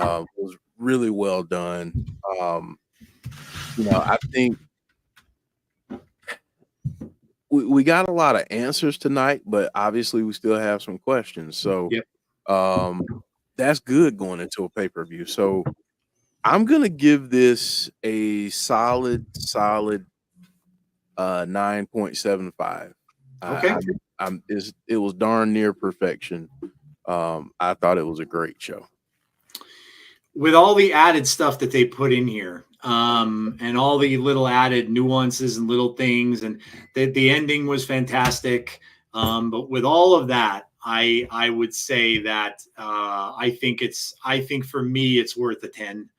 really well done. I think we got a lot of answers tonight, but obviously we still have some questions. So that's good going into a pay-per-view. So I'm going to give this a solid 9.75. Okay. It was darn near perfection. I thought it was a great show. With all the added stuff that they put in here, and all the little added nuances and little things, and the ending was fantastic. But with all of that, I would say that I think for me it's worth a 10.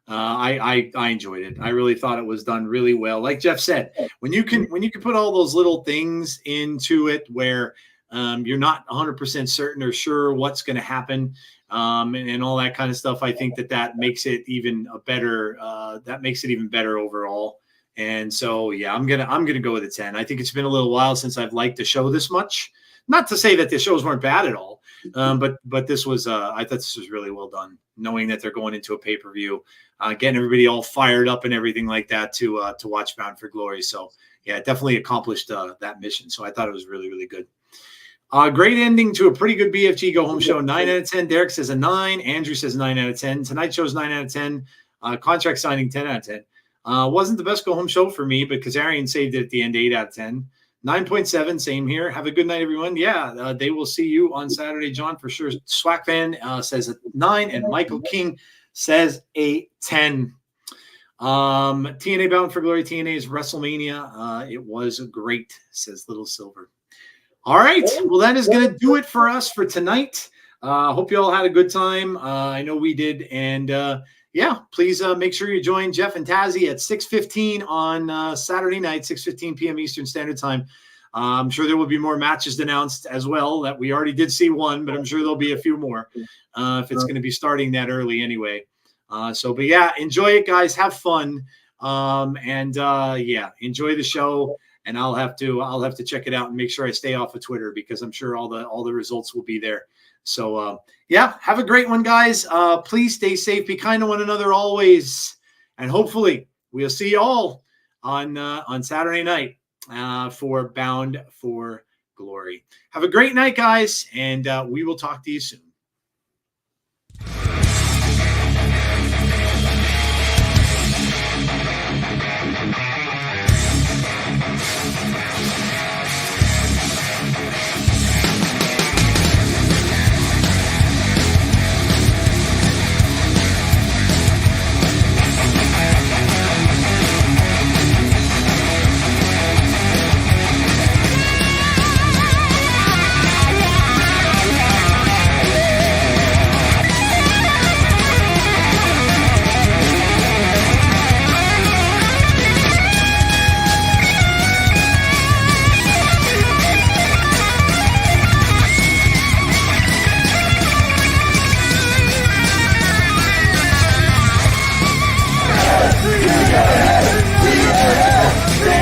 I enjoyed it. I really thought it was done really well. Like Jeff said, when you can put all those little things into it where you're not 100% certain or sure what's going to happen, and all that kind of stuff, I think that makes it even better. That makes it even better overall. And so, yeah, I'm gonna go with a 10. I think it's been a little while since I've liked the show this much. Not to say that the shows weren't bad at all, but this was I thought this was really well done. Knowing that they're going into a pay-per-view, getting everybody all fired up and everything like that to watch Bound for Glory. So yeah, it definitely accomplished that mission. So I thought it was really, really good. Great ending to a pretty good BFG go home show. 9 out of 10. Derek says a 9. Andrew says 9 out of 10. Tonight's show's 9 out of 10. Contract signing 10 out of 10. Wasn't the best go home show for me, but Kazarian saved it at the end. 8 out of 10. 9.7. Same here. Have a good night, everyone. Yeah, they will see you on Saturday, John, for sure. Swag fan says a 9, and Michael King says a 10. TNA Bound for Glory, TNA's WrestleMania. It was great, says Little Silver. All right. Well, that is going to do it for us for tonight. Hope you all had a good time. I know we did. And yeah, please make sure you join Jeff and Tazzy at 6:15 on Saturday night, 6:15 p.m. Eastern Standard Time. I'm sure there will be more matches announced as well. That we already did see one, but I'm sure there'll be a few more if it's going to be starting that early anyway. But yeah, enjoy it, guys. Have fun. Yeah, enjoy the show. And I'll have to check it out and make sure I stay off of Twitter because I'm sure all the results will be there. So yeah, have a great one, guys. Please stay safe, be kind to one another always, and hopefully we'll see you all on Saturday night for Bound for Glory. Have a great night, guys, and we will talk to you soon.